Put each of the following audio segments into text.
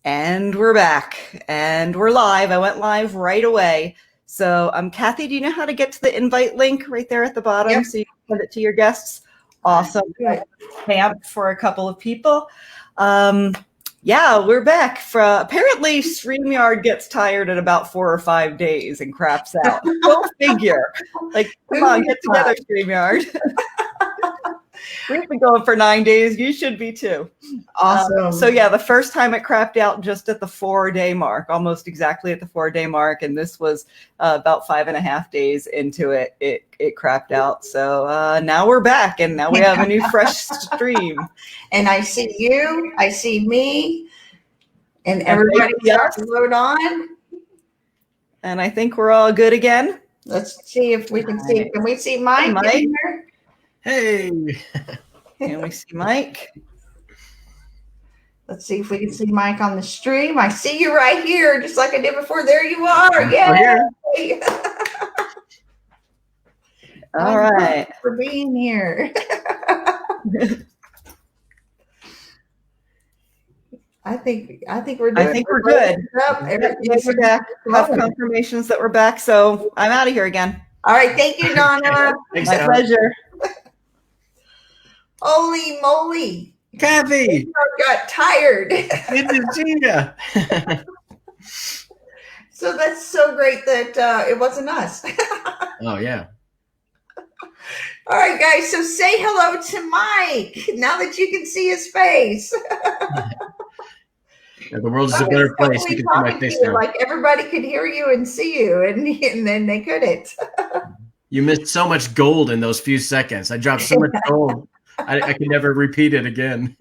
And we're back, and we're live. I went live right away. So, Kathy, do you know how to get to the invite link right there at the bottom? Yep. So you can send it to your guests? Awesome. Stamp for a couple of people. Yeah, we're back. Apparently, StreamYard gets tired in about 4 or 5 days and craps out. Go figure. Like, come on, get together, StreamYard. We've been going for 9 days. You should be too. Awesome. So yeah, the first time it crapped out just at the 4-day mark, almost exactly at the 4-day mark. And this was about 5.5 days into it. It crapped out. So now we're back, and now we have a new fresh stream. And I see you, I see me, and everybody starts to load on. And I think we're all good again. Let's see if we can see. Can we see Mike? Mike. Hey. Can we see Mike? Let's see if we can see Mike on the stream. I see you right here, just like I did before. There you are. Yay. All right. For being here. I think we're doing. I think we're good. Have confirmations that we're back. So I'm out of here again. All right. Thank you, Donna. Thanks, My pleasure. Holy moly. Kathy. Got tired. Good to see you. So that's so great that it wasn't us. Oh, yeah. All right, guys. So say hello to Mike now that you can see his face. Yeah, the world is a better place. You can see my face now. Like everybody could hear you and see you, and then they couldn't. You missed so much gold in those few seconds. I dropped so much gold. I can never repeat it again.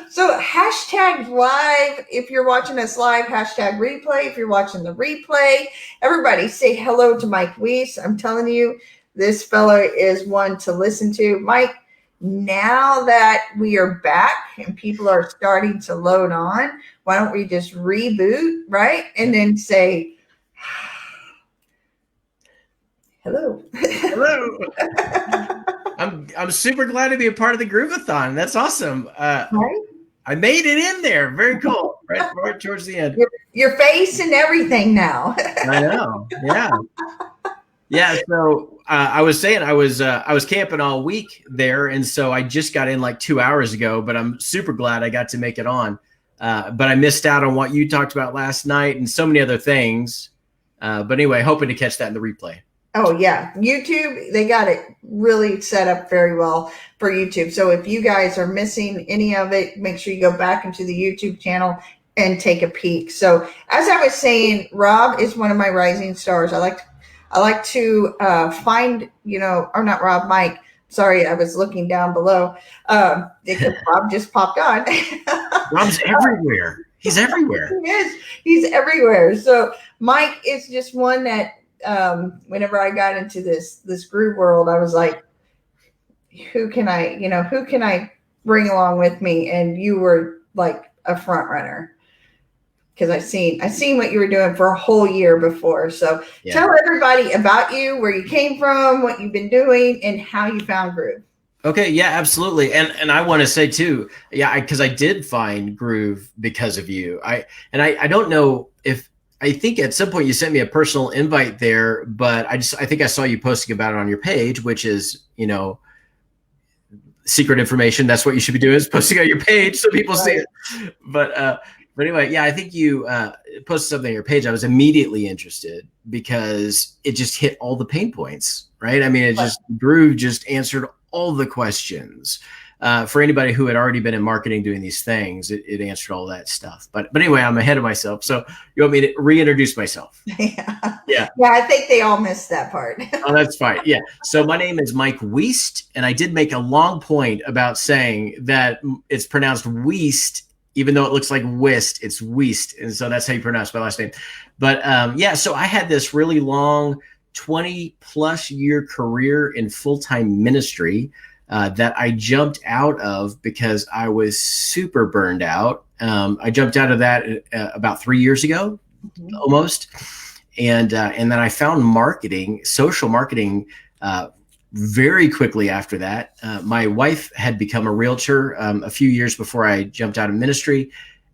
So hashtag live if you're watching us live, hashtag replay if you're watching the replay. Everybody say hello to Mike Weiss. I'm telling you, this fellow is one to listen to. Mike, now that we are back and people are starting to load on, why don't we just reboot, right? And then say, hello. Hello. I'm super glad to be a part of the Grooveathon. That's awesome. Right? I made it in there. Very cool. Right towards the end. Your face and everything now. I know. Yeah. Yeah. So I was saying I was camping all week there, and so I just got in like 2 hours ago. But I'm super glad I got to make it on. But I missed out on what you talked about last night and so many other things. But anyway, hoping to catch that in the replay. Oh, yeah. YouTube, they got it really set up very well for YouTube. So if you guys are missing any of it, make sure you go back into the YouTube channel and take a peek. So as I was saying, Rob is one of my rising stars. I like to find, or not Rob, Mike. Sorry, I was looking down below because Rob just popped on. Rob's everywhere. He's everywhere. He is. He's everywhere. So Mike is just one that whenever I got into this groove world, I was like, who can I bring along with me? And you were like a front runner because I seen what you were doing for a whole year before. So yeah. Tell everybody about you, where you came from, what you've been doing, and how you found Groove. Okay. Yeah, absolutely. And I want to say too, because I did find Groove because of you. I don't know if, I think at some point you sent me a personal invite there, but I think I saw you posting about it on your page, which is, secret information. That's what you should be doing, is posting on your page so people see it. But anyway, yeah, I think you posted something on your page. I was immediately interested because it just hit all the pain points, right? I mean, Groove just answered all the questions. For anybody who had already been in marketing doing these things, it answered all that stuff. But anyway, I'm ahead of myself. So you want me to reintroduce myself? Yeah. I think they all missed that part. Oh, that's fine. Yeah. So my name is Mike Weiss, and I did make a long point about saying that it's pronounced Weist, even though it looks like Wist, it's Weist. And so that's how you pronounce my last name. But so I had this really long 20+ year career in full-time ministry that I jumped out of because I was super burned out. I jumped out of that about 3 years ago, almost. And then I found social marketing, very quickly after that. My wife had become a realtor a few years before I jumped out of ministry.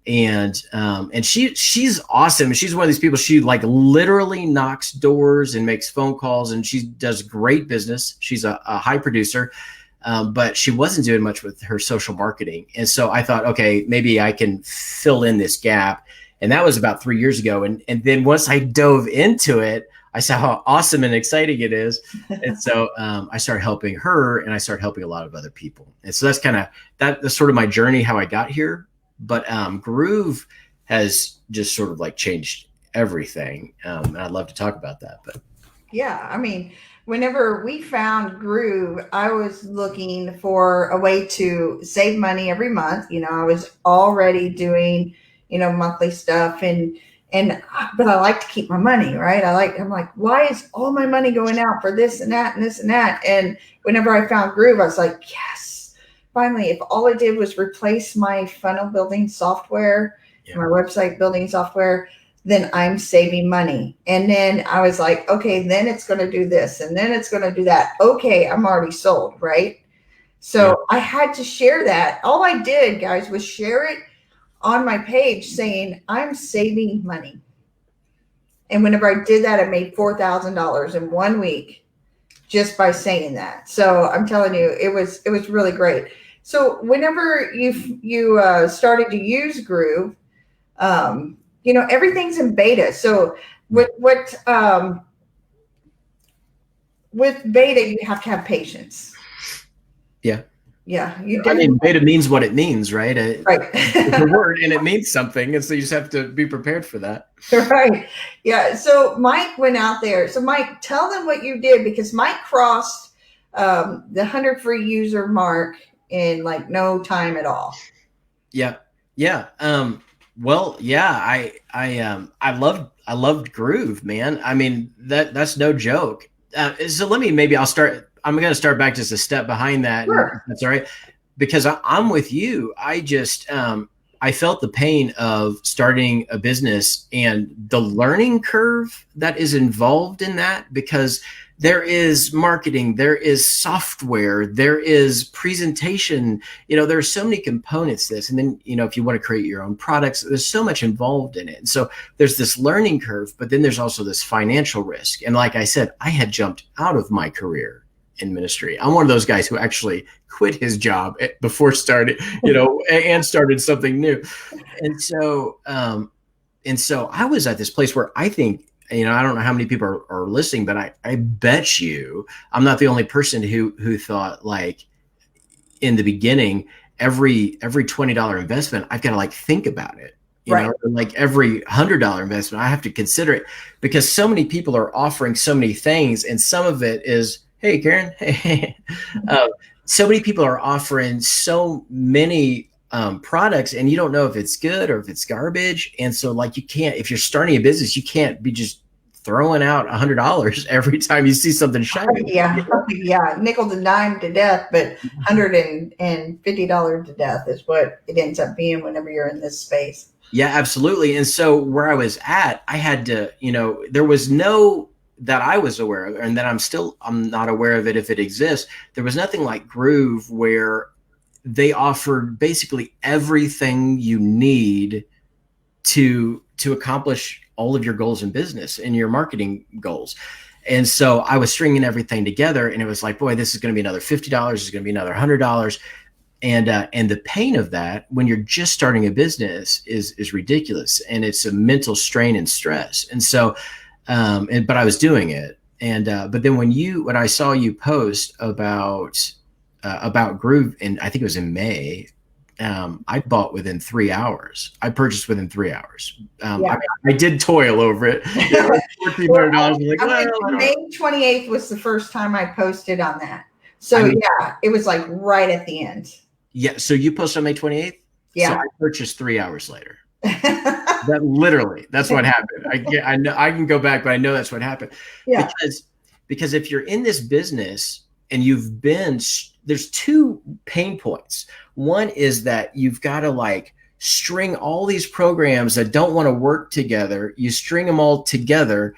And she's awesome. She's one of these people. She like literally knocks doors and makes phone calls, and she does great business. She's a high producer, but she wasn't doing much with her social marketing. And so I thought, okay, maybe I can fill in this gap. And that was about 3 years ago. And then once I dove into it, I saw how awesome and exciting it is. And so I started helping her, and I started helping a lot of other people. And so that's sort of my journey, how I got here. But Groove has just sort of like changed everything. And I'd love to talk about that. But yeah, I mean, whenever we found Groove, I was looking for a way to save money every month. You know, I was already doing, you know, monthly stuff but I like to keep my money, right? I'm like, why is all my money going out for this and that and this and that? And whenever I found Groove, I was like, yes. Finally, if all I did was replace my funnel building software, my website building software, then I'm saving money. And then I was like, okay, then it's going to do this, and then it's going to do that. Okay, I'm already sold, right? So I had to share that. All I did, guys, was share it on my page saying I'm saving money. And whenever I did that, I made $4,000 in 1 week just by saying that. So I'm telling you, it was really great. So whenever you started to use Groove, you know, everything's in beta. So with beta, you have to have patience. Yeah. Yeah. I mean, beta means what it means, right? Right. It's a word and it means something. And so you just have to be prepared for that. Right. Yeah. So Mike went out there. So Mike, tell them what you did, because Mike crossed the 100 free user mark in like no time at all. Yeah. Yeah. Well, yeah, I loved Groove, man. I mean, that's no joke. So I'm going to start back just a step behind that. Sure. That's all right. Because I'm with you. I just, I felt the pain of starting a business and the learning curve that is involved in that, because there is marketing, there is software, there is presentation, you know, there are so many components to this. And then, you know, if you want to create your own products, there's so much involved in it. And so there's this learning curve, but then there's also this financial risk. And like I said, I had jumped out of my career in ministry. I'm one of those guys who actually quit his job before started, you know, and started something new. And so I was at this place where I think, you know, I don't know how many people are listening, but I bet you I'm not the only person who thought, like, in the beginning, every $20 investment, I've got to like think about it. You know, like every $100 investment, I have to consider it, because so many people are offering so many things, and some of it is, hey, Karen, hey. So many people are offering so many products, and you don't know if it's good or if it's garbage. And so, like, you can't, if you're starting a business, you can't be just throwing out $100 every time you see something shiny. Yeah. Yeah. Nickel to dime to death, but $150 to death is what it ends up being whenever you're in this space. Yeah, absolutely. And so where I was at, I had to, you know, there was no, that I was aware of, and that I'm not aware of it if it exists. There was nothing like Groove where they offered basically everything you need to accomplish all of your goals in business and your marketing goals. And so I was stringing everything together, and it was like, boy, this is going to be another $50. This is going to be another $100. And the pain of that when you're just starting a business is ridiculous. And it's a mental strain and stress. And so, but I was doing it. And, but then when I saw you post about Groove, and I think it was in May, I bought within 3 hours. I purchased within 3 hours. I did toil over it. May 28th was the first time I posted on that. So yeah, it was like right at the end. Yeah. So you posted on May 28th? Yeah. So I purchased 3 hours later. That's what happened. I know I can go back, but I know that's what happened. Yeah. Because if you're in this business and there's two pain points. One is that you've got to like string all these programs that don't want to work together. You string them all together.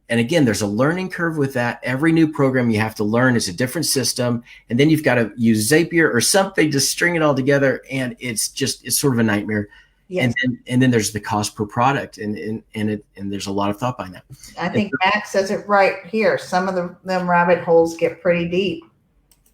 And again, there's a learning curve with that. Every new program you have to learn is a different system. And then you've got to use Zapier or something to string it all together. And it's sort of a nightmare. Yes. And then there's the cost per product, and there's a lot of thought behind that. I think Max says it right here. Some of them rabbit holes get pretty deep.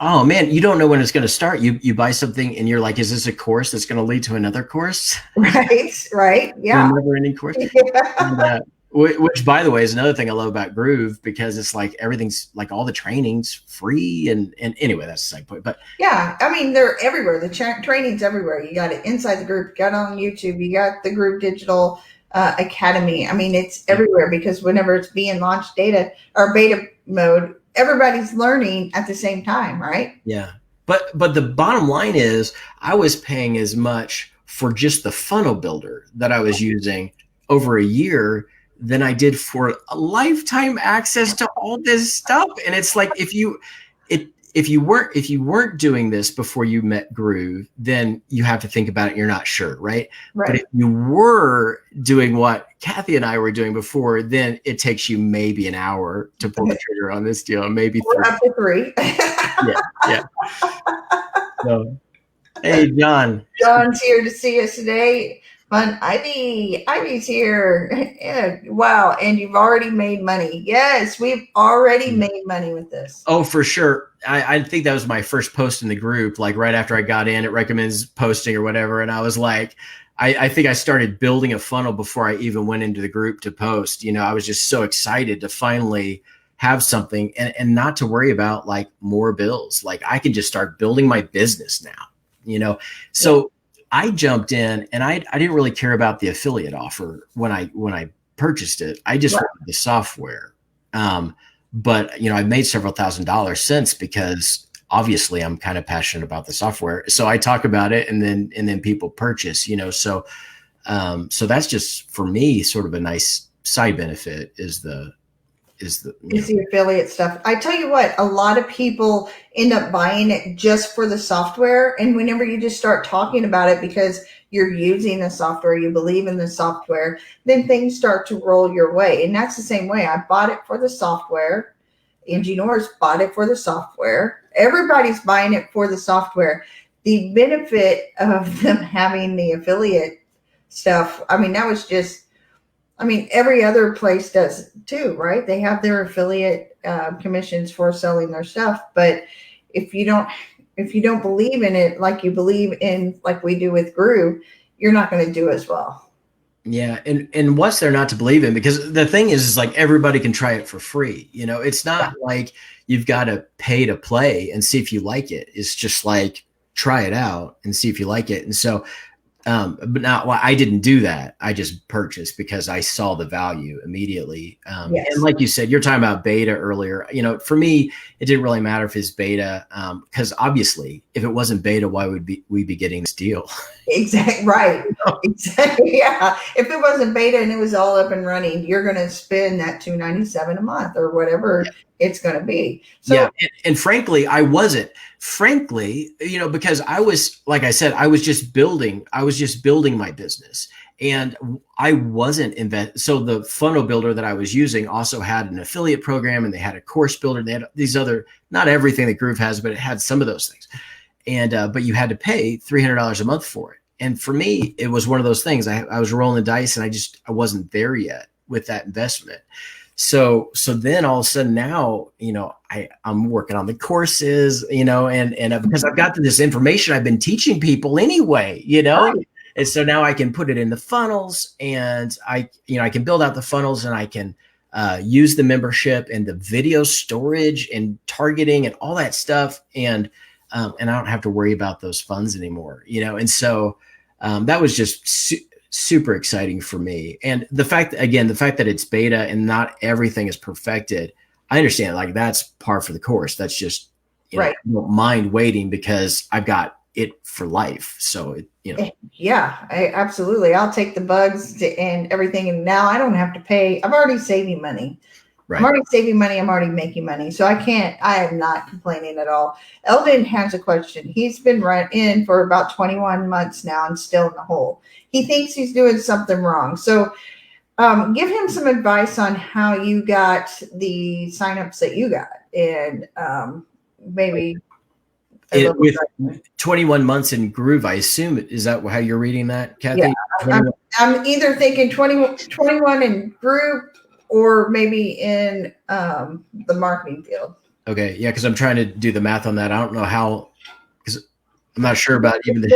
Oh man, you don't know when it's going to start. You buy something and you're like, is this a course that's going to lead to another course? Right. Yeah. A never-ending course. Yeah. And, which, by the way, is another thing I love about Groove, because it's like everything's like all the training's free. And anyway, that's the side point. But yeah, I mean, they're everywhere. The training's everywhere. You got it inside the group. You got it on YouTube. You got the Groove Digital Academy. I mean, it's everywhere, because whenever it's being launched beta mode, everybody's learning at the same time, right? Yeah. But the bottom line is, I was paying as much for just the funnel builder that I was using over a year than I did for a lifetime access to all this stuff. And it's like, if you weren't doing this before you met Groove, then you have to think about it. You're not sure, right? But if you were doing what Kathy and I were doing before, then it takes you maybe an hour to pull the trigger on this deal, maybe up to 3. Yeah. So, hey, John. John's here to see us today. Fun. Ivy's here. Yeah. Wow. And you've already made money. Yes, we've already made money with this. Oh, for sure. I think that was my first post in the group. Like right after I got in, it recommends posting or whatever. And I was like, I think I started building a funnel before I even went into the group to post. I was just so excited to finally have something and not to worry about like more bills. Like I can just start building my business now, So I jumped in, and I didn't really care about the affiliate offer when I purchased it. I just wanted the software. But I made several $1,000s since, because obviously I'm kind of passionate about the software. So I talk about it, and then people purchase, so that's just for me sort of a nice side benefit is the affiliate stuff. I tell you what, a lot of people end up buying it just for the software. And whenever you just start talking about it because you're using the software, you believe in the software, then things start to roll your way. And that's the same way. I bought it for the software. Angie Norris bought it for the software. Everybody's buying it for the software. The benefit of them having the affiliate stuff, that was just, every other place does too, right? They have their affiliate commissions for selling their stuff. But if you don't believe in it like you believe in, like we do with Groove, you're not going to do as well. Yeah. And what's there not to believe in? Because the thing is like everybody can try it for free. It's not like you've got to pay to play and see if you like it. It's just like, try it out and see if you like it. And so, but I didn't do that. I just purchased because I saw the value immediately. Yes. And like you said, you're talking about beta earlier. For me, it didn't really matter if it's beta, because obviously, if it wasn't beta, why would we be getting this deal? Exactly. Right. Exactly. Yeah. If it wasn't beta and it was all up and running, you're going to spend that $297 a month or whatever it's going to be. So, yeah. And frankly, I wasn't. Frankly, because I was, like I said, I was just building my business, and I wasn't so the funnel builder that I was using also had an affiliate program, and they had a course builder. They had these other, not everything that Groove has, but it had some of those things. And, but you had to pay $300 a month for it. And for me, it was one of those things. I was rolling the dice, and I wasn't there yet with that investment. So then all of a sudden now, I'm working on the courses, and because I've got this information I've been teaching people anyway, Right. And so now I can put it in the funnels, and I can build out the funnels, and I can use the membership and the video storage and targeting and all that stuff. And I don't have to worry about those funds anymore, And so that was just super exciting for me. And the fact that it's beta and not everything is perfected, I understand, like that's par for the course. That's just, right. I don't mind waiting because I've got it for life. So Yeah, absolutely. I'll take the bugs and everything. And now I don't have to pay. I'm already saving money. Right. I'm already saving money. I'm already making money. So I am not complaining at all. Eldon has a question. He's been in for about 21 months now and still in the hole. He thinks he's doing something wrong. So give him some advice on how you got the signups that you got, and maybe With 21 months in Groove, I assume, is that how you're reading that, Kathy? Yeah, I'm either thinking 21 in Groove or maybe in the marketing field. Okay, yeah, because I'm trying to do the math on that. I don't know how, because I'm not sure about even the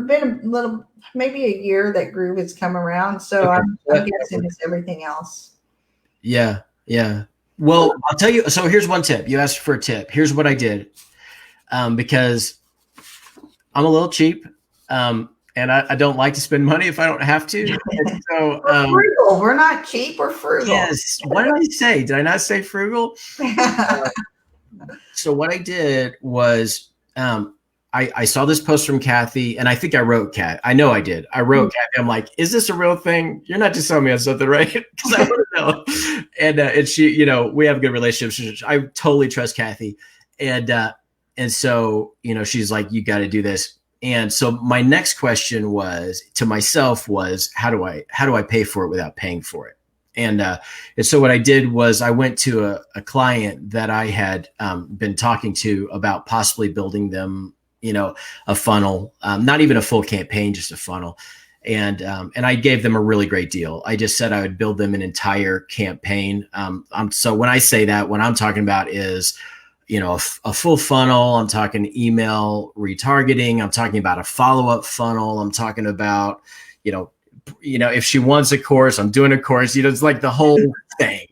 been a little, maybe a year that Groove has come around. So Okay. I'm guessing it's everything else. Yeah, yeah. Well, I'll tell you. So here's one tip. You asked for a tip. Here's what I did, because I'm a little cheap, and I don't like to spend money if I don't have to. And so we're frugal. We're not cheap. We're frugal. Yes. What did I say? Did I not say frugal? So what I did was I saw this post from Kathy, and I think I wrote Kat. I know I did. I wrote Kathy. I'm like, is this a real thing? You're not just telling me on something, right? Because I want to know. And she, you know, we have a good relationship. I totally trust Kathy, and so she's like, you got to do this. And so my next question was to myself was, how do I pay for it without paying for it? And so what I did was I went to a client that I had been talking to about possibly building them, a funnel, not even a full campaign, just a funnel. And I gave them a really great deal. I just said I would build them an entire campaign. So when I say that, what I'm talking about is, a full funnel. I'm talking email retargeting. I'm talking about a follow-up funnel. I'm talking about, if she wants a course, I'm doing a course, it's like the whole thing,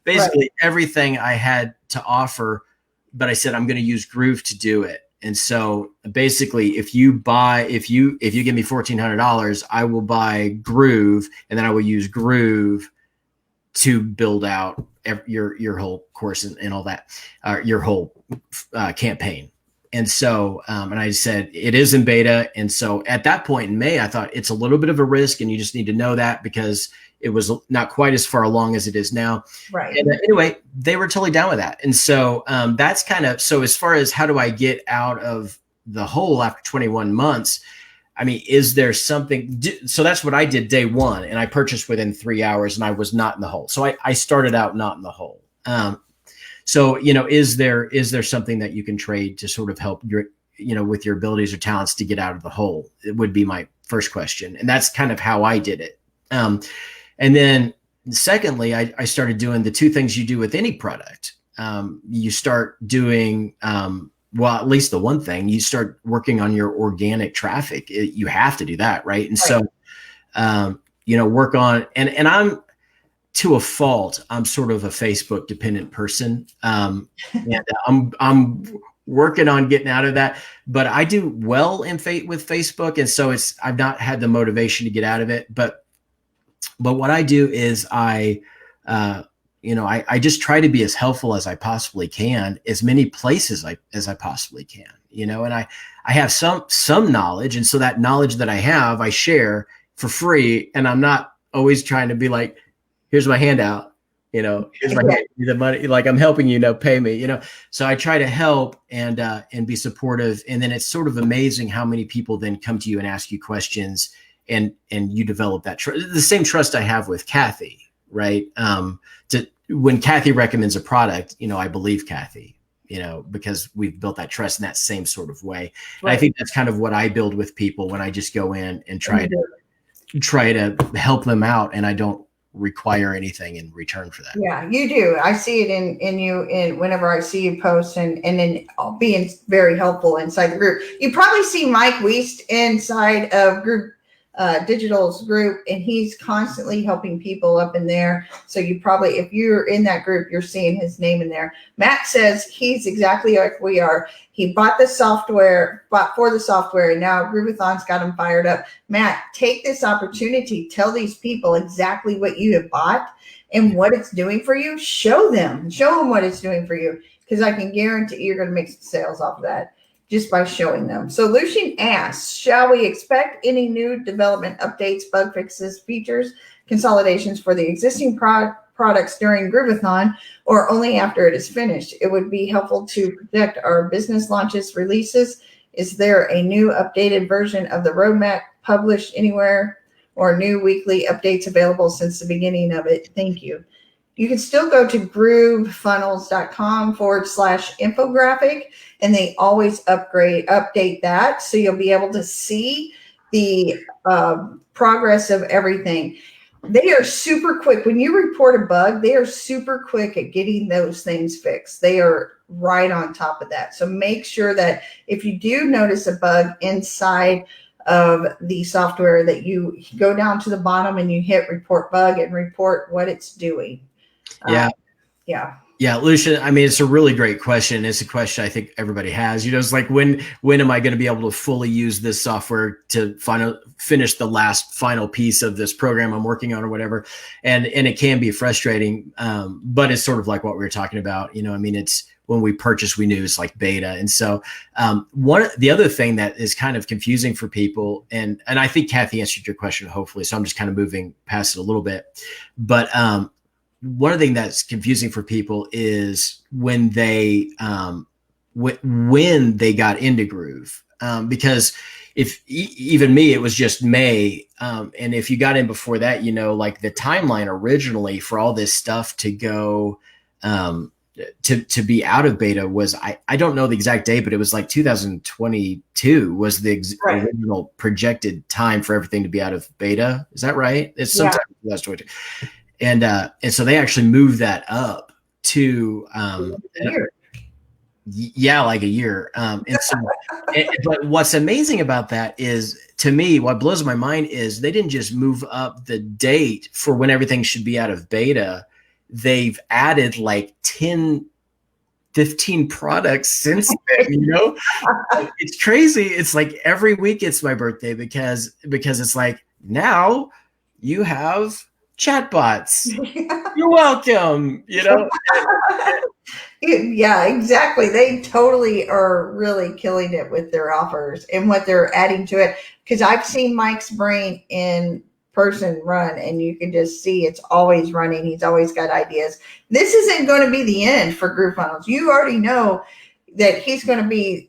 basically everything I had to offer, but I said, I'm going to use Groove to do it. And so basically if you give me $1,400, I will buy Groove, and then I will use Groove to build out your whole course and all that, your whole campaign. And so, and I said, it is in beta. And so at that point in May, I thought it's a little bit of a risk, and you just need to know that because it was not quite as far along as it is now. Right. And anyway, they were totally down with that. And so that's so as far as how do I get out of the hole after 21 months, I mean, is there something? So that's what I did day one, and I purchased within 3 hours, and I was not in the hole. So I started out not in the hole. So, is there something that you can trade to sort of help with your abilities or talents to get out of the hole? It would be my first question. And that's kind of how I did it. And then secondly, I started doing the two things you do with any product. You start doing, at least the one thing, you start working on your organic traffic. You have to do that. Right. And so, work on, and I'm, to a fault, I'm sort of a Facebook dependent person. And I'm working on getting out of that, but I do well with Facebook. And so I've not had the motivation to get out of it, but what I do is I just try to be as helpful as I possibly can, as many places as I possibly can, and I have some knowledge. And so that knowledge that I have, I share for free. And I'm not always trying to be like, here's my handout, here's the money, like I'm helping you, pay me, So I try to help and be supportive. And then it's sort of amazing how many people then come to you and ask you questions, and you develop that trust, the same trust I have with Kathy, right? When Kathy recommends a product, I believe Kathy, because we've built that trust in that same sort of way. Right. And I think that's kind of what I build with people when I just go in and try to help them out, and I don't require anything in return for that. Yeah, you do. I see it in you whenever I see you post, and then being very helpful inside the group. You probably see Mike Wiest inside of Group Digital's group, and he's constantly helping people up in there. So you probably, if you're in that group, you're seeing his name in there. Matt says he's exactly like we are. He bought for the software, and now Grooveathon's got him fired up. Matt, take this opportunity. Tell these people exactly what you have bought and what it's doing for you. Show them what it's doing for you, because I can guarantee you're going to make some sales off of that just by showing them. So Lucian asks, shall we expect any new development updates, bug fixes, features, consolidations for the existing products during Grooveathon, or only after it is finished? It would be helpful to protect our business launches releases. Is there a new updated version of the roadmap published anywhere, or new weekly updates available since the beginning of it? Thank you. You can still go to groovefunnels.com/infographic, and they always update that. So you'll be able to see the progress of everything. They are super quick. When you report a bug, they are super quick at getting those things fixed. They are right on top of that. So make sure that if you do notice a bug inside of the software, that you go down to the bottom and you hit report bug and report what it's doing. Yeah. Yeah, Lucia, I mean, it's a really great question. It's a question I think everybody has. You know, it's like, when am I going to be able to fully use this software to finish the last final piece of this program I'm working on or whatever? And it can be frustrating, but it's sort of like what we were talking about. You know, I mean, it's when we purchased, we knew it's like beta. And so the other thing that is kind of confusing for people, and I think Kathy answered your question, hopefully, so I'm just kind of moving past it a little bit. But one of the things that's confusing for people is when they when they got into Groove, because if even me, it was just May, and if you got in before that, you know, like the timeline originally for all this stuff to go to be out of beta was, I don't know the exact date, but it was like 2022 was the original projected time for everything to be out of beta. Is that right? It's sometime in 2022. And so they actually moved that up to like a year. And so, but what's amazing about that is, to me, what blows my mind is they didn't just move up the date for when everything should be out of beta. They've added like 10, 15 products since then, you know. It's crazy. It's like every week it's my birthday because it's like, now you have chatbots. You're welcome. You know. Yeah, exactly. They totally are really killing it with their offers and what they're adding to it. Because I've seen Mike's brain in person run, and you can just see it's always running. He's always got ideas. This isn't going to be the end for GrooveFunnels. You already know that he's going to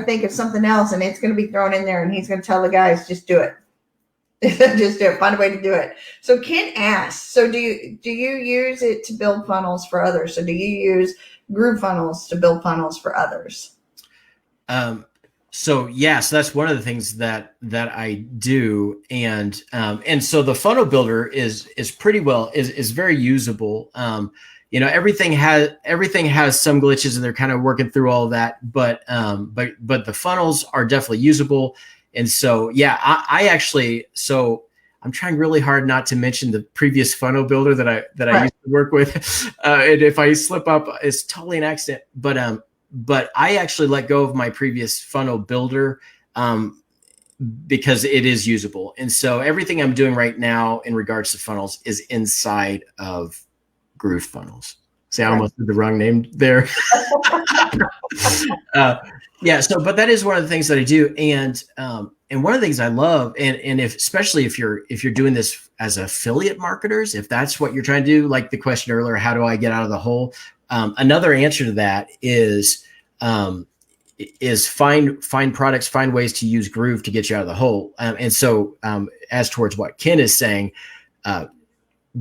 think of something else, and it's going to be thrown in there, and he's going to tell the guys, just do it. Just do it. Find a way to do it. So Ken asks, so do you use it to build funnels for others? So do you use GrooveFunnels to build funnels for others? So that's one of the things that I do. And so the funnel builder is pretty well, is very usable. You know, everything has some glitches and they're kind of working through all of that, but the funnels are definitely usable. And so, I actually, I'm trying really hard not to mention the previous funnel builder that I used to work with. And if I slip up, it's totally an accident. But I actually let go of my previous funnel builder because it is usable. And so everything I'm doing right now in regards to funnels is inside of GrooveFunnels. See, I almost did the wrong name there. But that is one of the things that I do. And one of the things I love, and especially if you're doing this as affiliate marketers, if that's what you're trying to do, like the question earlier, how do I get out of the hole? Another answer to that is find products, find ways to use Groove to get you out of the hole. And so as towards what Ken is saying,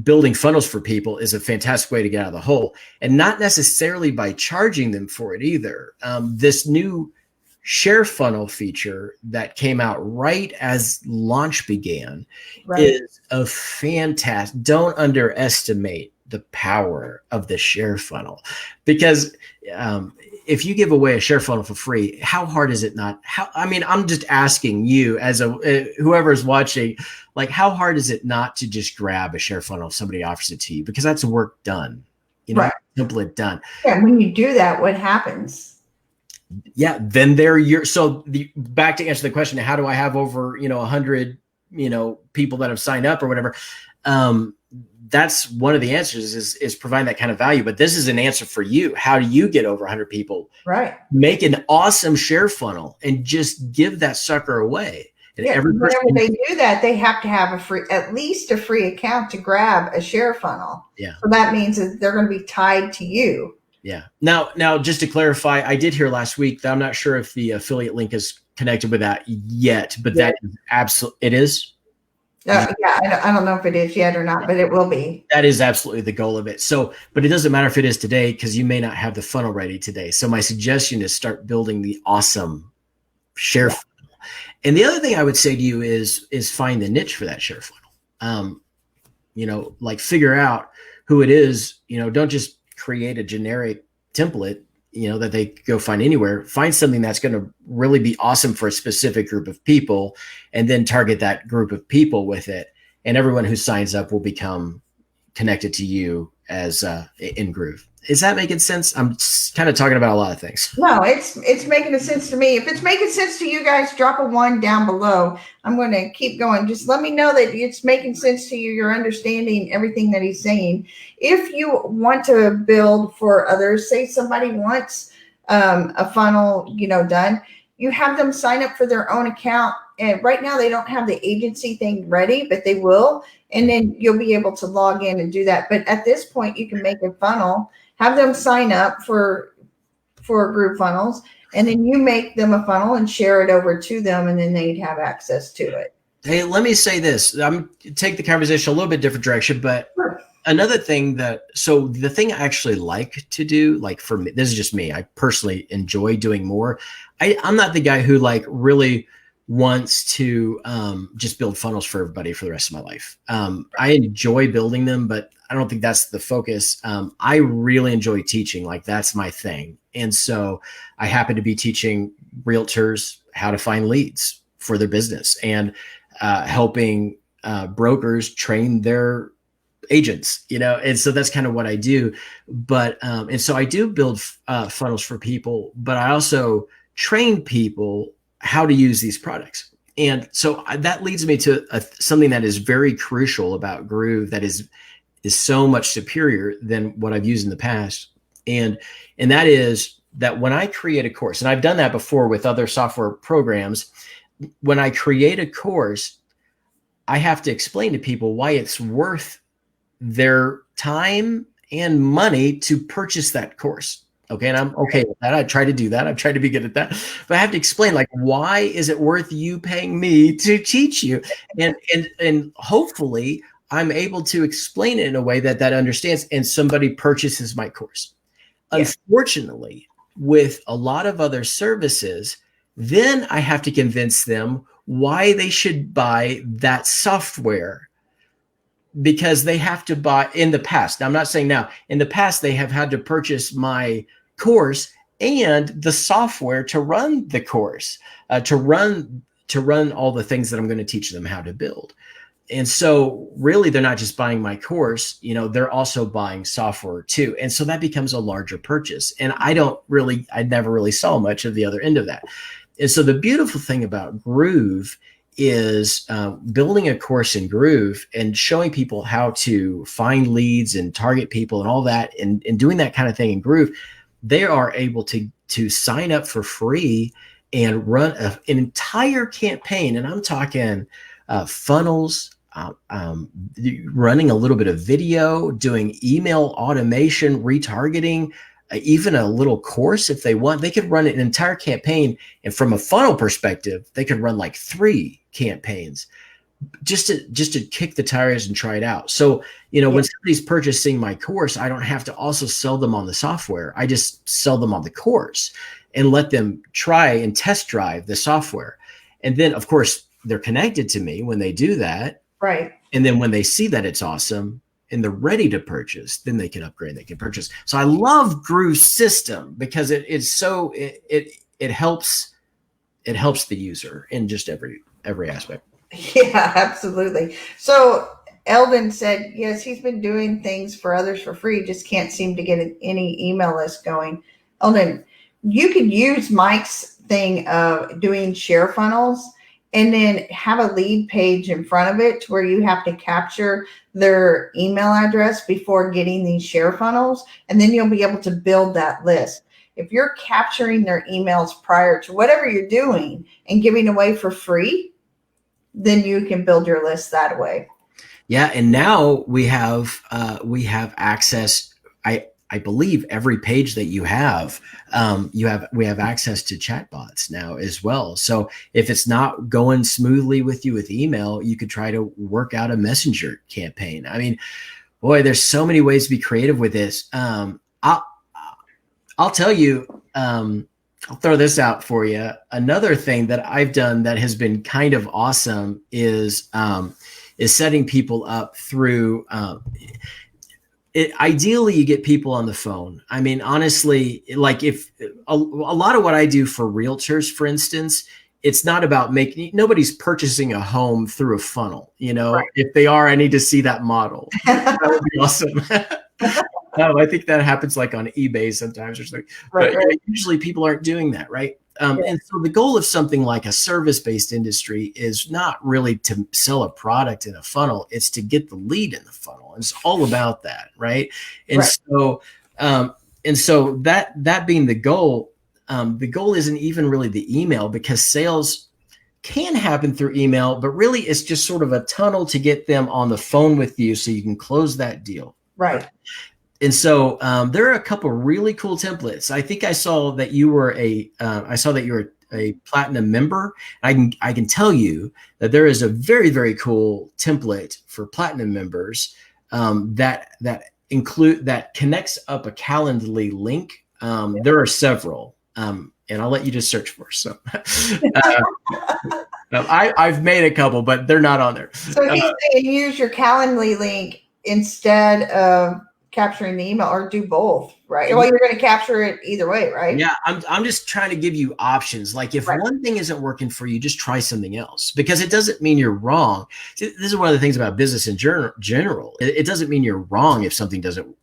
building funnels for people is a fantastic way to get out of the hole, and not necessarily by charging them for it either. This new share funnel feature that came out right as launch began is a fantastic. Don't underestimate the power of the share funnel, because if you give away a share funnel for free, how hard is it not? I'm just asking you as whoever's watching, like, how hard is it not to just grab a share funnel if somebody offers it to you? Because that's work done, you know, simple it done. Yeah. When you do that, what happens? Yeah. Then back to answer the question, how do I have over, 100, people that have signed up or whatever? That's one of the answers is providing that kind of value. But this is an answer for you. How do you get over 100 people? Right. Make an awesome share funnel and just give that sucker away. And whenever they do that, they have to have at least a free account to grab a share funnel. Yeah. So that means that they're going to be tied to you. Yeah. Now, just to clarify, I did hear last week that I'm not sure if the affiliate link is connected with that yet, but that is absolutely, it is. Yeah, I don't know if it is yet or not, but it will be. That is absolutely the goal of it. So, but it doesn't matter if it is today, because you may not have the funnel ready today. So my suggestion is start building the awesome share funnel. And the other thing I would say to you is find the niche for that share funnel. Like figure out who it is. Don't just create a generic template, that they go find anywhere. Find something that's going to really be awesome for a specific group of people, and then target that group of people with it. And everyone who signs up will become connected to you as in Groove. Is that making sense? I'm kind of talking about a lot of things. No, it's making sense to me. If it's making sense to you guys, drop a 1 down below. I'm going to keep going. Just let me know that it's making sense to you. You're understanding everything that he's saying. If you want to build for others, say somebody wants a funnel, done, you have them sign up for their own account. And right now they don't have the agency thing ready, but they will. And then you'll be able to log in and do that. But at this point, you can make a funnel, have them sign up for GrooveFunnels, and then you make them a funnel and share it over to them, and then they'd have access to it. Hey, let me say this. I'm take the conversation a little bit different direction, but Sure. Another thing the thing I actually like to do, like for me, this is just me, I personally enjoy doing more. I'm not the guy who like really wants to just build funnels for everybody for the rest of my life. I enjoy building them, but I don't think that's the focus. I really enjoy teaching. Like that's my thing. And so I happen to be teaching realtors how to find leads for their business, and helping brokers train their agents, and so that's kind of what I do. But and so I do build funnels for people, but I also train people how to use these products. And so that leads me to something that is very crucial about Groove, that is so much superior than what I've used in the past. And that is that when I create a course, and I've done that before with other software programs, when I create a course, I have to explain to people why it's worth their time and money to purchase that course. Okay. And I'm okay with that. I try to do that. I've tried to be good at that, but I have to explain, like, why is it worth you paying me to teach you? And hopefully I'm able to explain it in a way that understands, and somebody purchases my course. Yeah. Unfortunately, with a lot of other services, then I have to convince them why they should buy that software, because they have to buy in the past. Now, I'm not saying now, in the past, they have had to purchase my course and the software to run the course, to run all the things that I'm going to teach them how to build. And so really, they're not just buying my course, they're also buying software too. And so that becomes a larger purchase. And I never really saw much of the other end of that. And so the beautiful thing about Groove is building a course in Groove and showing people how to find leads and target people and all that, and doing that kind of thing in Groove. They are able to sign up for free and run an entire campaign. And I'm talking funnels, running a little bit of video, doing email automation, retargeting, even a little course if they want. They could run an entire campaign, and from a funnel perspective, they could run like 3 campaigns just to kick the tires and try it out. So, when somebody's purchasing my course, I don't have to also sell them on the software. I just sell them on the course and let them try and test drive the software. And then, of course, they're connected to me when they do that. Right. And then when they see that it's awesome and they're ready to purchase, then they can upgrade, they can purchase. So I love Groove's system because it helps the user in just every aspect. Yeah, absolutely. So Eldon said, yes, he's been doing things for others for free, just can't seem to get any email list going. Eldon, you could use Mike's thing of doing share funnels and then have a lead page in front of it where you have to capture their email address before getting these share funnels. And then you'll be able to build that list. If you're capturing their emails prior to whatever you're doing and giving away for free, then you can build your list that way. Yeah. And now we have access. I believe every page that you have, we have access to chatbots now as well. So if it's not going smoothly with you with email, you could try to work out a messenger campaign. I mean, boy, there's so many ways to be creative with this. I'll tell you, I'll throw this out for you. Another thing that I've done that has been kind of awesome is setting people up through, ideally you get people on the phone. I mean, honestly, like if a lot of what I do for realtors, for instance, it's not about nobody's purchasing a home through a funnel. Right. If they are, I need to see that model. That would be awesome. I think that happens like on eBay sometimes or something. Right, but usually people aren't doing that, right? And so the goal of something like a service-based industry is not really to sell a product in a funnel. It's to get the lead in the funnel. It's all about that, right? And so that being the goal isn't even really the email, because sales can happen through email, but really it's just sort of a tunnel to get them on the phone with you so you can close that deal. Right. And so there are a couple of really cool templates. I think I saw that you were a platinum member. I can tell you that there is a very, very cool template for platinum members that connects up a Calendly link. There are several, and I'll let you just search for. So I've made a couple, but they're not on there. So he's saying use your Calendly link instead of capturing the email, or do both, right? Well, you're going to capture it either way, right? Yeah, I'm just trying to give you options. Like if one thing isn't working for you, just try something else, because it doesn't mean you're wrong. See, this is one of the things about business in general. It doesn't mean you're wrong if something doesn't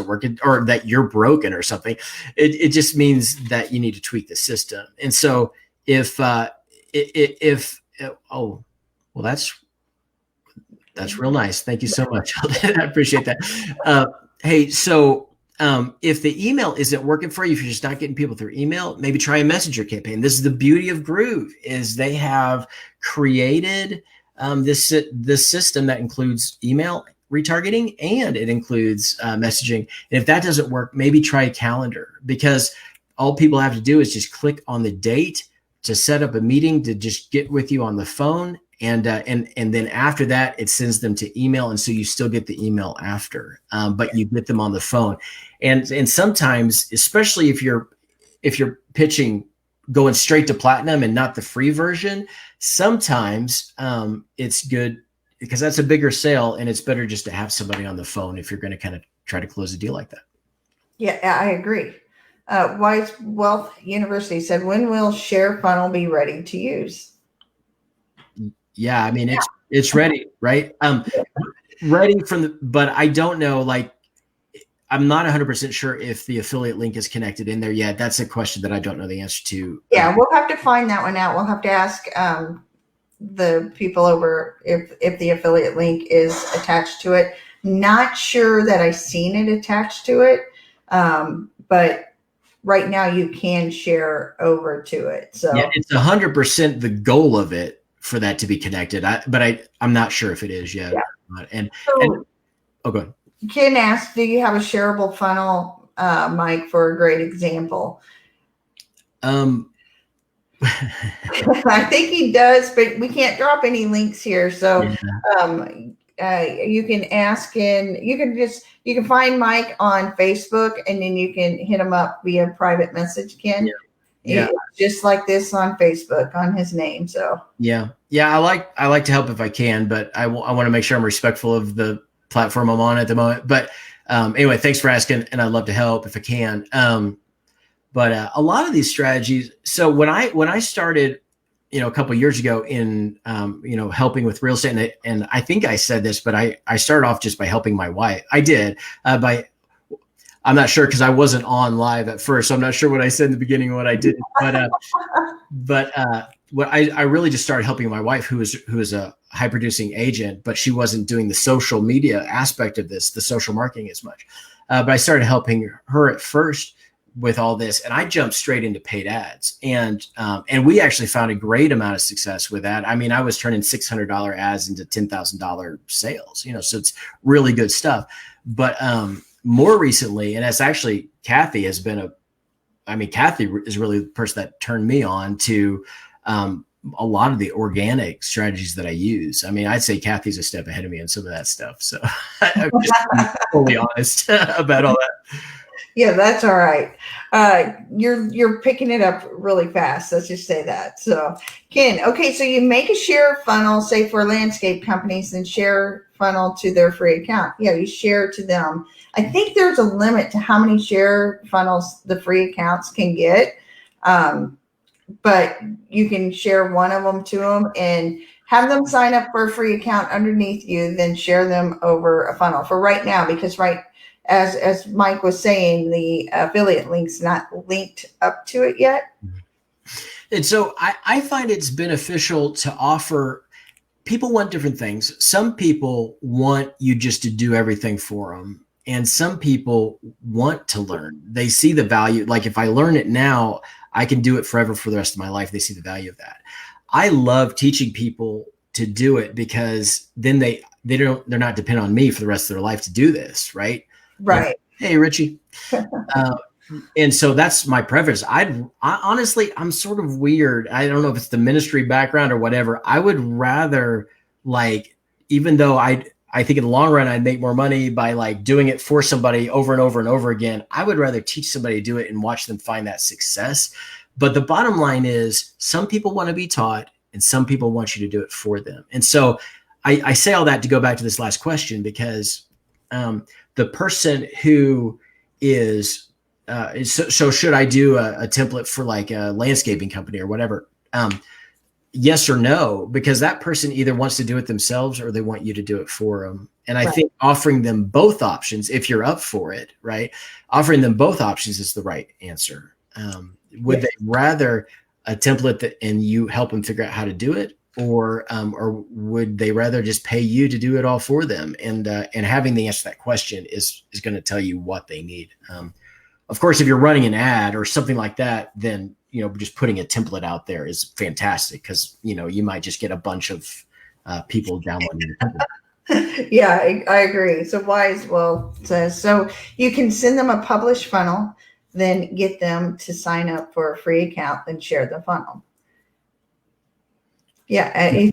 work, or that you're broken or something. It just means that you need to tweak the system. And so if that's real nice. Thank you so much. I appreciate that. Hey, so if the email isn't working for you, if you're just not getting people through email, maybe try a messenger campaign. This is the beauty of Groove, is they have created this system that includes email retargeting and it includes messaging. And if that doesn't work, maybe try a calendar, because all people have to do is just click on the date to set up a meeting to just get with you on the phone. And then after that, it sends them to email. And so you still get the email after, but you get them on the phone. And sometimes, especially if you're pitching going straight to platinum and not the free version, sometimes it's good because that's a bigger sale, and it's better just to have somebody on the phone if you're going to kind of try to close a deal like that. Yeah, I agree. Wise Wealth University said, when will Share Funnel be ready to use? Yeah, I mean, it's ready, right? Ready but I don't know, like, I'm not 100% sure if the affiliate link is connected in there yet. That's a question that I don't know the answer to. Yeah, we'll have to find that one out. We'll have to ask the people over if the affiliate link is attached to it. Not sure that I've seen it attached to it, but right now you can share over to it. So yeah, it's 100% the goal of it for that to be connected. But I'm not sure if it is yet. Yeah. And go ahead. Ken asked, do you have a shareable funnel, Mike, for a great example? I think he does, but we can't drop any links here. So you can ask you can find Mike on Facebook, and then you can hit him up via private message, Ken. Yeah. Just like this on Facebook on his name. So yeah. I like to help if I can, but I want to make sure I'm respectful of the platform I'm on at the moment. But anyway, thanks for asking, and I'd love to help if I can. But a lot of these strategies. So when I started, a couple of years ago in helping with real estate, and I think I said this, but I started off just by helping my wife. I did I'm not sure, because I wasn't on live at first, so I'm not sure what I said in the beginning and what I did. But what I really just started helping my wife, who is a high producing agent, but she wasn't doing the social media aspect of this, the social marketing as much. But I started helping her at first with all this, and I jumped straight into paid ads, and we actually found a great amount of success with that. I mean, I was turning $600 ads into $10,000 sales, so it's really good stuff. But more recently, and it's actually Kathy has been Kathy is really the person that turned me on to a lot of the organic strategies that I use. I mean, I'd say Kathy's a step ahead of me in some of that stuff. So I'm just being totally honest about all that. Yeah, that's all right. You're picking it up really fast. Let's just say that. So, Ken, okay, so you make a share funnel, say for landscape companies, and share funnel to their free account. Yeah, you share to them. I think there's a limit to how many share funnels the free accounts can get. But you can share one of them to them and have them sign up for a free account underneath you, then share them over a funnel for right now, because as Mike was saying, the affiliate link's not linked up to it yet. And so I find it's beneficial to offer. People want different things. Some people want you just to do everything for them. And some people want to learn. They see the value. Like if I learn it now, I can do it forever for the rest of my life. They see the value of that. I love teaching people to do it because then they're not dependent on me for the rest of their life to do this. Right. Right. Like, hey, Richie. And so that's my preference. I honestly, I'm sort of weird. I don't know if it's the ministry background or whatever. I would rather, like, even though I think in the long run, I'd make more money by like doing it for somebody over and over and over again. I would rather teach somebody to do it and watch them find that success. But the bottom line is some people want to be taught and some people want you to do it for them. And so I say all that to go back to this last question, because the person who is, so should I do a template for like a landscaping company or whatever? Yes or no, because that person either wants to do it themselves or they want you to do it for them. And I think offering them both options, if you're up for it, right? Offering them both options is the right answer. Would they rather a template and you help them figure out how to do it, or would they rather just pay you to do it all for them? And having the answer to that question is going to tell you what they need. Of course, if you're running an ad or something like that, then just putting a template out there is fantastic, because you might just get a bunch of people downloading the template. Yeah, I agree. So Wisewell says, so you can send them a published funnel, then get them to sign up for a free account, then share the funnel. Yeah,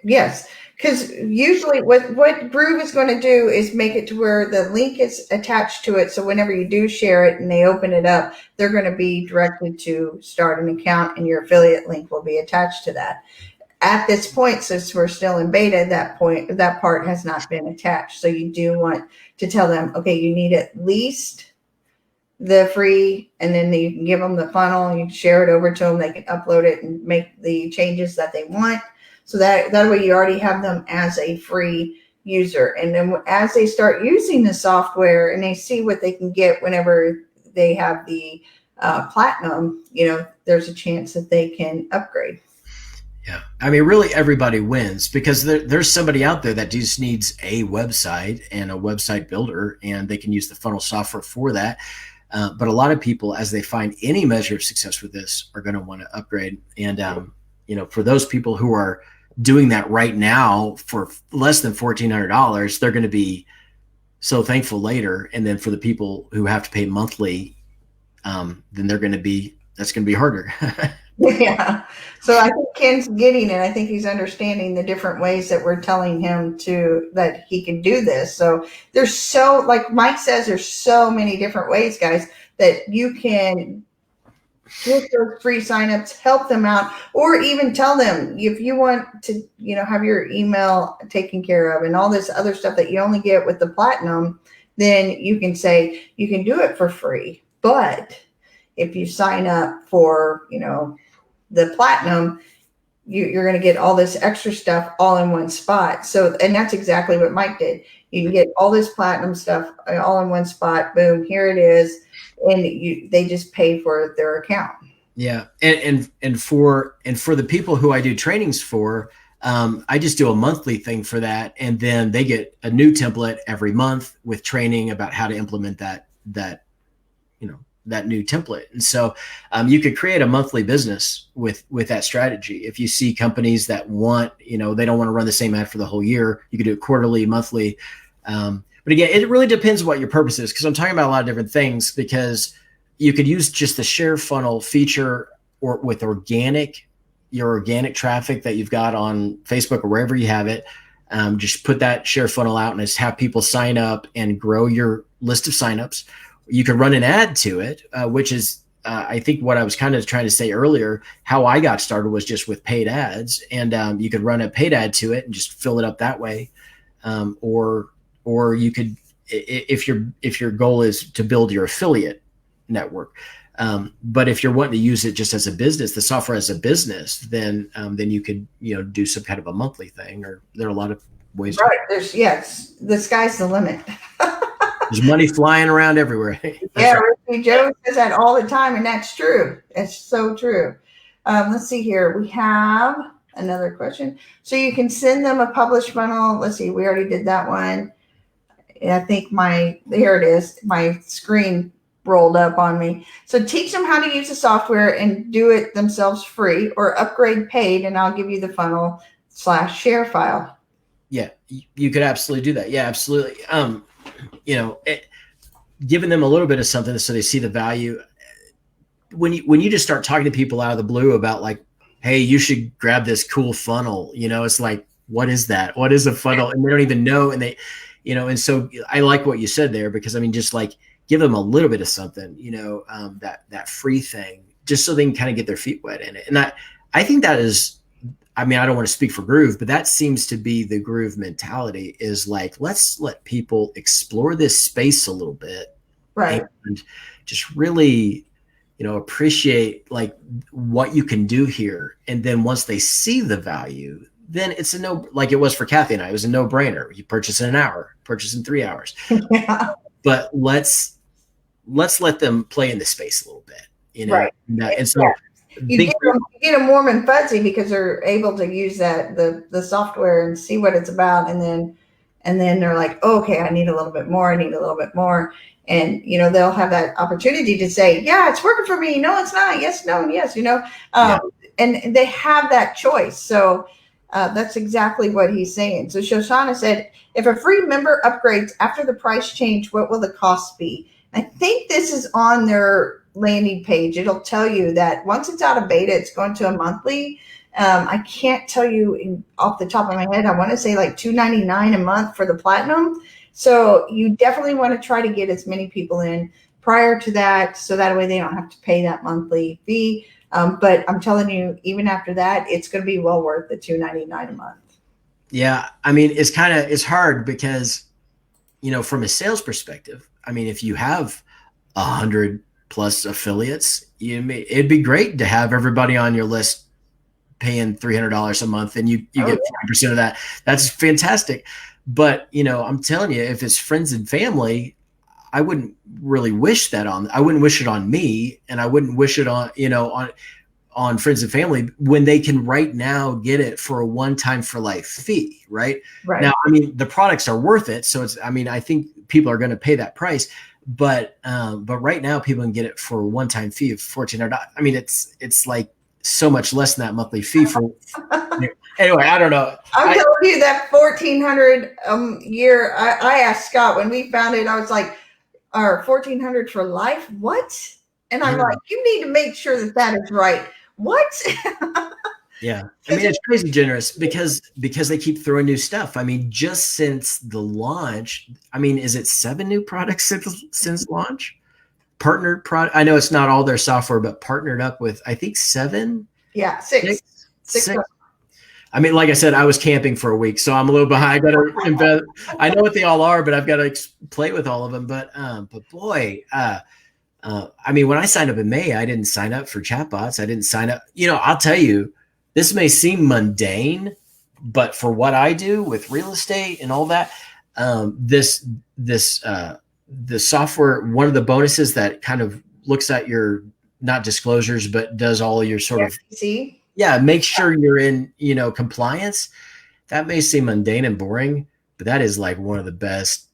yes. Because usually what Groove is going to do is make it to where the link is attached to it. So whenever you do share it and they open it up, they're going to be directed to start an account, and your affiliate link will be attached to that. At this point, since we're still in beta, that part has not been attached. So you do want to tell them, okay, you need at least the free, and then you can give them the funnel and you can share it over to them. They can upload it and make the changes that they want. So that way you already have them as a free user. And then as they start using the software and they see what they can get whenever they have the platinum, there's a chance that they can upgrade. Yeah. I mean, really everybody wins, because there's somebody out there that just needs a website and a website builder, and they can use the funnel software for that. But a lot of people, as they find any measure of success with this, are going to want to upgrade. And, for those people who are doing that right now for less than $1,400, they're going to be so thankful later. And then for the people who have to pay monthly, then that's going to be harder. Yeah. So I think Ken's getting it. I think he's understanding the different ways that we're telling him that he can do this. So there's like Mike says, there's so many different ways, guys, that you can get those free signups, help them out, or even tell them if you want to, have your email taken care of and all this other stuff that you only get with the platinum, then you can say you can do it for free. But if you sign up for, the platinum, you're going to get all this extra stuff all in one spot. So, and that's exactly what Mike did. You can get all this platinum stuff all in one spot. Boom, here it is. And they just pay for their account. Yeah. And for the people who I do trainings for, I just do a monthly thing for that. And then they get a new template every month with training about how to implement that new template. And so you could create a monthly business with that strategy. If you see companies that want, they don't want to run the same ad for the whole year, you could do it quarterly, monthly. But again, it really depends what your purpose is, because I'm talking about a lot of different things, because you could use just the share funnel feature or with your organic traffic that you've got on Facebook or wherever you have it. Just put that share funnel out and just have people sign up and grow your list of signups. You could run an ad to it, which is, I think what I was kind of trying to say earlier, how I got started was just with paid ads, and you could run a paid ad to it and just fill it up that way. Or you could, if your goal is to build your affiliate network. But if you're wanting to use it just as a business, the software as a business, then you could, do some kind of a monthly thing, or there are a lot of ways. Right. The sky's the limit. There's money flying around everywhere. Yeah, right. Joe says that all the time, and that's true. It's so true. Let's see here. We have another question. So you can send them a published funnel. Let's see. We already did that one. I think here it is. My screen rolled up on me. So teach them how to use the software and do it themselves free, or upgrade paid, and I'll give you the funnel/share file. Yeah, you could absolutely do that. Yeah, absolutely. Giving them a little bit of something so they see the value. When you just start talking to people out of the blue about, like, hey, you should grab this cool funnel, it's like, what is that? What is a funnel? And they don't even know. And they, and so I like what you said there, because just like, give them a little bit of something, that free thing, just so they can kind of get their feet wet in it. And I think that is, I don't want to speak for Groove, but that seems to be the Groove mentality, is like, let's let people explore this space a little bit. Right. And just really, appreciate like what you can do here. And then once they see the value, then it's like it was for Kathy and I, it was a no-brainer. You purchase in an hour, purchase in 3 hours. Yeah. But let's let them play in the space a little bit, Right. And so you get them warm and fuzzy, because they're able to use the software and see what it's about, and then they're like, oh, okay, I need a little bit more. And they'll have that opportunity to say, yeah, it's working for me. No, it's not. Yes, no, and yes. And they have that choice. So that's exactly what he's saying. So Shoshana said, if a free member upgrades after the price change, what will the cost be? I think this is on their landing page. It'll tell you that once it's out of beta, it's going to a monthly. I can't tell you off the top of my head. I want to say like $2.99 a month for the platinum. So you definitely want to try to get as many people in prior to that, so that way they don't have to pay that monthly fee. But I'm telling you, even after that, it's going to be well worth the $2.99 a month. Yeah. It's hard because, from a sales perspective, if you have 100 plus affiliates, it'd be great to have everybody on your list paying $300 a month, and you get 5% of that. That's fantastic. But, I'm telling you, if it's friends and family, I wouldn't really wish that on. I wouldn't wish it on me, and I wouldn't wish it on, on friends and family, when they can right now get it for a one-time for life fee, right? Right. Now, the products are worth it. So it's, I think people are going to pay that price, but right now people can get it for a one-time fee of $1,400. It's like so much less than that monthly fee for, anyway, I don't know. I'm telling you that $1,400 year. I asked Scott when we found it, I was like, or $1,400 for life? What? And I'm like, you need to make sure that is right. What? Yeah. It's crazy generous because they keep throwing new stuff. Just since the launch, is it 7 new products since launch? Partnered product. I know it's not all their software, but partnered up with, I think 7. Yeah. Six. Like I said, I was camping for a week, so I'm a little behind. I got to embed. I know what they all are, but I've got to play with all of them. But boy, when I signed up in May, I didn't sign up for chatbots. I didn't sign up. I'll tell you, this may seem mundane, but for what I do with real estate and all that, the software, one of the bonuses that kind of looks at your, not disclosures, but does all your sort of, make sure you're in, compliance. That may seem mundane and boring, but that is like one of the best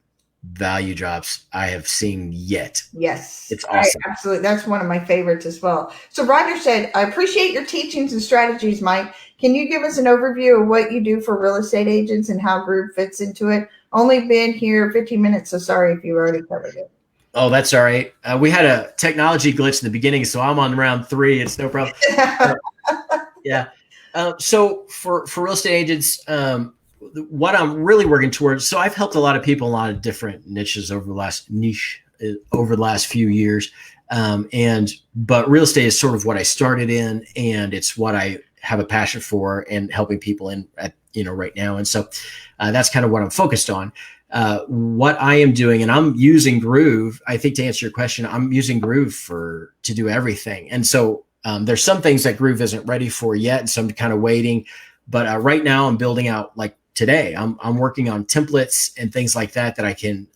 value drops I have seen yet. Yes, It's awesome. Absolutely. That's one of my favorites as well. So Roger said, I appreciate your teachings and strategies, Mike. Can you give us an overview of what you do for real estate agents and how Groove fits into it? Only been here 15 minutes, so sorry if you already covered it. Oh, that's all right. We had a technology glitch in the beginning, so I'm on round 3. It's no problem. Yeah. So for real estate agents, what I'm really working towards, so I've helped a lot of people in a lot of different niches over the last few years. But real estate is sort of what I started in, and it's what I have a passion for and helping people in at, right now. And so that's kind of what I'm focused on. What I am doing, and I'm using Groove, I think to answer your question, I'm using Groove to do everything. And so there's some things that Groove isn't ready for yet, and so I'm kind of waiting. But right now I'm building out, like today, I'm working on templates and things like that I can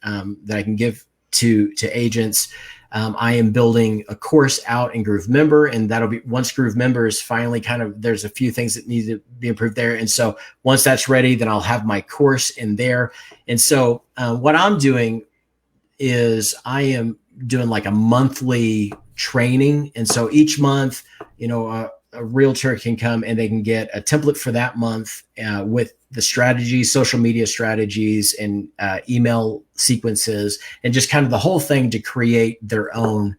give to agents. I am building a course out in Groove Member, and that'll be once Groove Member is finally there's a few things that need to be improved there. And so once that's ready, then I'll have my course in there. And so what I'm doing is I am doing like a monthly training. And so each month, a realtor can come and they can get a template for that month with the strategies, social media strategies, and email sequences, and just kind of the whole thing to create their own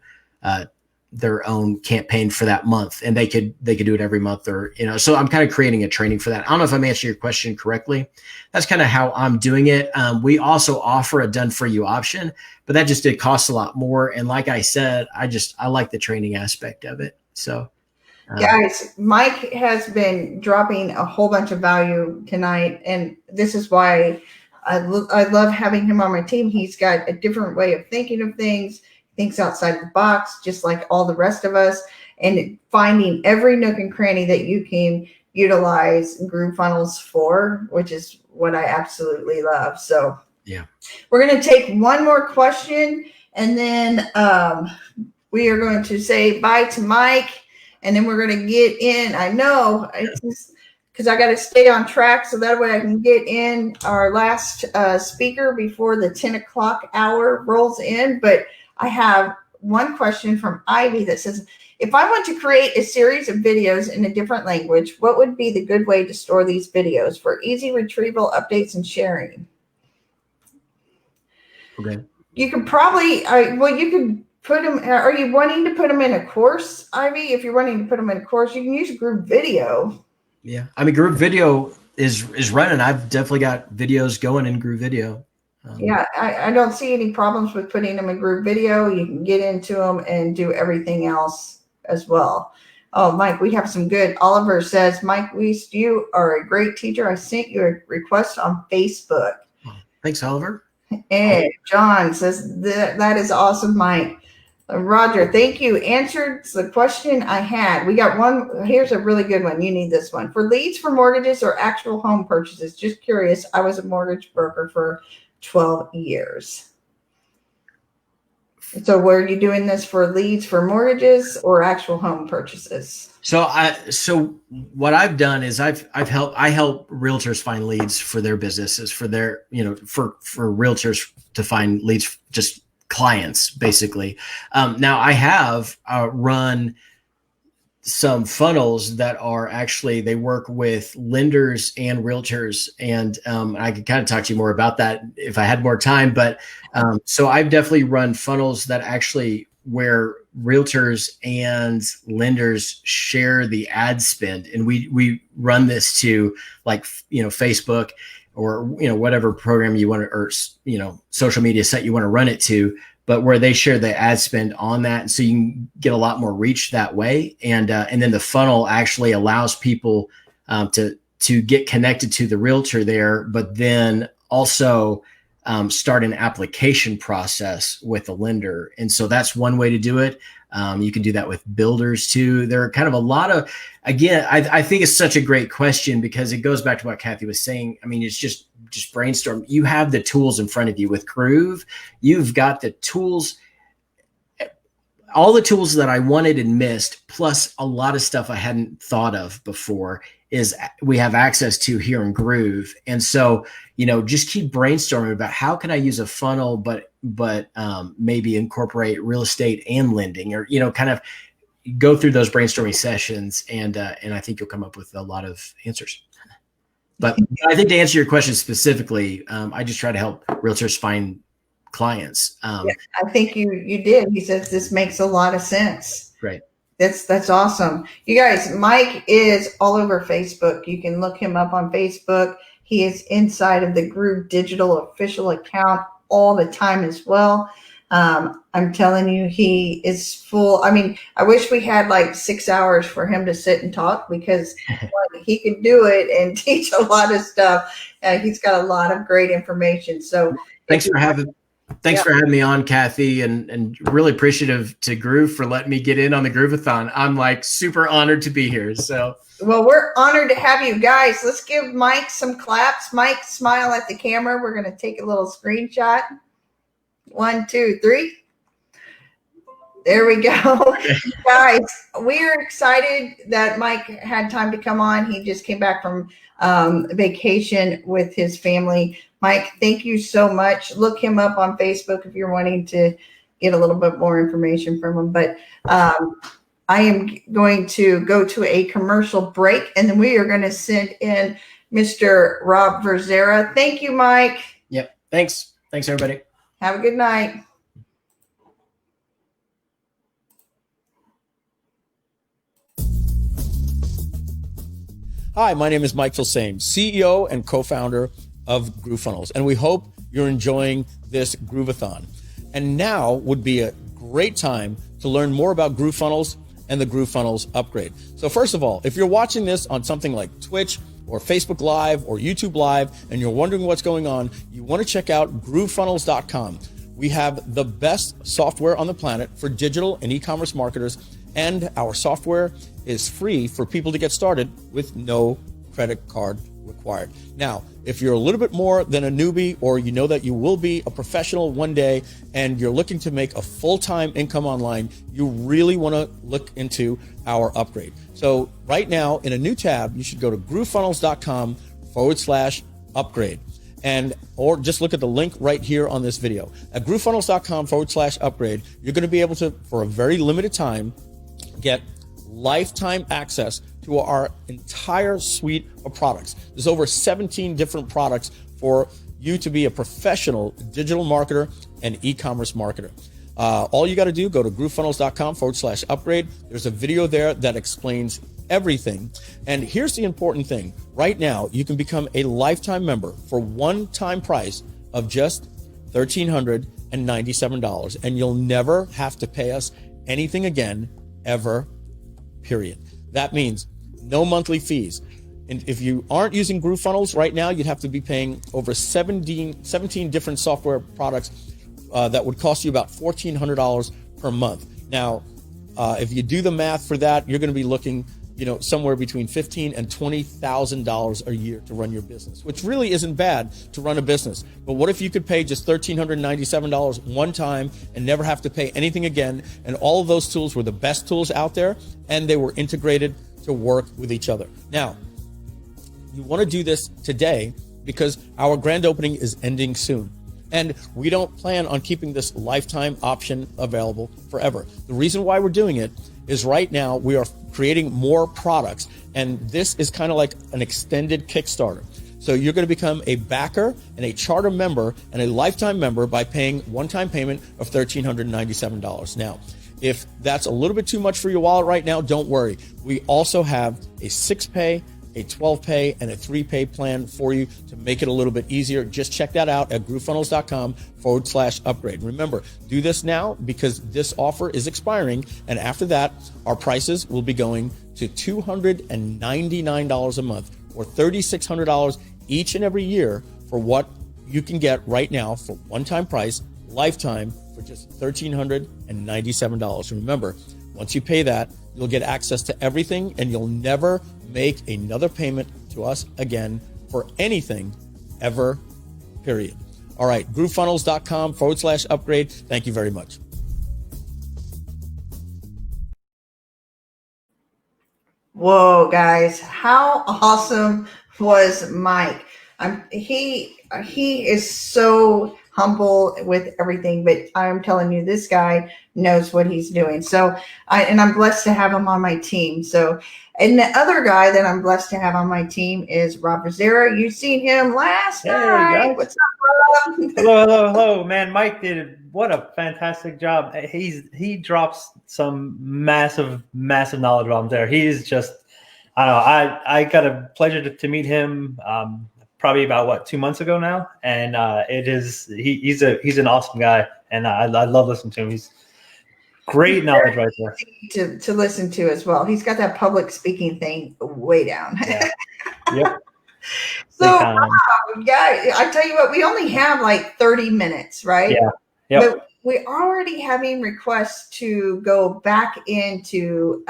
campaign for that month. And they could do it every month, or so I'm kind of creating a training for that. I don't know if I'm answering your question correctly. That's kind of how I'm doing it. We also offer a done for you option, but that just did cost a lot more. And like I said, I like the training aspect of it. So. Guys, Mike has been dropping a whole bunch of value tonight, and this is why I love having him on my team. He's got a different way of thinking of things, thinks outside the box, just like all the rest of us, and finding every nook and cranny that you can utilize GrooveFunnels for, which is what I absolutely love. So yeah, we're going to take one more question, and then we are going to say bye to Mike. And then we're going to get in. I know because I got to stay on track so that way I can get in our last speaker before the 10 o'clock hour rolls in. But I have one question from Ivy that says, if I want to create a series of videos in a different language, what would be the good way to store these videos for easy retrieval, updates, and sharing? Okay. You could probably, you could put them. Are you wanting to put them in a course, Ivy? If you're wanting to put them in a course, you can use Groove Video. Yeah, I mean, Groove Video is running. I've definitely got videos going in Groove Video. Yeah, I don't see any problems with putting them in Groove Video. You can get into them and do everything else as well. Oh, Mike, we have some good. Oliver says, Mike Wiest, you are a great teacher. I sent you a request on Facebook. Thanks, Oliver. And John says, that is awesome, Mike. Roger, thank you. Answered the question I had. We got one. Here's a really good one. You need this one. For leads for mortgages or actual home purchases, just curious. I was a mortgage broker for 12 years. So were you doing this for leads for mortgages or actual home purchases? So what I've done is I help realtors find leads for their businesses, for their, for realtors to find leads, just clients basically. Now I have run some funnels that are actually, they work with lenders and realtors, and I could kind of talk to you more about that if I had more time. But so I've definitely run funnels that actually where realtors and lenders share the ad spend, and we run this to like Facebook or whatever program you want to, or social media site you want to run it to, but where they share the ad spend on that. And so you can get a lot more reach that way. And then the funnel actually allows people to get connected to the realtor there, but then also start an application process with a lender. And so that's one way to do it. You can do that with builders too. There are kind of a lot of, again, I think it's such a great question because it goes back to what Kathy was saying. I mean, it's just brainstorm. You have the tools in front of you with Groove. You've got the tools, all the tools that I wanted and missed, plus a lot of stuff I hadn't thought of before. is we have access to here in Groove. And so, just keep brainstorming about how can I use a funnel, but maybe incorporate real estate and lending, or, kind of go through those brainstorming sessions. And I think you'll come up with a lot of answers. But I think to answer your question specifically, I just try to help realtors find clients. Yeah, I think you did. He says this makes a lot of sense. Right. That's awesome. You guys, Mike is all over Facebook. You can look him up on Facebook. He is inside of the Groove Digital official account all the time as well. I'm telling you, he is full. I mean, I wish we had like 6 hours for him to sit and talk, because he could do it and teach a lot of stuff. He's got a lot of great information. So thanks for having me on, Kathy, and really appreciative to Groove for letting me get in on the Grooveathon. I'm like super honored to be here. So, well, we're honored to have you guys. Let's give Mike some claps. Mike, smile at the camera. We're going to take a little screenshot. 1, 2, 3. There we go. Guys, we are excited that Mike had time to come on. He just came back from vacation with his family. Mike, thank you so much. Look him up on Facebook if you're wanting to get a little bit more information from him. But I am going to go to a commercial break, and then we are going to send in Mr. Rob Verzera. Thank you, Mike. Yep. Thanks. Thanks, everybody. Have a good night. Hi, my name is Mike Filsaime, CEO and co-founder of GrooveFunnels, and we hope you're enjoying this Grooveathon. And now would be a great time to learn more about GrooveFunnels and the GrooveFunnels upgrade. So first of all, if you're watching this on something like Twitch or Facebook Live or YouTube Live, and you're wondering what's going on, you want to check out groovefunnels.com. We have the best software on the planet for digital and e-commerce marketers, and our software is free for people to get started with no credit card required. Now, if you're a little bit more than a newbie, or you know that you will be a professional one day and you're looking to make a full-time income online, you really want to look into our upgrade. So right now in a new tab, you should go to groovefunnels.com/upgrade. Or just look at the link right here on this video. At groovefunnels.com/upgrade, you're going to be able to, for a very limited time, get lifetime access to our entire suite of products. There's over 17 different products for you to be a professional digital marketer and e-commerce marketer. All you got to do, go to groovefunnels.com/upgrade. There's a video there that explains everything. And here's the important thing. Right now, you can become a lifetime member for one-time price of just $1,397. And you'll never have to pay us anything again, ever, period. That means no monthly fees. And if you aren't using GrooveFunnels right now, you'd have to be paying over 17 different software products that would cost you about $1,400 per month. Now, if you do the math for that, you're going to be looking, somewhere between $15,000 and $20,000 a year to run your business, which really isn't bad to run a business. But what if you could pay just $1,397 one time and never have to pay anything again? And all of those tools were the best tools out there, and they were integrated to work with each other. Now, you want to do this today because our grand opening is ending soon. And we don't plan on keeping this lifetime option available forever. The reason why we're doing it is right now we are creating more products, and this is kind of like an extended Kickstarter. So you're going to become a backer and a charter member and a lifetime member by paying one-time payment of $1,397. Now, if that's a little bit too much for your wallet right now, don't worry. We also have a 6-pay, a 12-pay, and a 3-pay plan for you to make it a little bit easier. Just check that out at groovefunnels.com/upgrade. Remember, do this now because this offer is expiring. And after that, our prices will be going to $299 a month, or $3,600 each and every year for what you can get right now for one-time price, lifetime, for just $1,397. Remember, once you pay that, you'll get access to everything, and you'll never make another payment to us again for anything ever, period. All right, groovefunnels.com/upgrade. Thank you very much. Whoa, guys, how awesome was Mike? He is so humble with everything, but I'm telling you, this guy knows what he's doing. So I'm blessed to have him on my team. So, and the other guy that I'm blessed to have on my team is Rob Rosera. You've seen him last night. Guys. What's up, Rob? Hello, man. Mike did what a fantastic job. He drops some massive knowledge bombs there. He is just, I don't know. I got a pleasure to meet him probably about 2 months ago now, and he's an awesome guy, and I love listening to him. He's great knowledge right there to listen to as well. He's got that public speaking thing way down. Yeah. Yep. So, yeah, I tell you what, we only have like 30 minutes, right? Yeah. Yep. But we're already having requests to go back into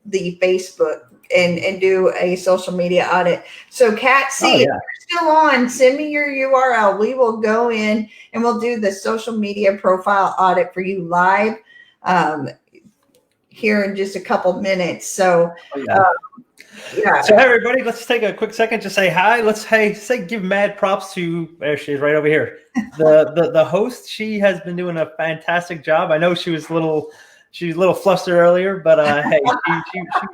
the Facebook and do a social media audit. So, Kat, if you're still on, send me your URL. We will go in and we'll do the social media profile audit for you live here in just a couple minutes. So, yeah. So, hey, everybody, let's take a quick second to say hi. Let's give mad props to, there she is right over here. The host, she has been doing a fantastic job. I know she was a little flustered earlier, but hey,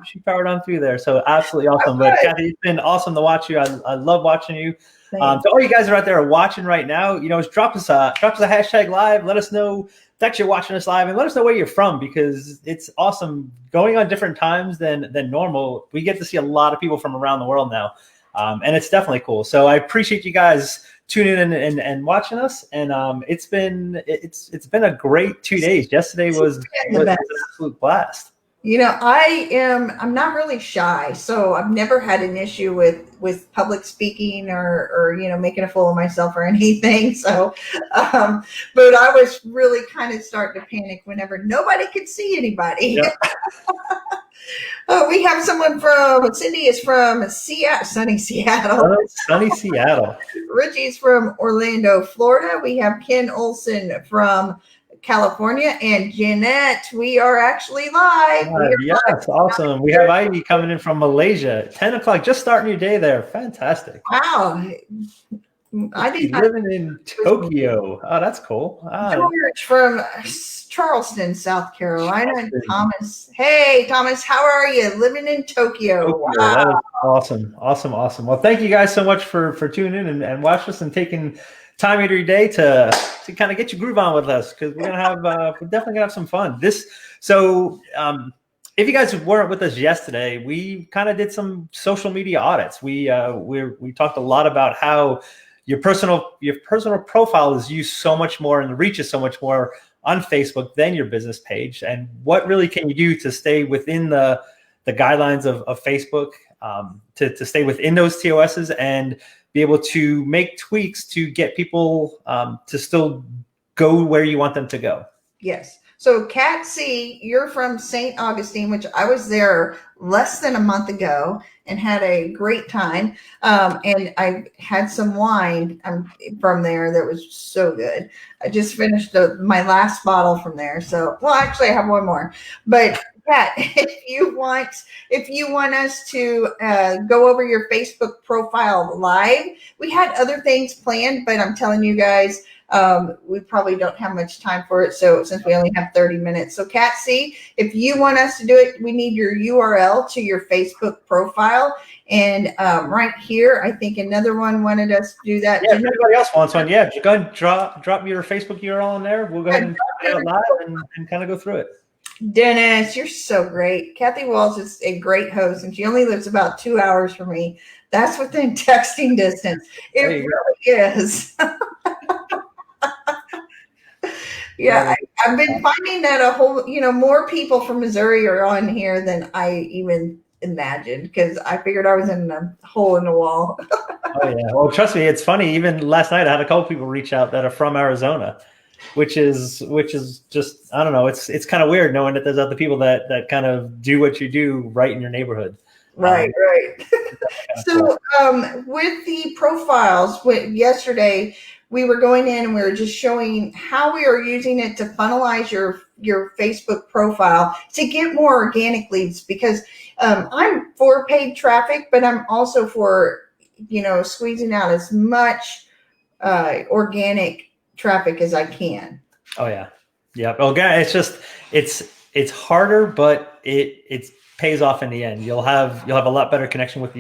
she powered on through there. So absolutely awesome. But Kathy, it's been awesome to watch you. I love watching you. So all you guys are out there watching right now, drop us a hashtag live. Let us know that you're watching us live, and let us know where you're from, because it's awesome going on different times than normal. We get to see a lot of people from around the world now, and it's definitely cool. So I appreciate you guys tuning in and watching us, and it's been a great 2 days. Yesterday was an absolute blast. I'm not really shy, so I've never had an issue with public speaking or making a fool of myself or anything. So, but I was really kind of starting to panic whenever nobody could see anybody. Yep. We have someone Cindy is from sunny Seattle. Oh, sunny Seattle. Richie's from Orlando, Florida. We have Ken Olson from California, and Jeanette, we are actually live. Yes, awesome. We have Ivy coming in from Malaysia. 10 o'clock, just starting your day there. Fantastic. Wow. Living in Tokyo. Oh, that's cool. George from Charleston, South Carolina. And Thomas. Hey, Thomas, how are you? Living in Tokyo. Wow. That is awesome. Well, thank you guys so much for tuning in and watching us and taking time out of your day to kind of get your groove on with us, because we're definitely gonna have some fun. If you guys weren't with us yesterday, we kind of did some social media audits. We talked a lot about how your personal profile is used so much more and reaches so much more on Facebook than your business page, and what really can you do to stay within the guidelines of Facebook, to stay within those TOSs and be able to make tweaks to get people to still go where you want them to go. Yes. So Kat C, you're from St. Augustine, which I was there less than a month ago and had a great time. And I had some wine from there that was so good. I just finished my last bottle from there. So, well, actually I have one more, but Kat, if you want us to go over your Facebook profile live, we had other things planned, but I'm telling you guys, we probably don't have much time for it. So since we only have 30 minutes. So Kat C, if you want us to do it, we need your URL to your Facebook profile. And right here, I think another one wanted us to do that. Yeah, if anybody else wants one, yeah, go ahead and drop your Facebook URL in there. We'll go ahead and do it live and kind of go through it. Dennis, you're so great. Kathy Walsh is a great host, and she only lives about 2 hours from me. That's within texting distance. It really is. Yeah, I've been finding that more people from Missouri are on here than I even imagined, because I figured I was in a hole in the wall. Oh yeah. Well, trust me, it's funny. Even last night, I had a couple people reach out that are from Arizona, which is just, I don't know. It's kind of weird knowing that there's other people that kind of do what you do right in your neighborhood. Right. So with the profiles, yesterday we were going in and we were just showing how we are using it to funnelize your Facebook profile to get more organic leads, because I'm for paid traffic, but I'm also for, squeezing out as much organic traffic as I can. Oh yeah. Yeah. Oh God, it's harder, but it pays off in the end. You'll have a lot better connection with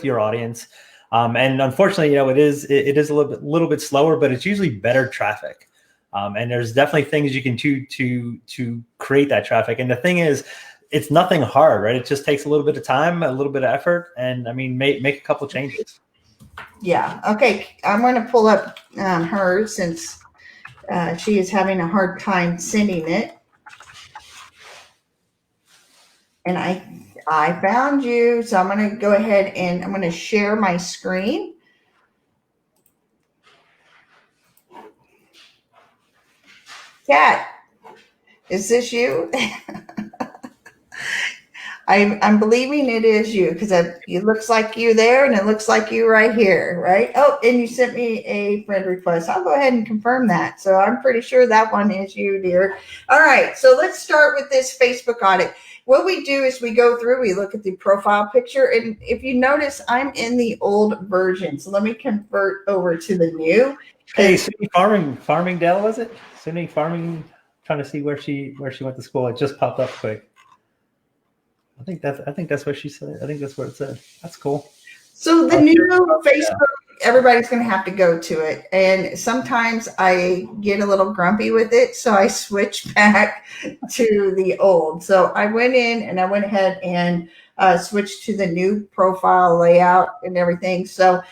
your audience. And unfortunately, it is a little bit slower, but it's usually better traffic. And there's definitely things you can do to create that traffic. And the thing is, it's nothing hard, right? It just takes a little bit of time, a little bit of effort, and make a couple of changes. Yeah. Okay. I'm going to pull up hers since she is having a hard time sending it. And I found you, so I'm going to go ahead and I'm going to share my screen. Kat, is this you? I'm believing it is you because it looks like you there and it looks like you right here, right? Oh, and you sent me a friend request. I'll go ahead and confirm that. So I'm pretty sure that one is you, dear. All right, so let's start with this Facebook audit. What we do is we go through, we look at the profile picture, and if you notice, I'm in the old version. So let me convert over to the new. Hey, SUNY Farmingdale, was it? SUNY Farming, trying to see where she went to school. It just popped up quick. I think that's what she said. I think that's what it said. That's cool. So the new Facebook, everybody's going to have to go to it. And sometimes I get a little grumpy with it. So I switch back to the old. So I went in and I went ahead and switched to the new profile layout and everything. So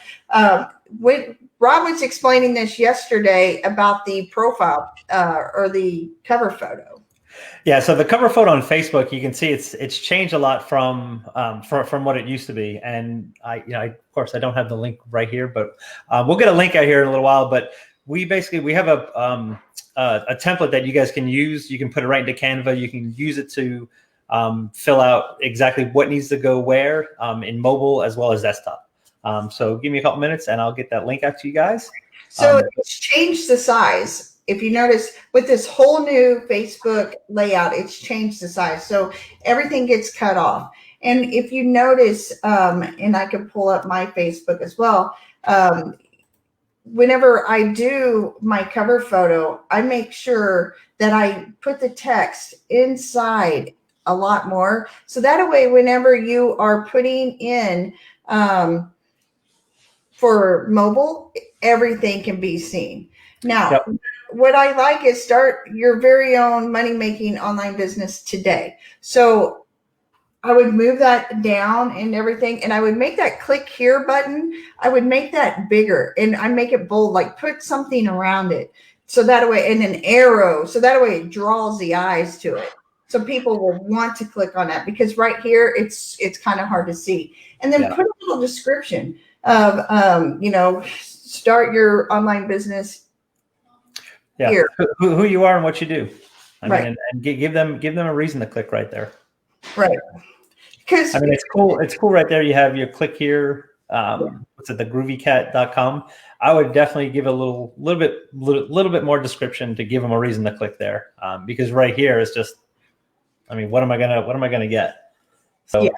when Rob was explaining this yesterday about the profile or the cover photo. Yeah, so the cover photo on Facebook, you can see it's changed a lot from what it used to be. And I of course I don't have the link right here, but we'll get a link out here in a little while. But we have a template that you guys can use. You can put it right into Canva. You can use it to fill out exactly what needs to go where in mobile as well as desktop. So give me a couple minutes and I'll get that link out to you guys. So it's changed the size. If you notice with this whole new Facebook layout, it's changed the size. So everything gets cut off. And if you notice, and I can pull up my Facebook as well, whenever I do my cover photo, I make sure that I put the text inside a lot more. So that way, whenever you are putting in for mobile, everything can be seen. Now, yep. What I like is start your very own money-making online business today. So I would move that down and everything, and I would make that click here button. I would make that bigger, and I make it bold, like put something around it. So that way, and an arrow. So that way it draws the eyes to it. So people will want to click on that because right here, it's kind of hard to see. And then put a little description of, start your online business. Yeah, here. Who you are and what you do. I mean, and give them a reason to click right there. Right. Because it's cool. It's cool right there. You have your click here. What's it? The groovecat.com. I would definitely give a little bit more description to give them a reason to click there. Because right here is just, what am I gonna get? So.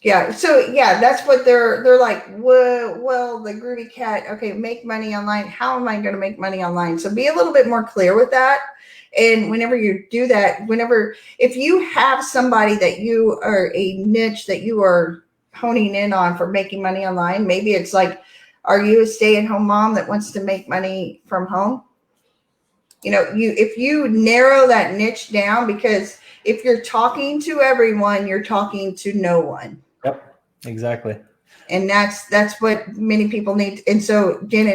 Yeah. So that's what they're like. Well, the Groovy Cat. Okay, make money online. How am I going to make money online? So be a little bit more clear with that. And whenever you do that, if you have somebody that you are a niche that you are honing in on for making money online, maybe it's like, are you a stay-at-home mom that wants to make money from home? If you narrow that niche down, because if you're talking to everyone, you're talking to no one. Yep, exactly. And that's what many people need. And so, Jen,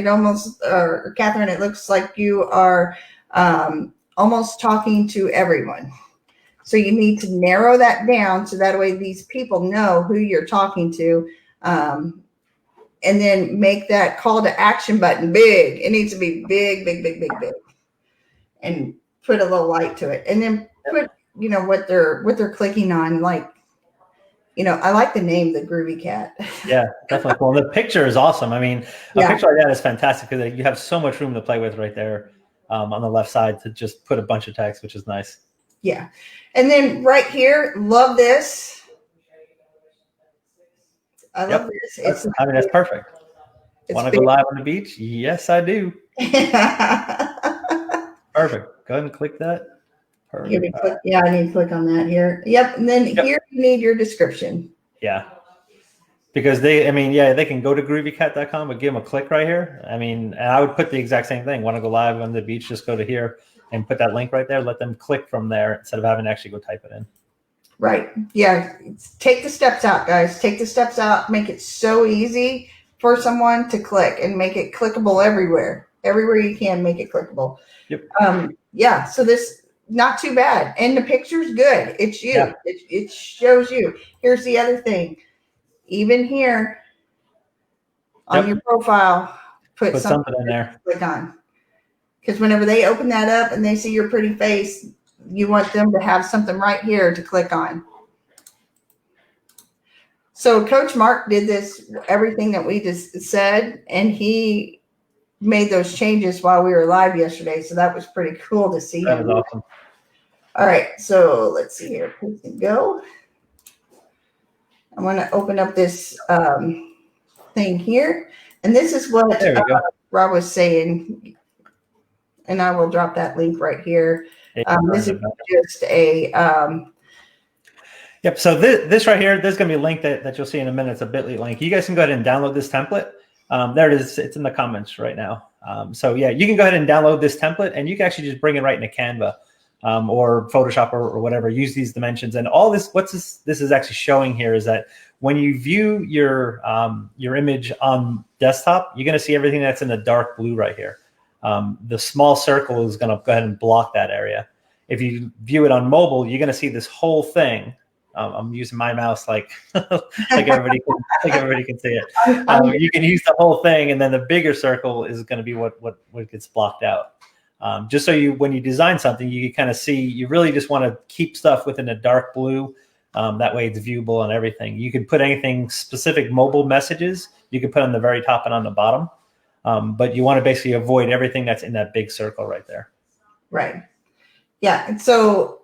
Catherine, it looks like you are almost talking to everyone. So you need to narrow that down so that way these people know who you're talking to. And then make that call to action button big. It needs to be big, big, big, big, big. And put a little light to it. And then put, what they're clicking on, like, I like the name, the Groovy Cat. Yeah, definitely. Well, the picture is awesome. A picture like that is fantastic because you have so much room to play with right there on the left side to just put a bunch of text, which is nice. Yeah. And then right here, love this. I love this. It's that's perfect. Want to go live on the beach? Yes, I do. Perfect. Go ahead and click that. Perfect. Yeah, I need to click on that here. Yep. And then here you need your description. Yeah. Because they can go to groovycat.com, but give them a click right here. I mean, and I would put the exact same thing. Want to go live on the beach? Just go to here and put that link right there. Let them click from there instead of having to actually go type it in. Right. Yeah. Take the steps out, guys. Take the steps out. Make it so easy for someone to click and make it clickable everywhere. Everywhere you can, make it clickable. Yep. Yeah. So this, not too bad. And the picture's good. It's you. Yeah. It shows you. Here's the other thing. Even here on your profile, put something in there. Click on. Because whenever they open that up and they see your pretty face, you want them to have something right here to click on. So Coach Mark did this, everything that we just said, and he made those changes while we were live yesterday. So that was pretty cool to see. That was awesome. All right. So let's see here. Please go. I'm going to open up this thing here. And this is what Rob was saying. And I will drop that link right here. This is just a... Yep. So this right here, there's going to be a link that you'll see in a minute. It's a bit.ly link. You guys can go ahead and download this template. There it is. It's in the comments right now. So yeah, you can go ahead and download this template, and you can actually just bring it right into Canva or Photoshop or whatever. Use these dimensions, and all this. This is actually showing here is that when you view your image on desktop, you're going to see everything that's in the dark blue right here. The small circle is going to go ahead and block that area. If you view it on mobile, you're going to see this whole thing. I'm using my mouse like everybody can see it. You can use the whole thing, and then the bigger circle is going to be what gets blocked out. Just so when you design something, you can kind of see. You really just want to keep stuff within a dark blue. That way, it's viewable on everything. You can put anything specific mobile messages. You can put on the very top and on the bottom, but you want to basically avoid everything that's in that big circle right there. Right. Yeah, and so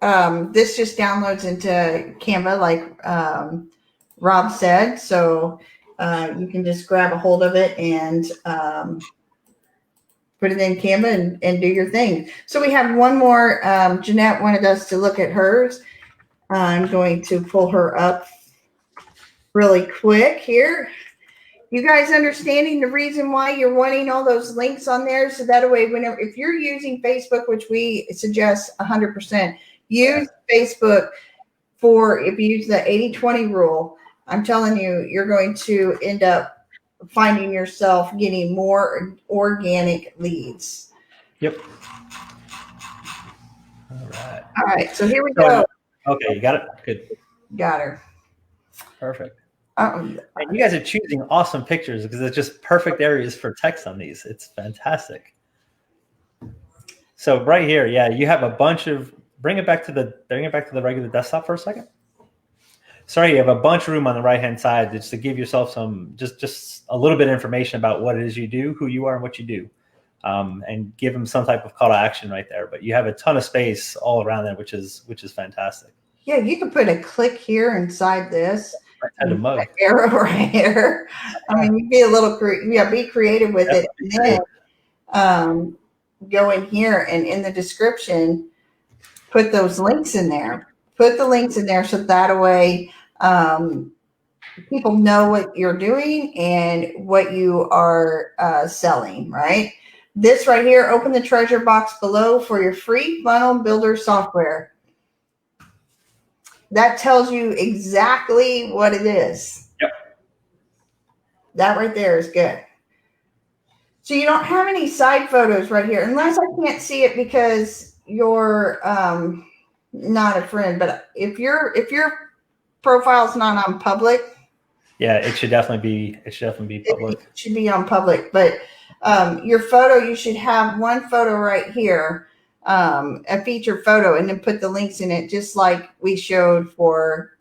this just downloads into Canva, like Rob said. So you can just grab a hold of it and put it in Canva and do your thing. So we have one more. Jeanette wanted us to look at hers. I'm going to pull her up really quick here. You guys understanding the reason why you're wanting all those links on there? So that way, if you're using Facebook, which we suggest 100%, use Facebook for, if you use the 80-20 rule, I'm telling you, you're going to end up finding yourself getting more organic leads. Yep. All right. All right. So here we go. Okay. You got it? Good. Got her. Perfect. And you guys are choosing awesome pictures because it's just perfect areas for text on these. It's fantastic. So right here, yeah, you have a bunch of, bring it back to the regular desktop for a second. Sorry, you have a bunch of room on the right-hand side just to give yourself some, just a little bit of information about what it is you do, who you are, and what you do. And give them some type of call to action right there. But you have a ton of space all around there, which is fantastic. Yeah, you can put a click here inside this. And a mug. Arrow right here. I mean, you be a little be creative with it. And then go in here and in the description, put those links in there. Put the links in there so that way people know what you're doing and what you are selling, right? This right here, open the treasure box below for your free funnel builder software. That tells you exactly what it is. Yep. That right there is good. So you don't have any side photos right here, unless I can't see it because you're not a friend. But if your profile's not on public, yeah, it should definitely be public. It should be on public. But your photo, you should have one photo right here. A featured photo, and then put the links in it, just like we showed for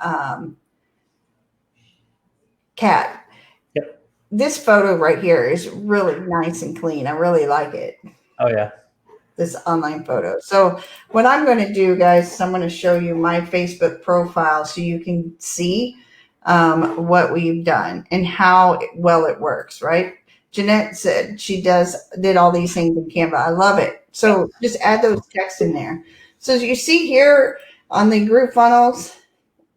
Kat. Yep. This photo right here is really nice and clean. I really like it. Oh yeah. This online photo. So what I'm going to do, guys, is I'm going to show you my Facebook profile so you can see what we've done and how well it works, right? Jeanette said she did all these things in Canva. I love it. So just add those texts in there. So as you see here on the GrooveFunnels,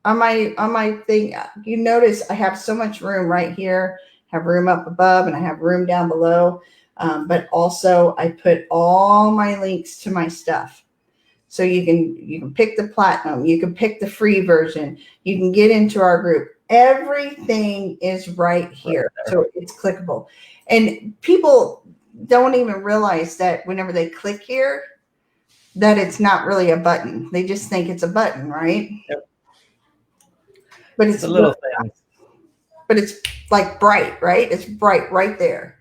on my thing, you notice I have so much room right here, have room up above, and I have room down below. But also I put all my links to my stuff. So you can pick the platinum, you can pick the free version, you can get into our group. Everything is right here. So it's clickable. And people don't even realize that whenever they click here, that it's not really a button. They just think it's a button, right? Yep. But it's a little thing. But it's like bright, right? It's bright right there.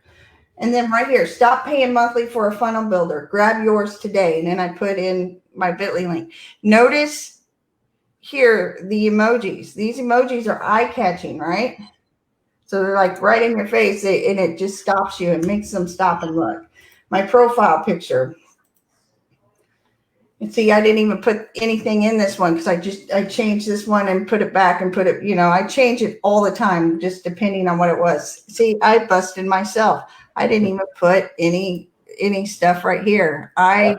And then right here, stop paying monthly for a funnel builder. Grab yours today. And then I put in my bit.ly link. Notice here the emojis. These emojis are eye-catching, right? So they're like right in your face, and it just stops you and makes them stop and look. My profile picture. And see, I didn't even put anything in this one because I changed this one and put it back and put it, I change it all the time, just depending on what it was. See, I busted myself. I didn't even put any stuff right here. I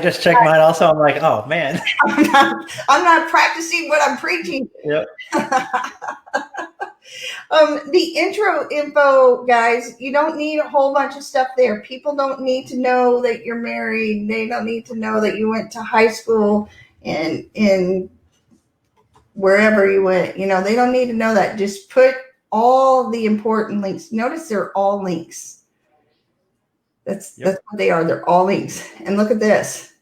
just checked mine also. I'm like, oh man. I'm not practicing what I'm preaching. Yep. The intro info, guys, you don't need a whole bunch of stuff there. People don't need to know that you're married. They don't need to know that you went to high school and in wherever you went. They don't need to know that. Just put all the important links. Notice they're all links. That's what they are. They're all links. And look at this,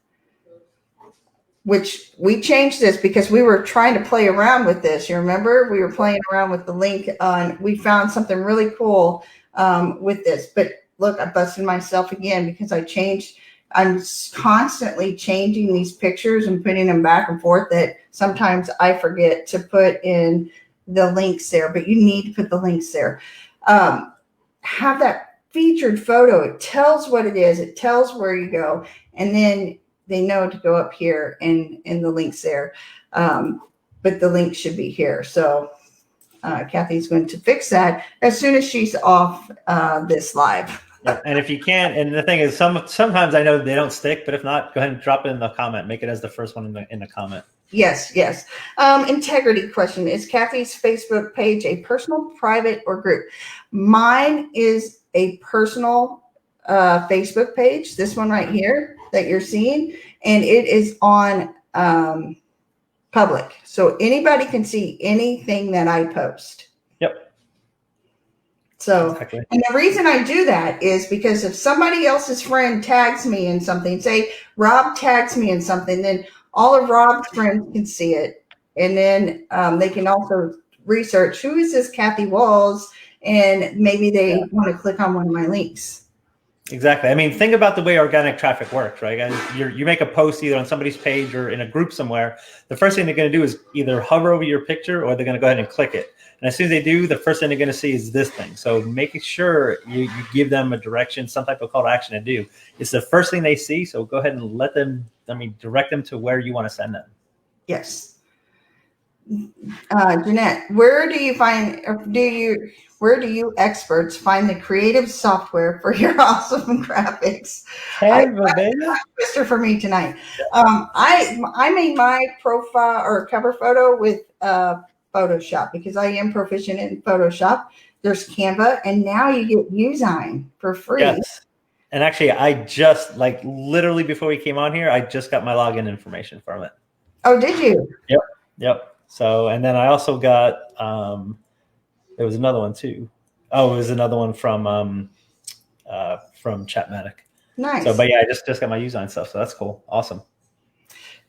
which we changed this because we were trying to play around with this. You remember? We were playing around with the link we found something really cool with this. But look, I busted myself again because I'm constantly changing these pictures and putting them back and forth that sometimes I forget to put in the links there, but you need to put the links there. Have that featured photo. It tells what it is. It tells where you go. And then they know to go up here and the links there. But the link should be here. So Kathy's going to fix that as soon as she's off this live. Yeah, and if you can't, and the thing is, sometimes I know they don't stick, but if not, go ahead and drop it in the comment. Make it as the first one in the comment. Yes. Integrity question. Is Kathy's Facebook page a personal, private, or group? Mine is a personal Facebook page, this one right here that you're seeing, and it is on public. So anybody can see anything that I post. Yep. So, exactly. And the reason I do that is because if somebody else's friend tags me in something, say Rob tags me in something, then all of Rob's friends can see it. And then they can also research, who is this Kathy Walls? And maybe they want to click on one of my links. Exactly. I mean, think about the way organic traffic works, right, guys? You make a post either on somebody's page or in a group somewhere. The first thing they're going to do is either hover over your picture or they're going to go ahead and click it. And as soon as they do, the first thing they're going to see is this thing. So making sure you give them a direction, some type of call to action to do. It's the first thing they see. So go ahead and direct them to where you want to send them. Yes. Jeanette, where do you experts find the creative software for your awesome graphics? Canva, baby. Twister for me tonight. I made my profile or cover photo with Photoshop because I am proficient in Photoshop. There's Canva, and now you get Filsaime for free. Yes. And actually, I just literally before we came on here, I just got my login information from it. Oh, did you? Yep. So, and then I also got there was another one too. Oh, it was another one from Chatmatic. Nice. So, but yeah, I just got my Filsaime stuff. So that's cool. Awesome.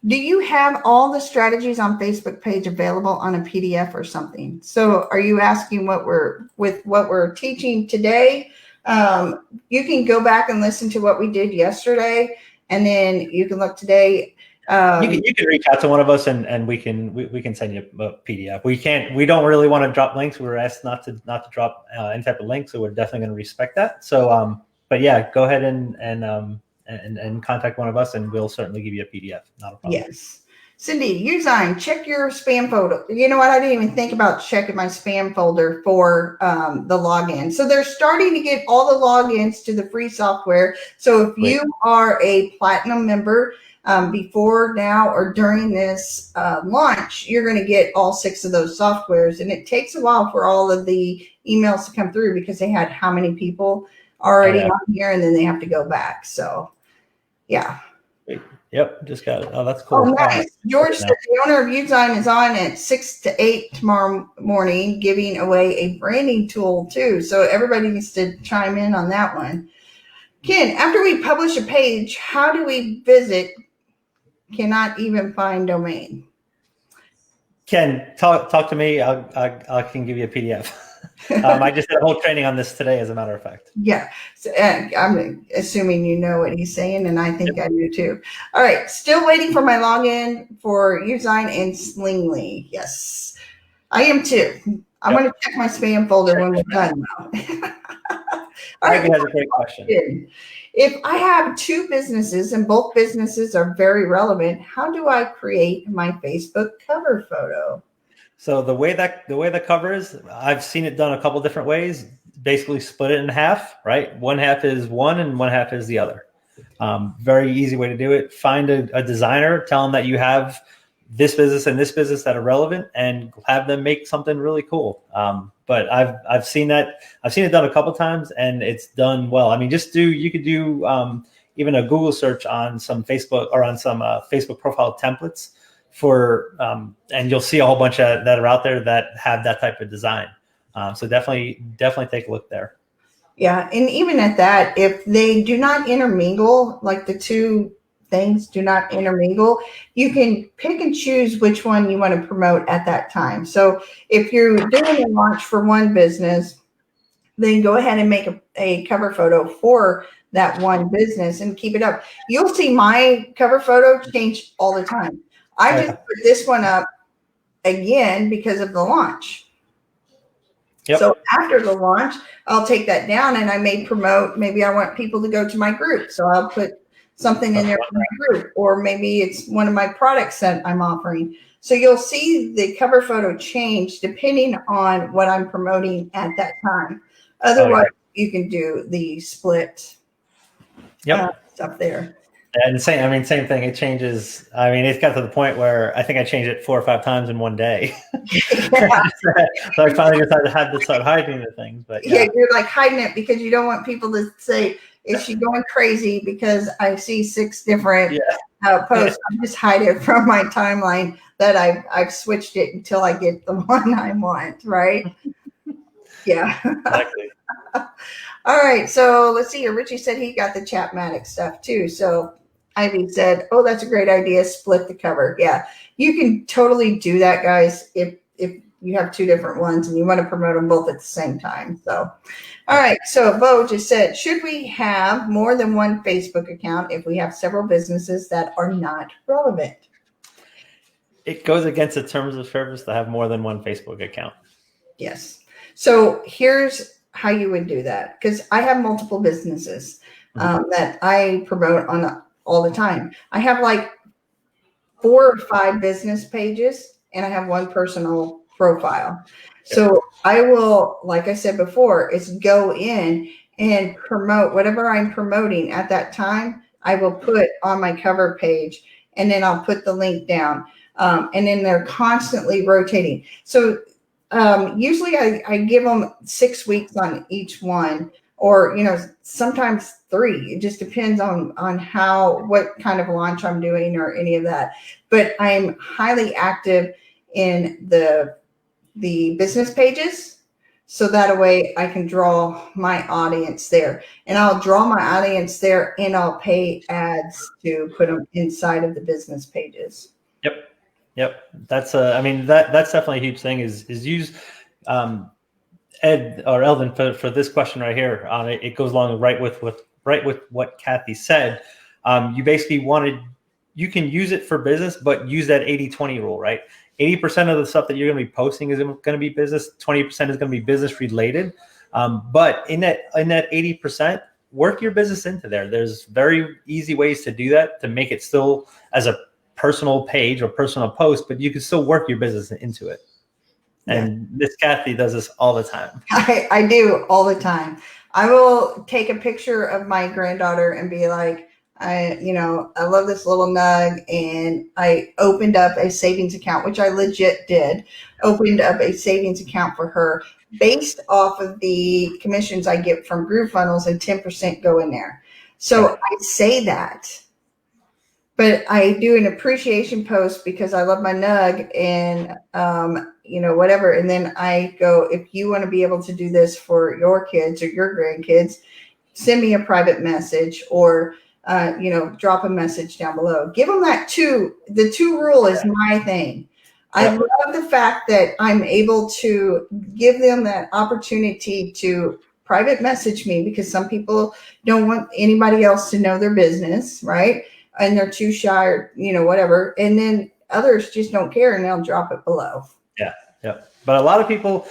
Do you have all the strategies on Facebook page available on a PDF or something? So are you asking what we're teaching today? You can go back and listen to what we did yesterday, and then you can look today. You can reach out to one of us and we can send you a PDF. We don't really want to drop links. We were asked not to drop any type of link, so we're definitely going to respect that. So but yeah, go ahead and contact one of us and we'll certainly give you a PDF. Not a problem. Yes. Cindy, Usign, check your spam folder. You know what? I didn't even think about checking my spam folder for the login. So they're starting to get all the logins to the free software. So if you are a platinum member before now or during this launch, you're going to get all 6 of those softwares. And it takes a while for all of the emails to come through because they had how many people already on here, and then they have to go back. So, yeah. Yep, just got it. Oh, that's cool. Oh, nice. George said the owner of Usign is on at 6 to 8 tomorrow morning, giving away a branding tool too. So everybody needs to chime in on that one. Ken, after we publish a page, how do we visit? Cannot even find domain. Ken, talk to me. I can give you a PDF. I just did a whole training on this today, as a matter of fact. Yeah, so, I'm assuming you know what he's saying, and I think I do too. All right, still waiting for my login for Usign and Slingly. Yes, I am too. I'm going to check my spam folder when we're done now. All right, has a great question. If I have 2 businesses and both businesses are very relevant, how do I create my Facebook cover photo? So the way the cover is, I've seen it done a couple different ways. Basically split it in half, right? One half is one and one half is the other. Very easy way to do it. Find a designer, tell them that you have this business and this business that are relevant, and have them make something really cool. But I've seen it done a couple times, and it's done well. I mean, you could do even a Google search on some Facebook or on some Facebook profile templates for and you'll see a whole bunch of that are out there that have that type of design. So definitely take a look there. Yeah, and even at that, if they do not intermingle, like the 2 things do not intermingle, you can pick and choose which one you want to promote at that time. So if you're doing a launch for one business, then go ahead and make a cover photo for that one business and keep it up. You'll see my cover photo change all the time. I just put this one up again because of the launch. Yep. So after the launch, I'll take that down and I may promote, maybe I want people to go to my group. So I'll put something in there for my group, or maybe it's one of my products that I'm offering. So you'll see the cover photo change depending on what I'm promoting at that time. Otherwise, you can do the split stuff there. And same thing. It changes. I mean, it's got to the point where I think I changed it 4 or 5 times in one day. So I finally decided to start hiding the things. But yeah, you're like hiding it because you don't want people to say, "Is she going crazy?" Because I see 6 different posts. I just hide it from my timeline that I've switched it until I get the one I want. Right? Yeah. Exactly. All right. So let's see here. Richie said he got the Chatmatic stuff too. So Ivy said, "Oh, that's a great idea. Split the cover." Yeah, you can totally do that, guys. If you have 2 different ones and you want to promote them both at the same time. So, all right. So Bo just said, should we have more than one Facebook account if we have several businesses that are not relevant? It goes against the terms of service to have more than one Facebook account. Yes. So here's how you would do that, because I have multiple businesses that I promote on all the time. I have like 4 or 5 business pages, and I have 1 personal profile. So I will, like I said before, is go in and promote whatever I'm promoting at that time. I will put on my cover page, and then I'll put the link down. And then they're constantly rotating. So usually I give them 6 weeks on each one, or, sometimes 3. It just depends on what kind of launch I'm doing or any of that. But I'm highly active in the business pages. So that way I can draw my audience there, and I'll draw my audience there, and I'll pay ads to put them inside of the business pages. Yep. That's that's definitely a huge thing is use Ed or Eldon for this question right here. It goes along right with what Kathy said. You can use it for business, but use that 80-20 rule, right? 80% of the stuff that you're going to be posting is going to be business. 20% is going to be business related. But in that 80%, work your business into there. There's very easy ways to do that to make it still as a personal page or personal post, but you can still work your business into it. And Miss Kathy does this all the time. I do all the time. I will take a picture of my granddaughter and be like, I love this little nug, and I opened up a savings account, which I legit did. Opened up a savings account for her based off of the commissions I get from GrooveFunnels, and 10% go in there. So I say that, but I do an appreciation post because I love my nug, and whatever. And then I go, if you want to be able to do this for your kids or your grandkids, send me a private message, or drop a message down below. Give them that too. The 2 rule is my thing. I love the fact that I'm able to give them that opportunity to private message me, because some people don't want anybody else to know their business, right? And they're too shy, or whatever. And then others just don't care, and they'll drop it below. Yeah. But a lot of people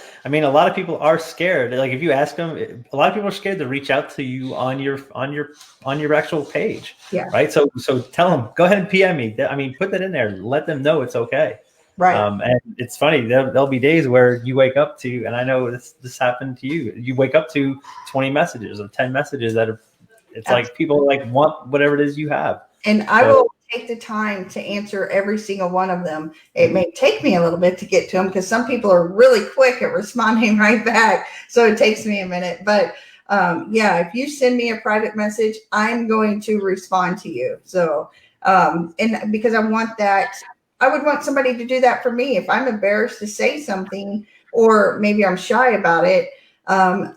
are scared. Like, if you ask them, a lot of people are scared to reach out to you on your actual page. Yeah. Right. So tell them, go ahead and PM me. I mean, put that in there. Let them know it's okay. Right. And it's funny. There'll be days where you wake up to, and I know this happened to you. You wake up to 20 messages or 10 messages that are, it's like people like want whatever it is you have. And I will take the time to answer every single one of them. It may take me a little bit to get to them, because some people are really quick at responding right back. So it takes me a minute. But if you send me a private message, I'm going to respond to you. So, and because I want that, I would want somebody to do that for me. If I'm embarrassed to say something, or maybe I'm shy about it, I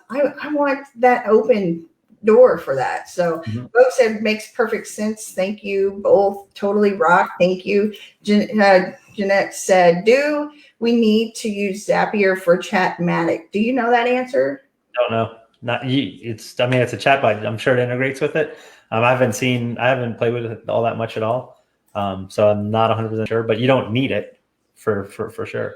want that open door for that. So both said makes perfect sense. Thank you both. Totally rock. Thank you. Jeanette said, do we need to use Zapier for Chatmatic? Do you know that answer? Don't know. Not you. It's a chatbot. I'm sure it integrates with it. I haven't played with it all that much at all. So I'm not 100% sure, but you don't need it for sure.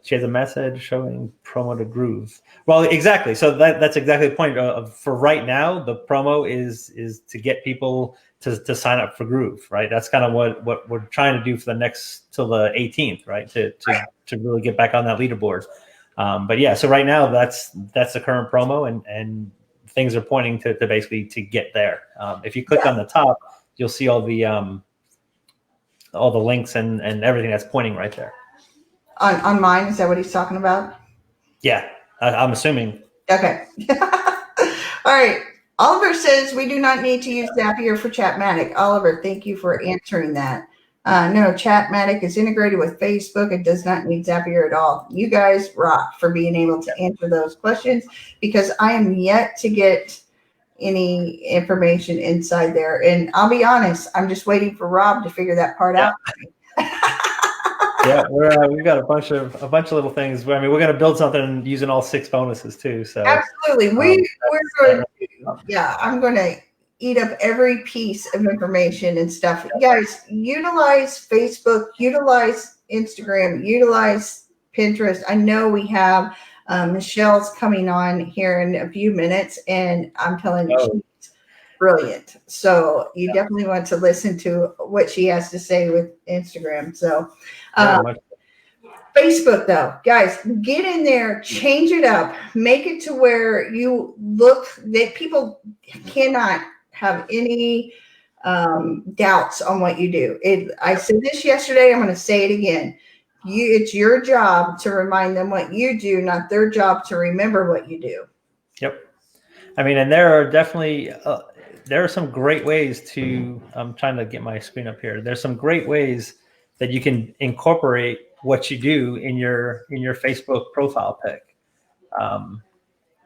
She has a message showing promo to Groove. Well, exactly. So that's exactly the point. For right now, the promo is to get people to sign up for Groove, right? That's kind of what we're trying to do for the next till the 18th, right? To really get back on that leaderboard. But yeah, so right now that's the current promo, and things are pointing to basically to get there. If you click on the top, you'll see all the links and everything that's pointing right there. On mine, is that what he's talking about? Yeah, I'm assuming. Okay. All right. Oliver says we do not need to use Zapier for Chatmatic. Oliver, thank you for answering that. No, Chatmatic is integrated with Facebook. It does not need Zapier at all. You guys rock for being able to answer those questions, because I am yet to get any information inside there. And I'll be honest, I'm just waiting for Rob to figure that part out. Yeah, we've got a bunch of little things. I mean, we're going to build something using all 6 bonuses too. So absolutely, I'm going to eat up every piece of information and stuff. You guys, utilize Facebook, utilize Instagram, utilize Pinterest. I know we have Michelle's coming on here in a few minutes, and I'm telling you, she's brilliant. So you definitely want to listen to what she has to say with Instagram. So Facebook, though, guys, get in there, change it up, make it to where you look that people cannot have any doubts on what you do. I said this yesterday, I'm going to say it again. It's your job to remind them what you do, not their job to remember what you do. Yep. I mean, and there are definitely there are some great ways to. I'm trying to get my screen up here. There's some great ways that you can incorporate what you do in your Facebook profile pic.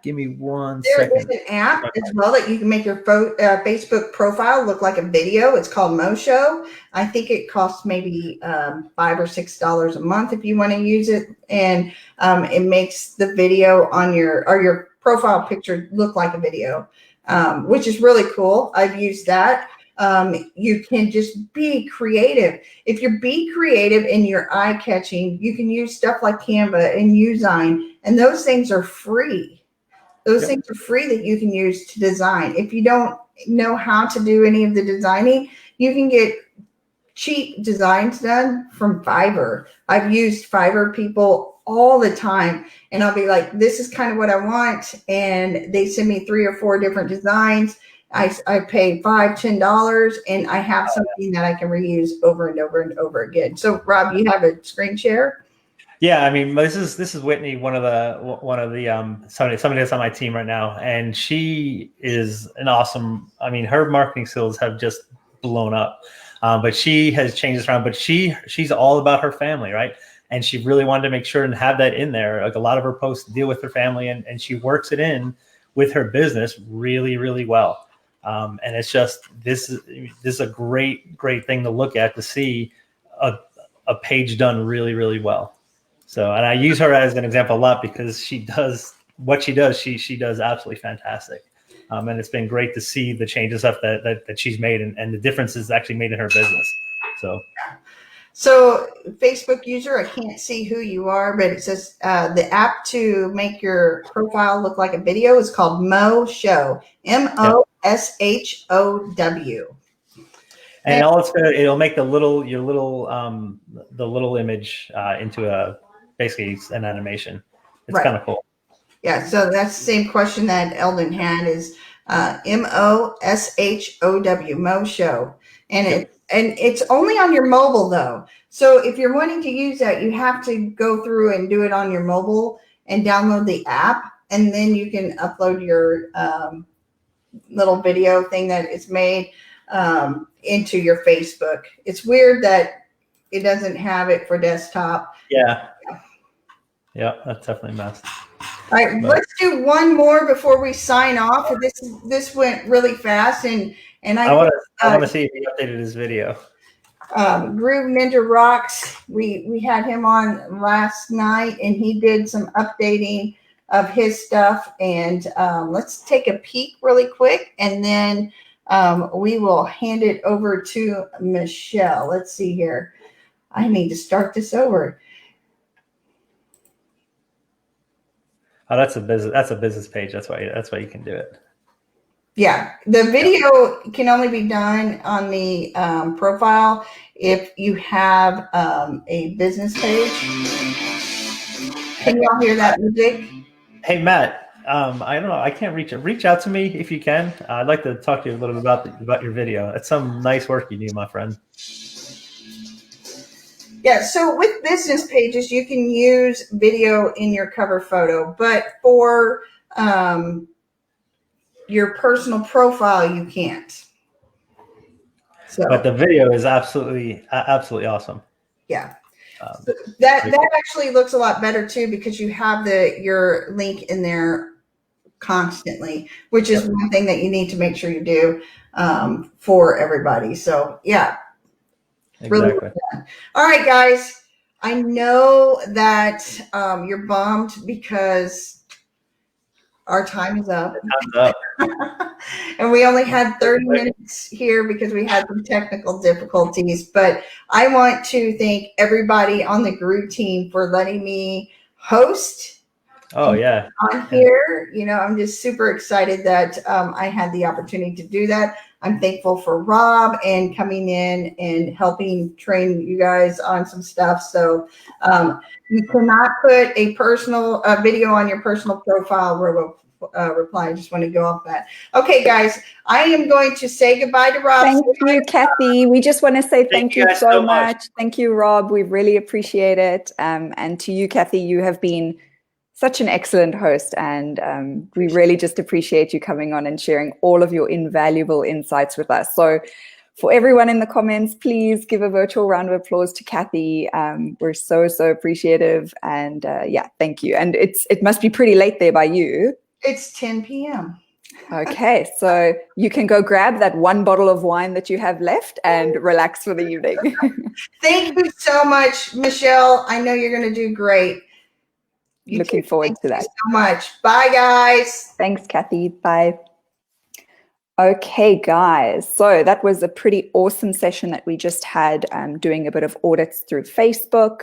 Give me one second. There is an app as well that you can make your Facebook profile look like a video. It's called Moshow. I think it costs maybe $5 or $6 a month if you want to use it, and it makes the video on your profile picture look like a video, which is really cool. I've used that. You can just be creative. If you be creative and you're eye-catching, you can use stuff like Canva and Usign, and those things are free. Those things are free that you can use to design. If you don't know how to do any of the designing, you can get cheap designs done from Fiverr. I've used Fiverr people all the time, and I'll be like, this is kind of what I want. And they send me 3 or 4 different designs. I pay $5-10, and I have something that I can reuse over and over and over again. So Rob, you have a screen share? Yeah, I mean, this is Whitney, one of the somebody that's on my team right now, and she is an awesome. I mean, her marketing skills have just blown up, but she has changed this around. But she's all about her family, right? And she really wanted to make sure and have that in there. Like a lot of her posts deal with her family, and she works it in with her business really, really well. And it's just this is a great thing to look at, to see a page done really, really well. So, and I use her as an example a lot because she does what she does. She does absolutely fantastic. And it's been great to see the changes up that she's made, and the differences actually made in her business. So Facebook user, I can't see who you are, but it says the app to make your profile look like a video is called Moshow, Moshow. And all it's gonna, it'll make the little image into basically an animation. It's kind of cool. Yeah, so that's the same question that Eldon had, is Moshow, Moshow, and it's only on your mobile though. So if you're wanting to use that, you have to go through and do it on your mobile and download the app, and then you can upload your little video thing that is made into your Facebook. It's weird that it doesn't have it for desktop. Yeah, that's definitely a mess. All right, let's do one more before we sign off. This went really fast, and I want to see if he updated his video. Groove Ninja Rocks. We had him on last night, and he did some updating of his stuff. And let's take a peek really quick, and then we will hand it over to Michelle. Let's see here. I need to start this over. Oh, that's a business page. That's why you can do it. Yeah, the video can only be done on the profile if you have a business page. Can y'all hear that music? Hey Matt, I don't know. I can't reach out to me if you can. I'd like to talk to you a little bit about your video. It's some nice work you do, my friend. Yeah, so with business pages, you can use video in your cover photo, but for your personal profile, you can't. So, but the video is absolutely awesome. Yeah, that actually looks a lot better too, because you have your link in there constantly, which is one thing that you need to make sure you do for everybody. So yeah. Exactly. Really well. All right, guys. I know that you're bummed because our time is up. Time's up. And we only had 30 minutes here because we had some technical difficulties. But I want to thank everybody on the Groove team for letting me host. Oh, yeah. On here. You know, I'm just super excited that I had the opportunity to do that. I'm thankful for Rob and coming in and helping train you guys on some stuff. So you cannot put a personal video on your personal profile. Reply. I just want to go off that. Okay, guys, I am going to say goodbye to Rob. Thank you, Kathy. We just want to say thank you so much. Thank you, Rob. We really appreciate it. And to you, Kathy, you have been such an excellent host, and we really just appreciate you coming on and sharing all of your invaluable insights with us. So for everyone in the comments, please give a virtual round of applause to Kathy. We're so appreciative, and yeah, thank you. And it must be pretty late there by you. It's 10 p.m. Okay, so you can go grab that one bottle of wine that you have left and relax for the evening. Thank you so much, Michelle. I know you're going to do great. Looking forward to that. Thank you so much. Bye, guys. Thanks, Kathy. Bye. Okay, guys. So that was a pretty awesome session that we just had, doing a bit of audits through Facebook.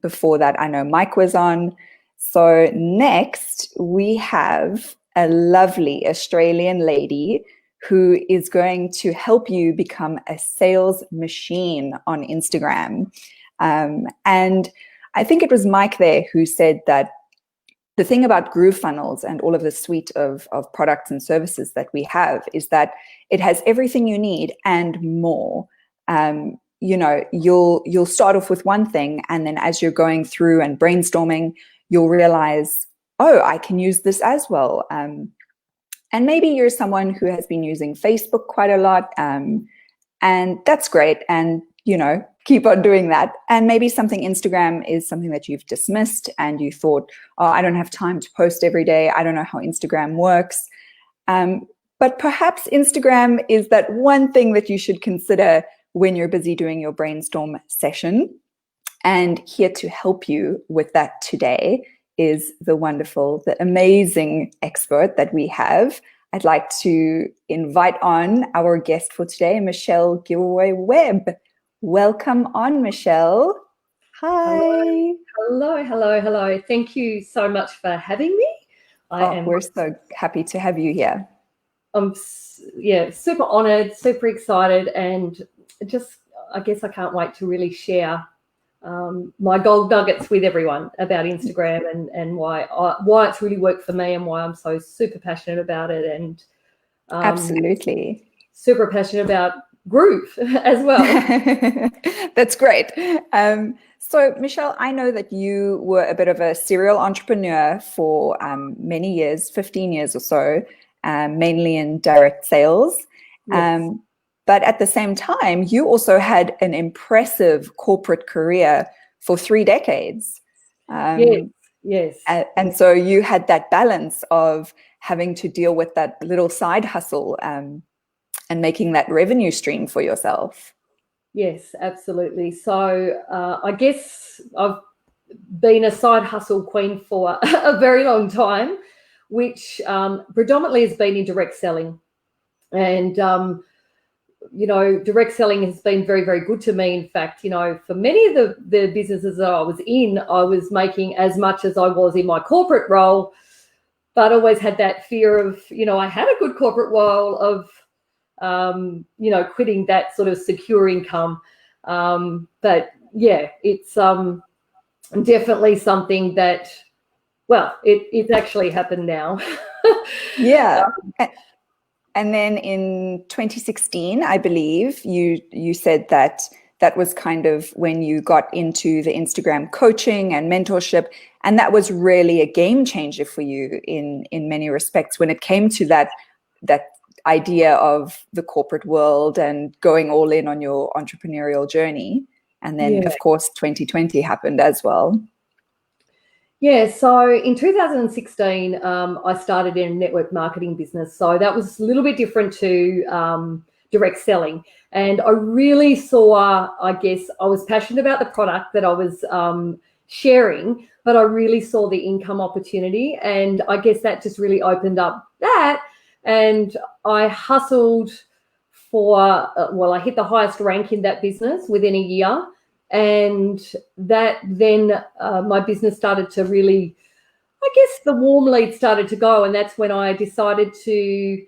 Before that, I know Mike was on. So next, we have a lovely Australian lady who is going to help you become a sales machine on Instagram. And I think it was Mike there who said that the thing about GrooveFunnels and all of the suite of products and services that we have is that it has everything you need and more. You know, you'll start off with one thing, and then as you're going through and brainstorming, you'll realize, oh, I can use this as well. And maybe you're someone who has been using Facebook quite a lot, and that's great. And, you know, keep on doing that. And maybe Instagram is something that you've dismissed and you thought, oh, I don't have time to post every day. I don't know how Instagram works. But perhaps Instagram is that one thing that you should consider when you're busy doing your brainstorm session. And here to help you with that today is the wonderful, the amazing expert that we have. I'd like to invite on our guest for today, Michelle Gilroy-Webb. Welcome on, Michelle. Hi. Hello. Thank you so much for having me. We're so happy to have you here. I'm super honored, super excited, and just, I guess I can't wait to really share my gold nuggets with everyone about Instagram and why it's really worked for me and why I'm so super passionate about it, and absolutely super passionate about Groove as well. That's great. So Michelle, I know that you were a bit of a serial entrepreneur for many years, 15 years or so, mainly in direct sales. Yes. But at the same time, you also had an impressive corporate career for 3 decades. Yes. And so you had that balance of having to deal with that little side hustle and making that revenue stream for yourself. Yes, absolutely. So I guess I've been a side hustle queen for a very long time, which predominantly has been in direct selling. And, you know, direct selling has been very, very good to me. In fact, you know, for many of the businesses that I was in, I was making as much as I was in my corporate role, but always had that fear of, you know, I had a good corporate role of, you know, quitting that sort of secure income. But yeah, it's definitely something that, well, it's actually happened now. Yeah. And then in 2016, I believe you said that was kind of when you got into the Instagram coaching and mentorship, and that was really a game changer for you in many respects when it came to that idea of the corporate world and going all in on your entrepreneurial journey. And then, of course, 2020 happened as well. Yeah, so in 2016, I started in a network marketing business. So that was a little bit different to direct selling. And I really saw, I guess, I was passionate about the product that I was sharing, but I really saw the income opportunity. And I guess that just really opened up that. And I hustled for, I hit the highest rank in that business within a year. And that then my business started to really, I guess the warm leads started to go. And that's when I decided to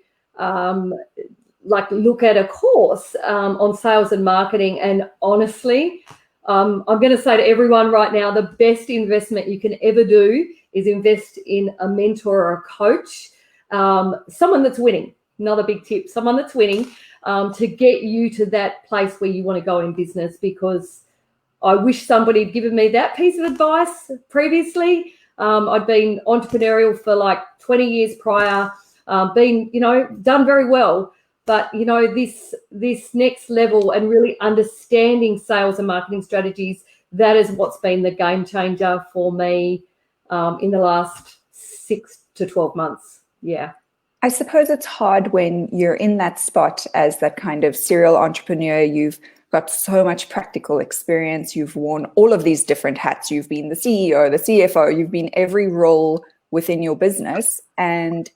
look at a course on sales and marketing. And honestly, I'm going to say to everyone right now, the best investment you can ever do is invest in a mentor or a coach. Someone that's winning, another big tip, someone that's winning to get you to that place where you want to go in business, because I wish somebody had given me that piece of advice previously. I'd been entrepreneurial for like 20 years prior, been, you know, done very well. But, you know, this next level and really understanding sales and marketing strategies, that is what's been the game changer for me in the last 6 to 12 months. Yeah. I suppose it's hard when you're in that spot as that kind of serial entrepreneur. You've got so much practical experience. You've worn all of these different hats. You've been the CEO, the CFO, you've been every role within your business. And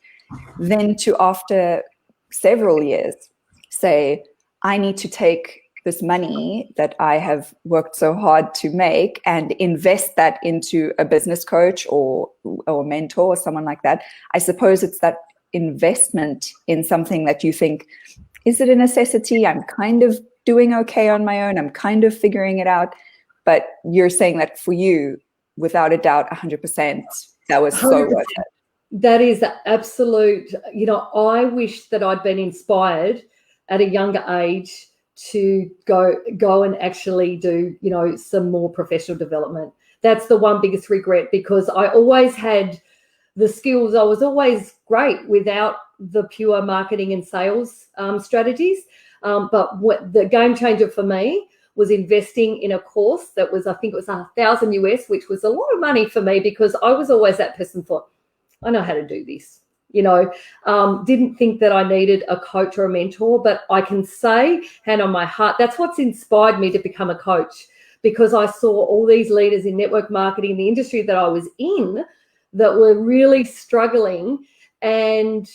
then to, after several years, say, I need to take this money that I have worked so hard to make and invest that into a business coach or mentor or someone like that. I suppose it's that investment in something that you think, is it a necessity? I'm kind of doing okay on my own. I'm kind of figuring it out. But you're saying that for you, without a doubt, 100%, that was so worth it. That is absolute. I wish that I'd been inspired at a younger age to go and actually do, some more professional development. That's the one biggest regret, because I always had the skills. I was always great without the pure marketing and sales strategies. But what the game changer for me was investing in a course that was, I think it was $1,000 US, which was a lot of money for me, because I was always that person thought, I know how to do this. Didn't think that I needed a coach or a mentor, but I can say, hand on my heart, that's what's inspired me to become a coach, because I saw all these leaders in network marketing, the industry that I was in, that were really struggling and,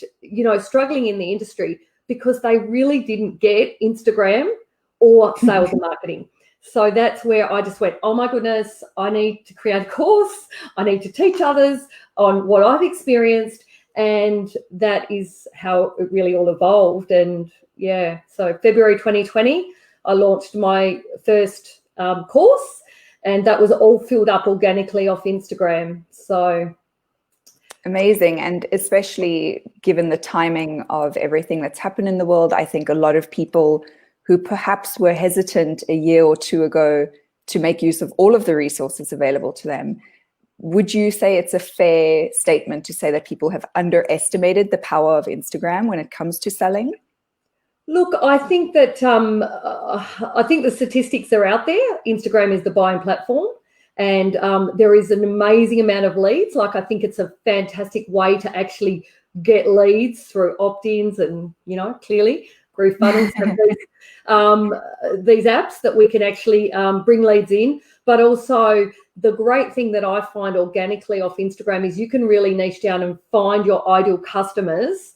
struggling in the industry because they really didn't get Instagram or sales and marketing. So that's where I just went, oh my goodness, I need to create a course. I need to teach others on what I've experienced. And that is how it really all evolved. And yeah, so February 2020, I launched my first course, and that was all filled up organically off Instagram. So amazing. And especially given the timing of everything that's happened in the world, I think a lot of people who perhaps were hesitant a year or two ago to make use of all of the resources available to them, would you say it's a fair statement to say that people have underestimated the power of Instagram when it comes to selling? Look, I think that I think the statistics are out there. Instagram is the buying platform, and there is an amazing amount of leads. Like, I think it's a fantastic way to actually get leads through opt-ins, and clearly GrooveFunnels have these apps that we can actually bring leads in. But also, the great thing that I find organically off Instagram is you can really niche down and find your ideal customers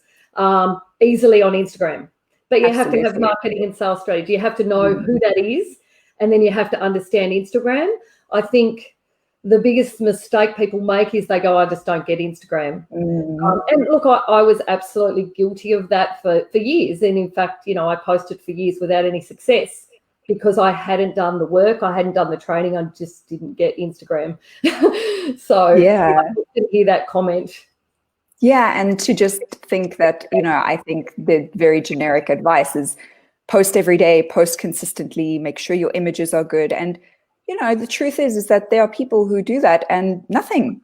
easily on Instagram. But you have to have marketing and sales strategy. You have to know who that is, and then you have to understand Instagram. I think the biggest mistake people make is they go, I just don't get Instagram. And look, I was absolutely guilty of that for years. And in fact, I posted for years without any success because I hadn't done the work. I hadn't done the training. I just didn't get Instagram. So yeah, I didn't hear that comment. Yeah, and to just think that, I think the very generic advice is post every day, post consistently, make sure your images are good. And, the truth is that there are people who do that and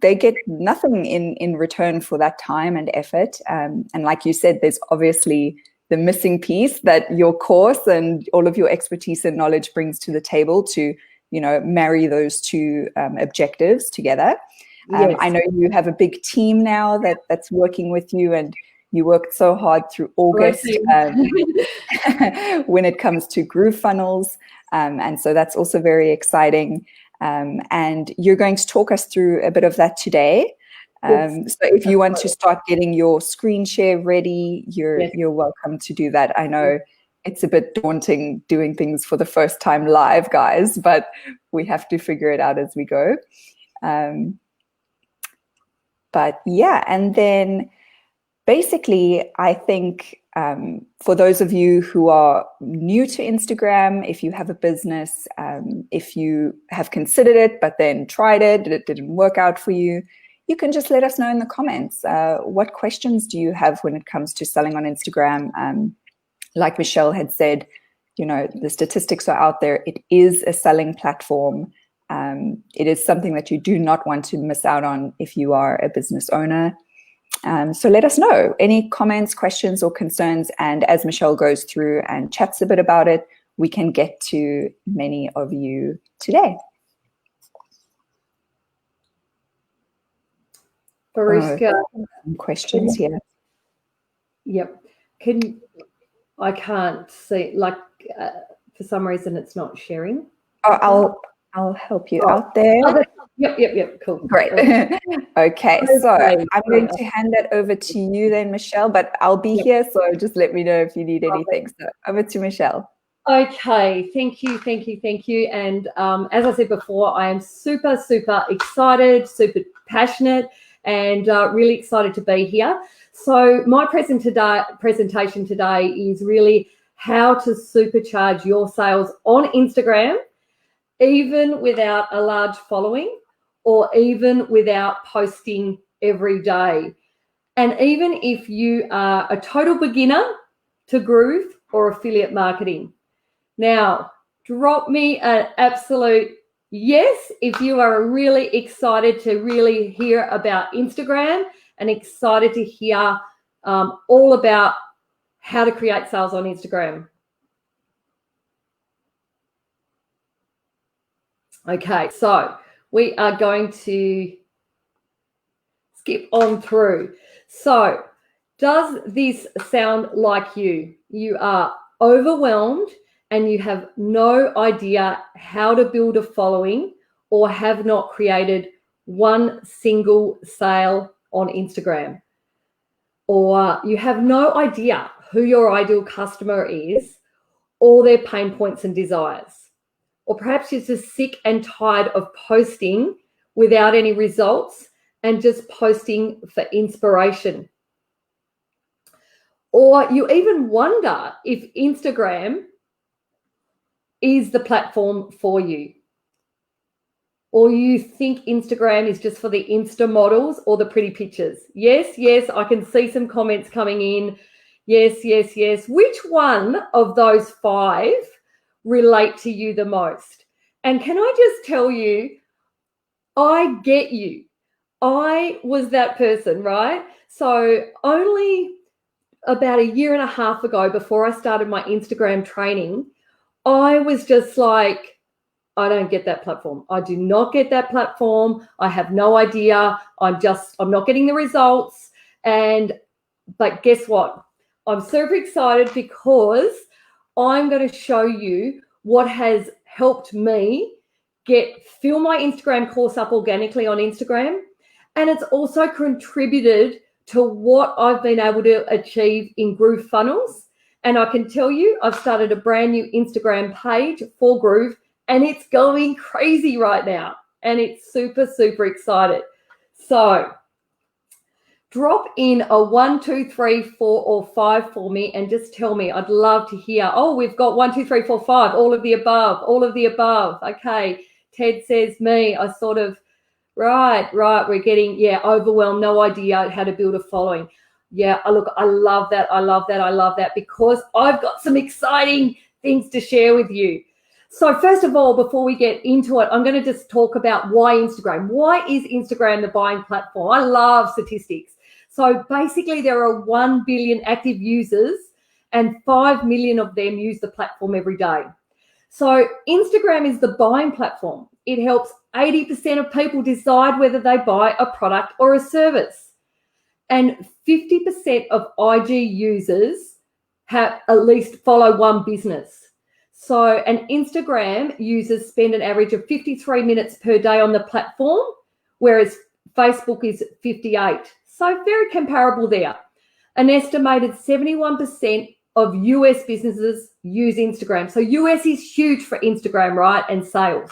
they get nothing in return for that time and effort. And like you said, there's obviously the missing piece that your course and all of your expertise and knowledge brings to the table to, marry those two objectives together. Yes. I know you have a big team now that's working with you, and you worked so hard through August when it comes to GrooveFunnels. And so that's also very exciting. And you're going to talk us through a bit of that today. So if you want to start getting your screen share ready, you're welcome to do that. I know it's a bit daunting doing things for the first time live, guys, but we have to figure it out as we go. But yeah, and then basically, I think for those of you who are new to Instagram, if you have a business, if you have considered it, but then tried it, and it didn't work out for you, you can just let us know in the comments. What questions do you have when it comes to selling on Instagram? Like Michelle had said, the statistics are out there. It is a selling platform. It is something that you do not want to miss out on if you are a business owner. So let us know any comments, questions, or concerns. And as Michelle goes through and chats a bit about it, we can get to many of you today. Mariska, questions here. Yep. I can't see, for some reason it's not sharing. I'll help you out there. Yep. Cool. Great. Okay, so I'm going to hand that over to you then, Michelle, but I'll be here, so just let me know if you need anything. So over to Michelle. Okay, thank you. And as I said before, I am super, super excited, super passionate, and really excited to be here. So my presentation today is really how to supercharge your sales on Instagram, even without a large following or even without posting every day. And even if you are a total beginner to Groove or affiliate marketing. Now, drop me an absolute yes if you are really excited to really hear about Instagram and excited to hear all about how to create sales on Instagram. Okay, so we are going to skip on through. So does this sound like you? You are overwhelmed and you have no idea how to build a following or have not created one single sale on Instagram. Or you have no idea who your ideal customer is or their pain points and desires. Or perhaps you're just sick and tired of posting without any results and just posting for inspiration. Or you even wonder if Instagram is the platform for you. Or you think Instagram is just for the Insta models or the pretty pictures. Yes, I can see some comments coming in. Yes. Which one of those 5 relate to you the most? And can I just tell you, I get you. I was that person, right? So only about a year and a half ago, before I started my Instagram training, I was just like, I don't get that platform. I do not get that platform. I have no idea. I'm not getting the results. But guess what? I'm super excited because I'm going to show you what has helped me fill my Instagram course up organically on Instagram. And it's also contributed to what I've been able to achieve in GrooveFunnels. And I can tell you, I've started a brand new Instagram page for Groove, and it's going crazy right now. And it's super, super excited. So drop in a 1, 2, 3, 4, or 5 for me and just tell me. I'd love to hear. Oh, we've got 1, 2, 3, 4, 5, all of the above, all of the above. Okay. Ted says me. I sort of, right. We're getting, overwhelmed, no idea how to build a following. Yeah, look, I love that because I've got some exciting things to share with you. So first of all, before we get into it, I'm going to just talk about why Instagram. Why is Instagram the buying platform? I love statistics. So basically there are 1 billion active users and 5 million of them use the platform every day. So Instagram is the buying platform. It helps 80% of people decide whether they buy a product or a service. And 50% of IG users have at least follow one business. So an Instagram users spend an average of 53 minutes per day on the platform, whereas Facebook is 58. So very comparable there. An estimated 71% of US businesses use Instagram. So US is huge for Instagram, right? And sales.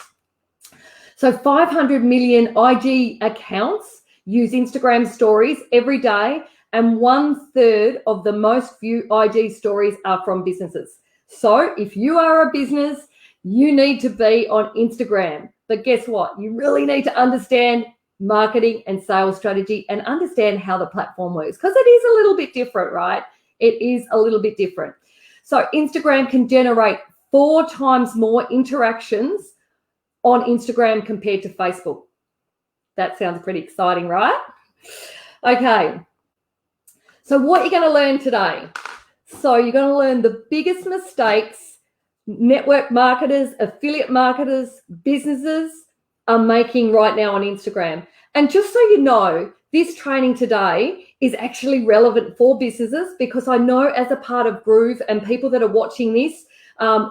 So 500 million IG accounts use Instagram stories every day, and 1/3 of the most viewed IG stories are from businesses. So if you are a business, you need to be on Instagram. But guess what? You really need to understand marketing and sales strategy and understand how the platform works, because it is a little bit different, right? It is a little bit different. So Instagram can generate 4 times more interactions on Instagram compared to Facebook. That sounds pretty exciting, right? Okay. So what you're going to learn today. So you're going to learn the biggest mistakes network marketers, affiliate marketers, businesses are making right now on Instagram. And just so you know, this training today is actually relevant for businesses, because I know as a part of Groove and people that are watching this,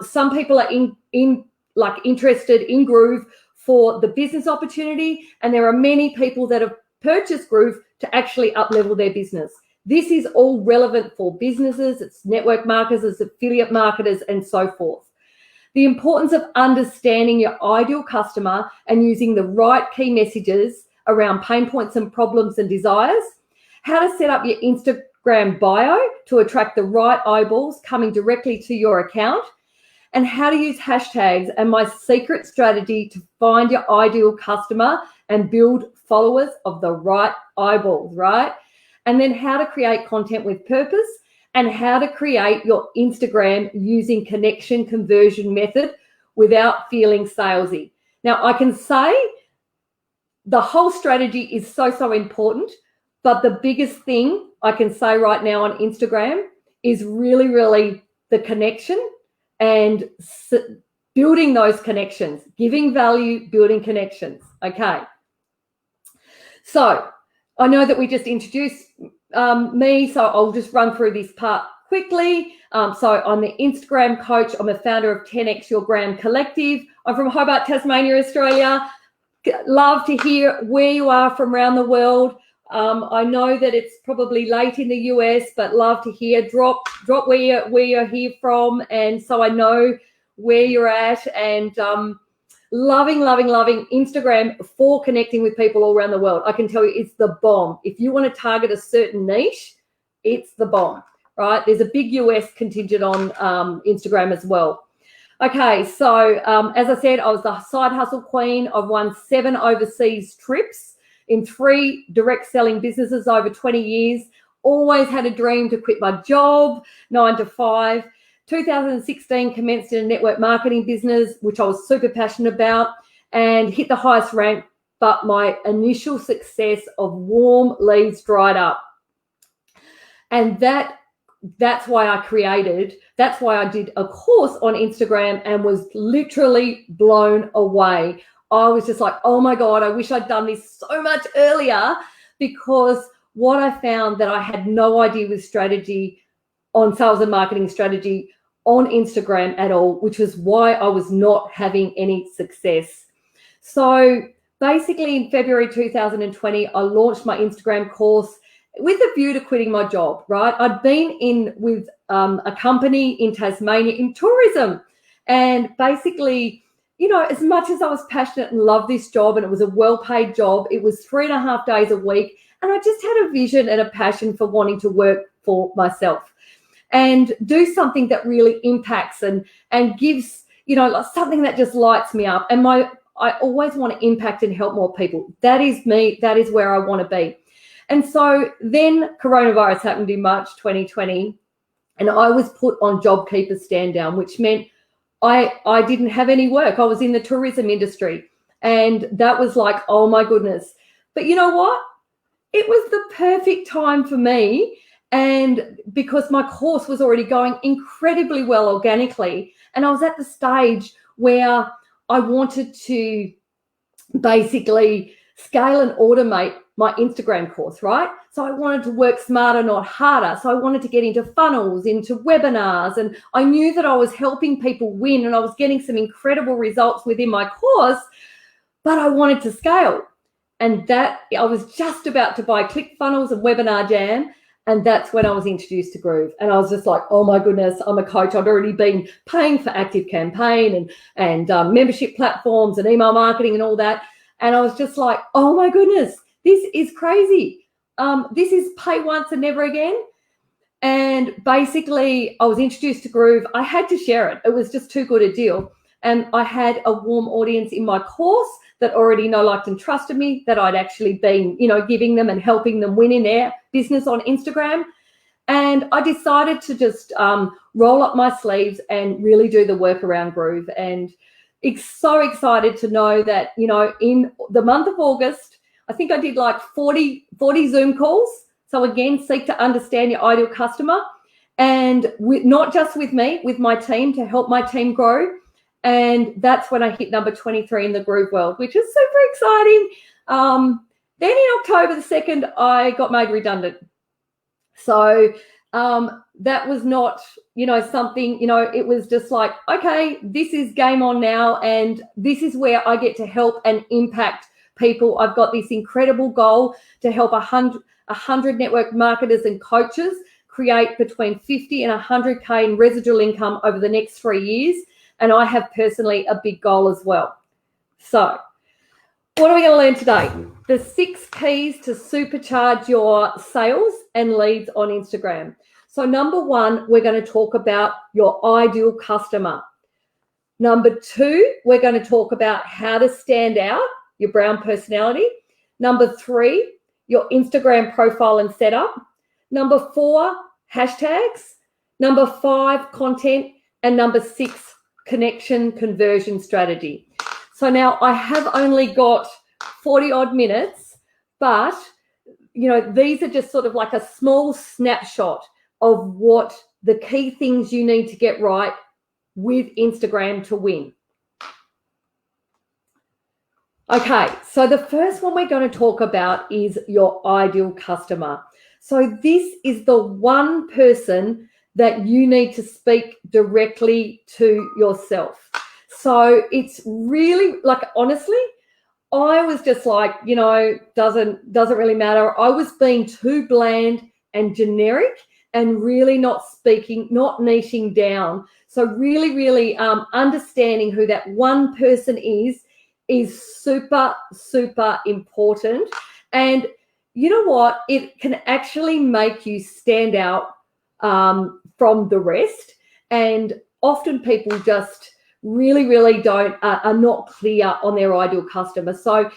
some people are interested in Groove for the business opportunity, and there are many people that have purchased Groove to actually up-level their business. This is all relevant for businesses, it's network marketers, it's affiliate marketers, and so forth. The importance of understanding your ideal customer and using the right key messages around pain points and problems and desires, how to set up your Instagram bio to attract the right eyeballs coming directly to your account, and how to use hashtags, and my secret strategy to find your ideal customer and build followers of the right eyeballs, right? And then how to create content with purpose, and how to create your Instagram using connection conversion method without feeling salesy. Now, I can say the whole strategy is so important, but the biggest thing I can say right now on Instagram is really the connection and building those connections, giving value, building connections. Okay. So I know that we just introduced me, so I'll just run through this part quickly. So I'm the Instagram coach. I'm a founder of 10X Your Gram Collective. I'm from Hobart, Tasmania, Australia. Love to hear where you are from around the world. I know that it's probably late in the US, but love to hear. Drop where you're here from, and so I know where you're at. And loving Instagram for connecting with people all around the world. I can tell you it's the bomb. If you want to target a certain niche, it's the bomb, right? There's a big US contingent on Instagram as well. Okay, so as I said, I was the side hustle queen. I've won 7 overseas trips in 3 direct selling businesses over 20 years. Always had a dream to quit my job, 9 to 5. 2016 commenced in a network marketing business, which I was super passionate about, and hit the highest rank, but my initial success of warm leads dried up. And that's why I did a course on Instagram and was literally blown away. I was just like, oh my God, I wish I'd done this so much earlier, because what I found that I had no idea with strategy on sales and marketing strategy on Instagram at all, which was why I was not having any success. So basically in February 2020, I launched my Instagram course with a view to quitting my job, right? I'd been in with a company in Tasmania in tourism, and basically, you know, as much as I was passionate and loved this job, and it was a well-paid job, it was 3.5 days a week, and I just had a vision and a passion for wanting to work for myself and do something that really impacts and gives, you know, like something that just lights me up. And I always want to impact and help more people. That is me. That is where I want to be. And so then coronavirus happened in March 2020, and I was put on JobKeeper stand down, which meant I didn't have any work. I was in the tourism industry, and that was like, oh my goodness. But you know what? It was the perfect time for me, and because my course was already going incredibly well organically, and I was at the stage where I wanted to basically scale and automate my Instagram course, right? So I wanted to work smarter, not harder. So I wanted to get into funnels, into webinars, and I knew that I was helping people win, and I was getting some incredible results within my course, but I wanted to scale. And that I was just about to buy ClickFunnels and Webinar Jam, and that's when I was introduced to Groove. And I was just like, oh my goodness, I'm a coach. I'd already been paying for Active Campaign and membership platforms and email marketing and all that. And I was just like, oh my goodness, this is crazy. This is pay once and never again. And basically, I was introduced to Groove. I had to share it. It was just too good a deal. And I had a warm audience in my course that already know, liked, and trusted me, that I'd actually been, you know, giving them and helping them win in their business on Instagram. And I decided to just roll up my sleeves and really do the work around Groove. And it's so excited to know that, you know, in the month of August, I think I did like 40 Zoom calls. So again, seek to understand your ideal customer, and not just with me, with my team, to help my team grow. And that's when I hit number 23 in the Groove world, which is super exciting. Then in October the 2nd, I got made redundant. So that was not, you know, something, you know, it was just like, okay, this is game on now, and this is where I get to help and impact people. I've got this incredible goal to help 100 network marketers and coaches create between 50 and 100K in residual income over the next 3 years. And I have personally a big goal as well. So what are we going to learn today? The 6 keys to supercharge your sales and leads on Instagram. So number 1, we're going to talk about your ideal customer. Number 2, we're going to talk about how to stand out, your brown personality. Number 3, your Instagram profile and setup. Number 4, hashtags. Number 5, content. And number 6, connection conversion strategy. So now I have only got 40 odd minutes, but these are just sort of like a small snapshot of what the key things you need to get right with Instagram to win. Okay, so the first one we're going to talk about is your ideal customer. So this is the one person that you need to speak directly to yourself. So it's really, like, honestly, I was just like, doesn't really matter. I was being too bland and generic and really not speaking, not niching down. So really understanding who that one person is super, super important. And you know what? It can actually make you stand out from the rest. And often people just really don't, are not clear on their ideal customer. So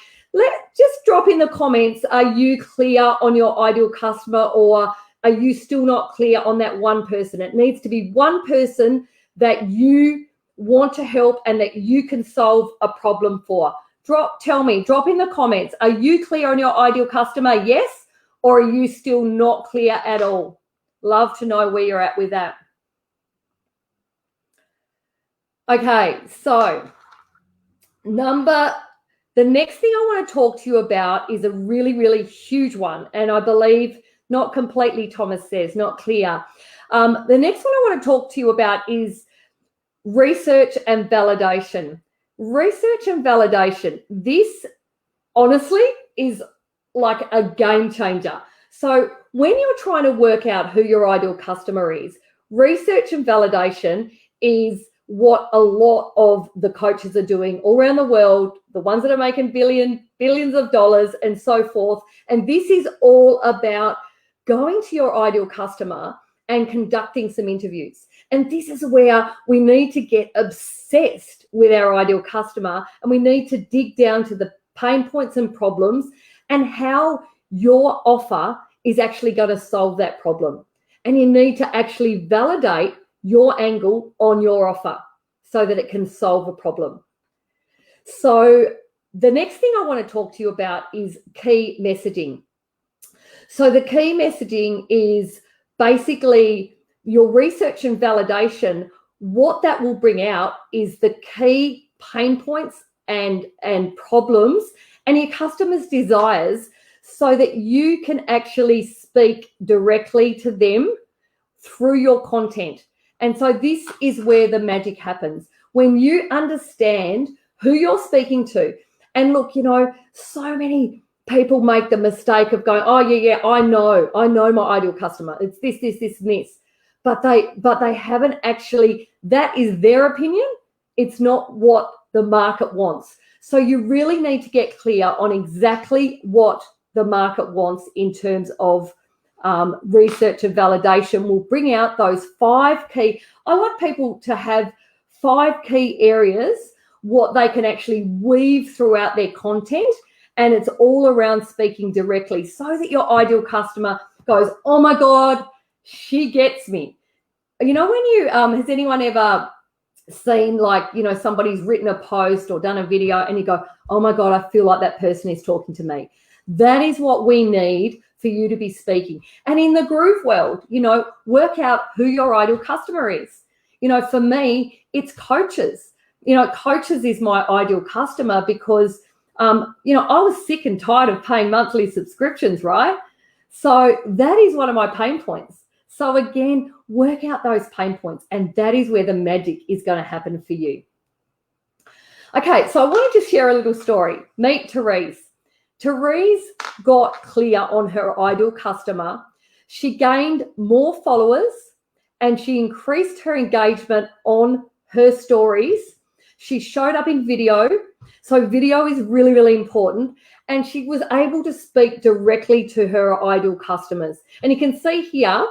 just drop in the comments, are you clear on your ideal customer, or are you still not clear on that one person? It needs to be one person that you want to help and that you can solve a problem for. Drop in the comments, are you clear on your ideal customer? Yes, or are you still not clear at all? Love to know where you're at with that. Okay, so the next thing I want to talk to you about is a really huge one, and I believe not completely, Thomas says, not clear. The next one I want to talk to you about is research and validation. Research and validation. This, honestly, is like a game changer. So when you're trying to work out who your ideal customer is, research and validation is what a lot of the coaches are doing all around the world, the ones that are making billions of dollars and so forth. And this is all about going to your ideal customer and conducting some interviews. And this is where we need to get obsessed with our ideal customer, and we need to dig down to the pain points and problems and how your offer is actually going to solve that problem. And you need to actually validate your angle on your offer so that it can solve a problem. So the next thing I want to talk to you about is key messaging. So the key messaging is basically your research and validation. What that will bring out is the key pain points and problems and your customers' desires, so that you can actually speak directly to them through your content. And so this is where the magic happens, when you understand who you're speaking to. And look, so many people make the mistake of going, oh yeah, I know my ideal customer. It's this, and this. But they haven't actually, that is their opinion. It's not what the market wants. So you really need to get clear on exactly what the market wants in terms of research and validation. Will bring out those 5 key. I want people to have 5 key areas, what they can actually weave throughout their content. And it's all around speaking directly, so that your ideal customer goes, oh my God, she gets me. When you, has anyone ever seen, like, somebody's written a post or done a video and you go, oh my God, I feel like that person is talking to me. That is what we need for you to be speaking. And in the Groove world, work out who your ideal customer is. For me, it's coaches. Coaches is my ideal customer because, I was sick and tired of paying monthly subscriptions, right? So that is one of my pain points. So again, work out those pain points, and that is where the magic is going to happen for you. Okay, so I wanted to share a little story. Meet Therese. Therese got clear on her ideal customer. She gained more followers and she increased her engagement on her stories. She showed up in video. So video is really, really important. And she was able to speak directly to her ideal customers. And you can see here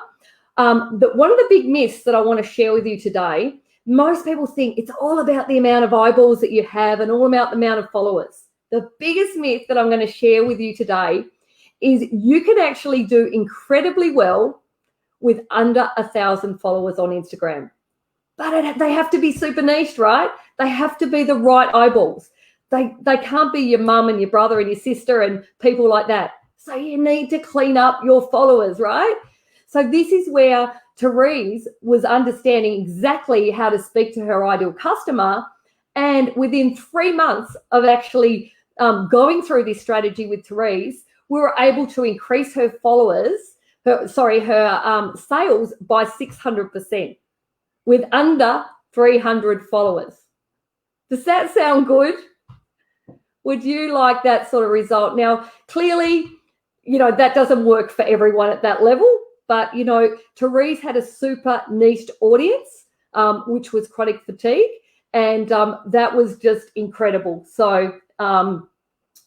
that one of the big myths that I want to share with you today, most people think it's all about the amount of eyeballs that you have and all about the amount of followers. The biggest myth that I'm going to share with you today is you can actually do incredibly well with under 1,000 followers on Instagram. But they have to be super niche, right? They have to be the right eyeballs. They can't be your mum and your brother and your sister and people like that. So you need to clean up your followers, right? So this is where Therese was understanding exactly how to speak to her ideal customer. And within 3 months of actually going through this strategy with Therese, we were able to increase her followers, her sales by 600% with under 300 followers. Does that sound good? Would you like that sort of result? Now, clearly, that doesn't work for everyone at that level, but, Therese had a super niched audience, which was chronic fatigue, and that was just incredible. So,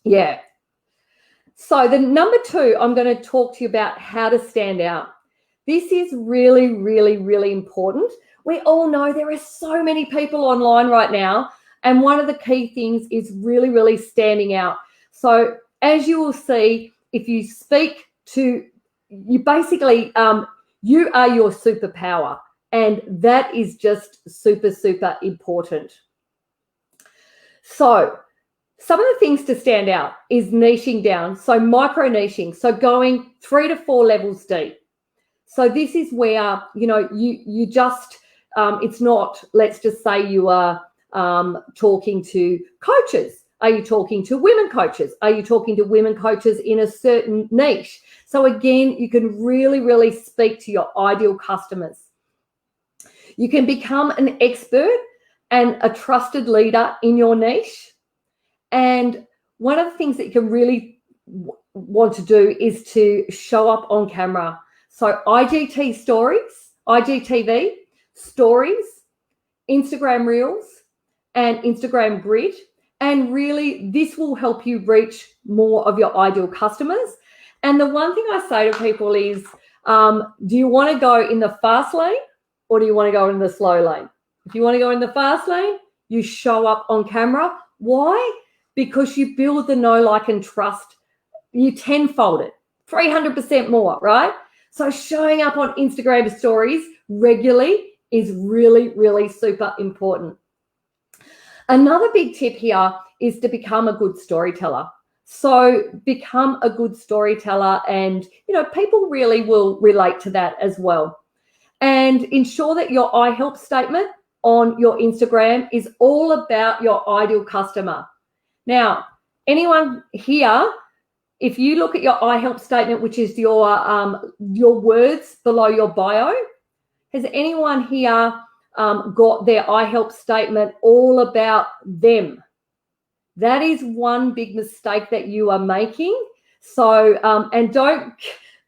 yeah. So the number 2, I'm going to talk to you about how to stand out. This is really, really, really important. We all know there are so many people online right now, and one of the key things is really, really standing out. So as you will see, if you speak to, you basically, you are your superpower, and that is just super, super important. So some of the things to stand out is niching down. So micro niching, so going 3 to 4 levels deep. So this is where, you just, it's not, let's just say you are talking to coaches. Are you talking to women coaches? Are you talking to women coaches in a certain niche? So again, you can really, really speak to your ideal customers. You can become an expert and a trusted leader in your niche. And one of the things that you can really want to do is to show up on camera. So IGTV stories, Instagram Reels, and Instagram Grid. And really, this will help you reach more of your ideal customers. And the one thing I say to people is, do you want to go in the fast lane or do you want to go in the slow lane? If you want to go in the fast lane, you show up on camera. Why? Because you build the know, like, and trust. You tenfold it, 300% more, right? So showing up on Instagram stories regularly is really, really super important. Another big tip here is to become a good storyteller. So become a good storyteller, and, people really will relate to that as well. And ensure that your I help statement on your Instagram is all about your ideal customer. Now, anyone here, if you look at your I help statement, which is your words below your bio, has anyone here got their I help statement all about them? That is one big mistake that you are making. So,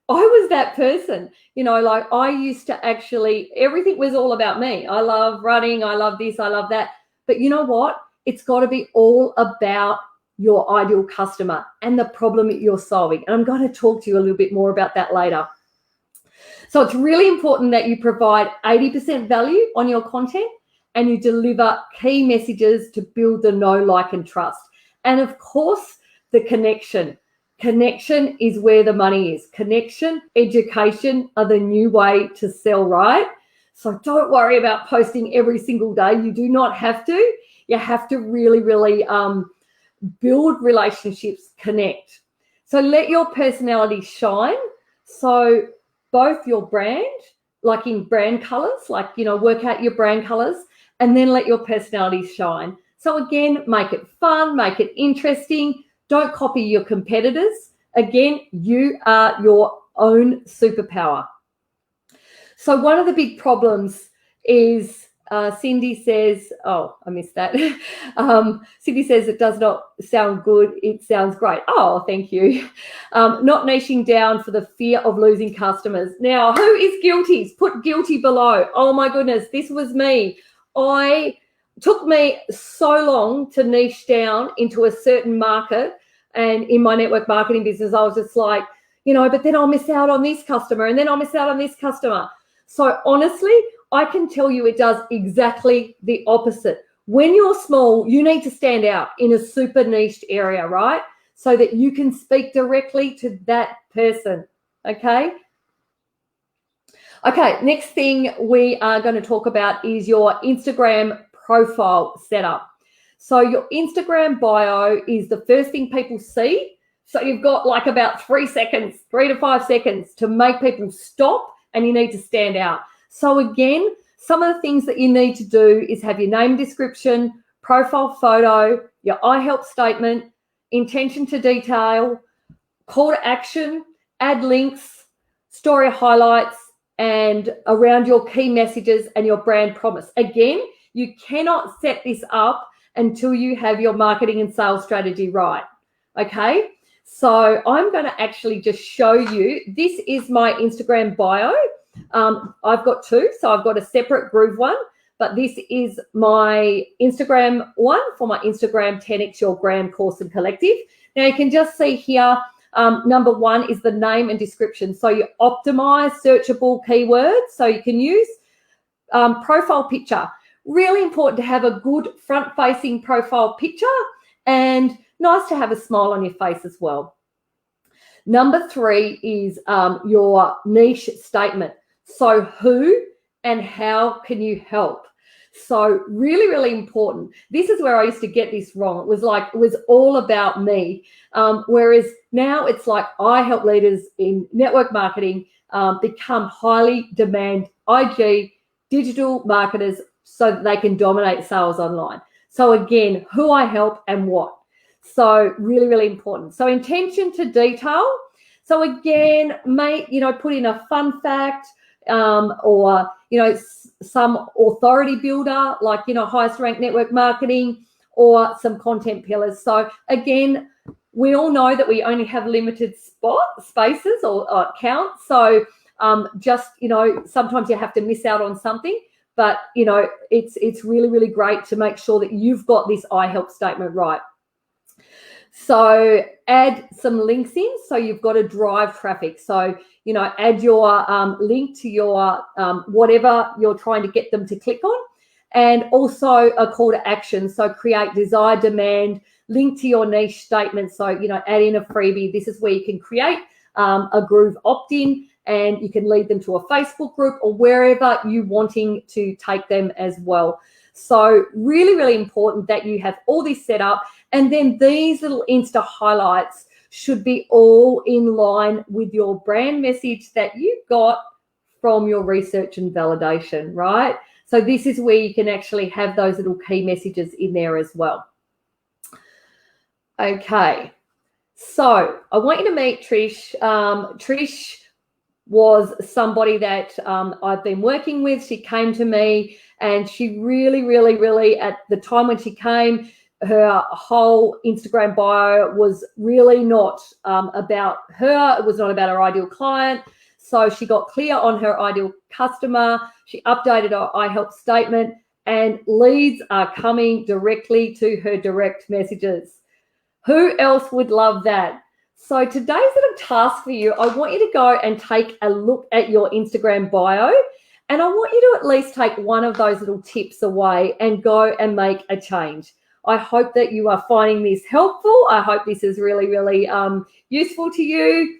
I was that person, I used to actually, everything was all about me. I love running. I love this. I love that. But you know what? It's got to be all about your ideal customer and the problem that you're solving. And I'm going to talk to you a little bit more about that later. So it's really important that you provide 80% value on your content and you deliver key messages to build the know, like, and trust. And of course, the connection. Connection is where the money is. Connection, education are the new way to sell, right? So don't worry about posting every single day. You do not have to. You have to really, really build relationships, connect. So let your personality shine. So both your brand, like in brand colors, work out your brand colors, and then let your personality shine. So again, make it fun, make it interesting. Don't copy your competitors. Again, you are your own superpower. So one of the big problems is Cindy says, oh, I missed that. Cindy says it does not sound good. It sounds great. Oh, thank you. Not niching down for the fear of losing customers. Now, who is guilty? Put guilty below. Oh my goodness, this was me. I took me so long to niche down into a certain market. And in my network marketing business, I was just like, but then I'll miss out on this customer, and then I'll miss out on this customer. So honestly, I can tell you it does exactly the opposite. When you're small, you need to stand out in a super niched area, right? So that you can speak directly to that person, okay? Okay, next thing we are going to talk about is your Instagram profile setup. So your Instagram bio is the first thing people see. So you've got like about 3 to 5 seconds to make people stop, and you need to stand out. So again, some of the things that you need to do is have your name description, profile photo, your I help statement, intention to detail, call to action, add links, story highlights, and around your key messages and your brand promise. Again, you cannot set this up until you have your marketing and sales strategy right, okay? So I'm going to actually just show you. This is my Instagram bio. I've got two, so I've got a separate Groove one, but this is my Instagram one for my Instagram 10x Your Gram course and collective. Now you can just see here, number one is the name and description. So you optimize searchable keywords, so you can use profile picture. Really important to have a good front-facing profile picture, and nice to have a smile on your face as well. Number three is your niche statement. So who and how can you help? So really, really important. This is where I used to get this wrong. It was all about me. Whereas now it's like I help leaders in network marketing become highly demand IG digital marketers so that they can dominate sales online. So again, who I help and what. So really, really important. So intention to detail. So again, put in a fun fact or, some authority builder, like, highest ranked network marketing, or some content pillars. So again, we all know that we only have limited spaces or counts. So sometimes you have to miss out on something, but, it's really, really great to make sure that you've got this I help statement right. So add some links in, so you've got to drive traffic. So, add your link to your whatever you're trying to get them to click on, and also a call to action. So create desired demand, link to your niche statement. So, add in a freebie. This is where you can create a Groove opt-in, and you can lead them to a Facebook group or wherever you're wanting to take them as well. So really, really important that you have all this set up, and then these little Insta highlights should be all in line with your brand message that you got from your research and validation, right? So this is where you can actually have those little key messages in there as well. Okay, so I want you to meet Trish. Trish was somebody that I've been working with. She came to me, and she really, really, really, at the time when she came, her whole Instagram bio was really not about her. It was not about her ideal client. So she got clear on her ideal customer. She updated her I help statement, and leads are coming directly to her direct messages. Who else would love that? So today's little task for you, I want you to go and take a look at your Instagram bio, and I want you to at least take one of those little tips away and go and make a change. I hope that you are finding this helpful. I hope this is really, really useful to you.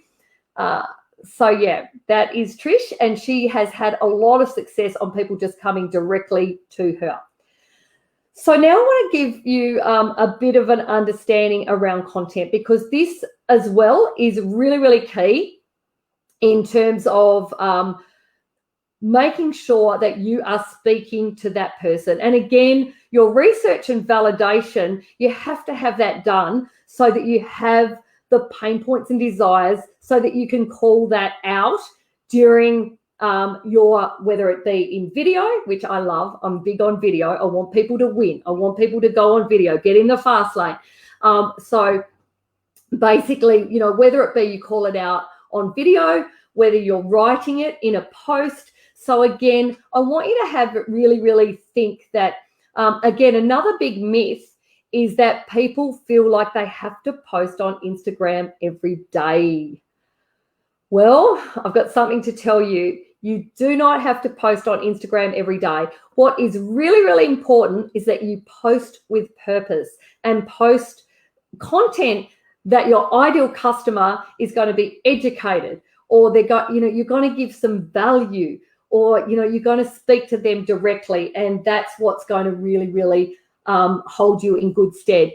So yeah, that is Trish, and she has had a lot of success on people just coming directly to her. So now I want to give you a bit of an understanding around content, because this as well is really, really key in terms of making sure that you are speaking to that person. And again, your research and validation, you have to have that done so that you have the pain points and desires, so that you can call that out during whether it be in video, which I love. I'm big on video. I want people to win. I want people to go on video, get in the fast lane. So basically, whether it be you call it out on video, whether you're writing it in a post. So again, I want you to have really, really think that Again, another big myth is that people feel like they have to post on Instagram every day. Well, I've got something to tell you. You do not have to post on Instagram every day. What is really, really important is that you post with purpose and post content that your ideal customer is going to be educated, or you're going to give some value, or you're going to speak to them directly, and that's what's going to really, really hold you in good stead.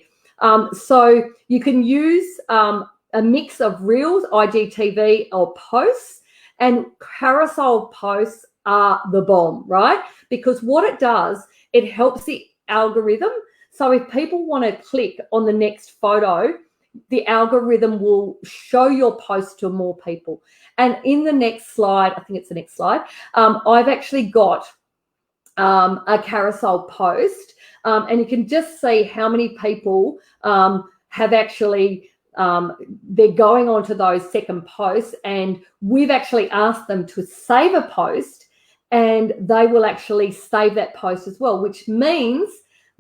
So you can use a mix of reels, IGTV, or posts, and carousel posts are the bomb, right? Because what it does, it helps the algorithm. So if people want to click on the next photo, the algorithm will show your post to more people. And in the next slide, I think it's the next slide, I've actually got a carousel post, and you can just see how many people have actually they're going on to those second posts, and we've actually asked them to save a post, and they will actually save that post as well, which means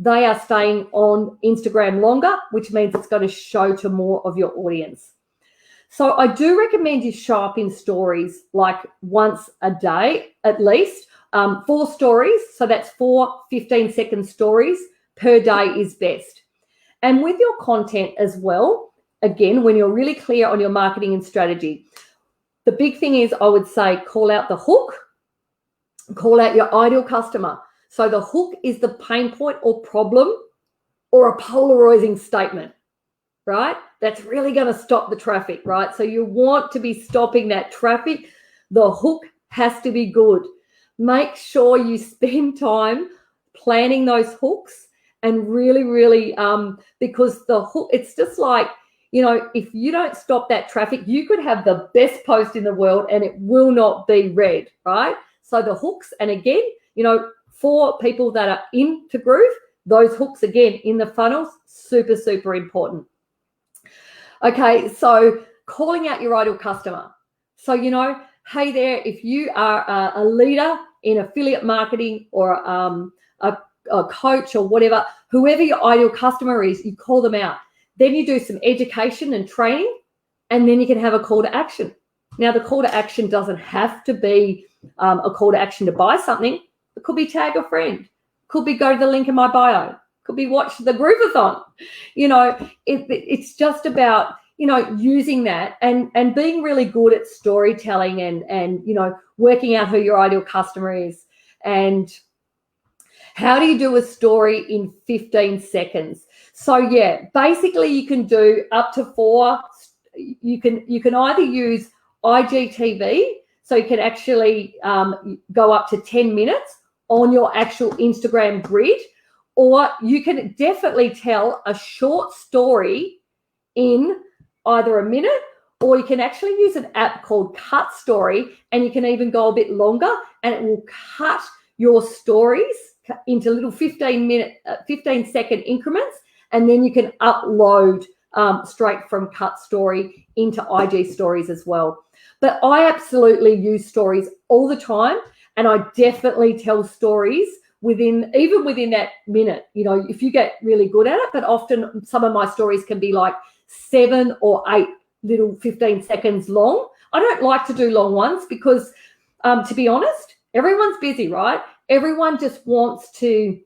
they are staying on Instagram longer, which means it's going to show to more of your audience. So I do recommend you show up in stories like once a day, at least 4 stories. So that's 4 15-second stories per day is best. And with your content as well, again, when you're really clear on your marketing and strategy, the big thing is, I would say, call out the hook, call out your ideal customer. So the hook is the pain point or problem or a polarizing statement, right? That's really going to stop the traffic, right? So you want to be stopping that traffic. The hook has to be good. Make sure you spend time planning those hooks, and really, really, because the hook, it's just like, if you don't stop that traffic, you could have the best post in the world and it will not be read, right? So the hooks, and again, for people that are into Groove, those hooks, again, in the funnels, super, super important. Okay, so calling out your ideal customer. So, hey there, if you are a leader in affiliate marketing or a coach or whatever, whoever your ideal customer is, you call them out. Then you do some education and training, and then you can have a call to action. Now, the call to action doesn't have to be a call to action to buy something. It could be tag a friend. It could be go to the link in my bio. It could be watch the Grooveathon. It's just about, using that and being really good at storytelling and working out who your ideal customer is. And how do you do a story in 15 seconds? So yeah, basically you can do up to 4. You can either use IGTV, so you can actually go up to 10 minutes on your actual Instagram grid, or you can definitely tell a short story in either a minute, or you can actually use an app called Cut Story, and you can even go a bit longer, and it will cut your stories into little 15-second increments, and then you can upload straight from Cut Story into IG Stories as well. But I absolutely use stories all the time, and I definitely tell stories even within that minute, if you get really good at it. But often some of my stories can be like 7 or 8 little 15 seconds long. I don't like to do long ones because, to be honest, everyone's busy, right? Everyone just wants to,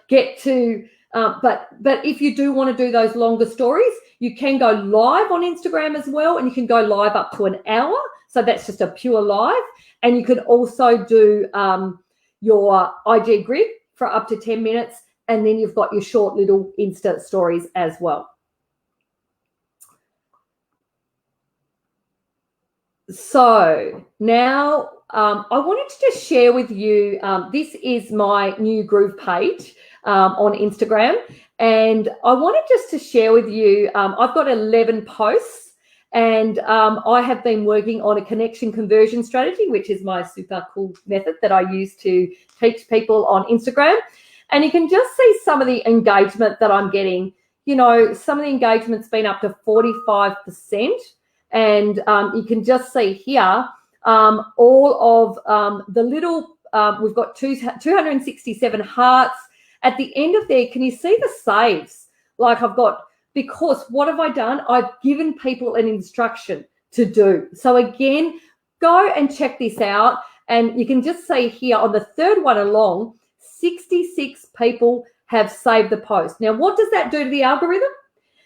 get to, but if you do want to do those longer stories, you can go live on Instagram as well, and you can go live up to an hour. So that's just a pure live. And you can also do your IG grid for up to 10 minutes, and then you've got your short little Insta stories as well. So now I wanted to just share with you, this is my new Groove page on Instagram, and I wanted just to share with you, I've got 11 posts, and I have been working on a connection conversion strategy, which is my super cool method that I use to teach people on Instagram. And you can just see some of the engagement that I'm getting. Some of the engagement's been up to 45%. And you can just see here all of the little, we've got 267 hearts, at the end of there, can you see the saves? Like I've got, because what have I done? I've given people an instruction to do. So again, go and check this out. And you can just see here on the third one along, 66 people have saved the post. Now, what does that do to the algorithm?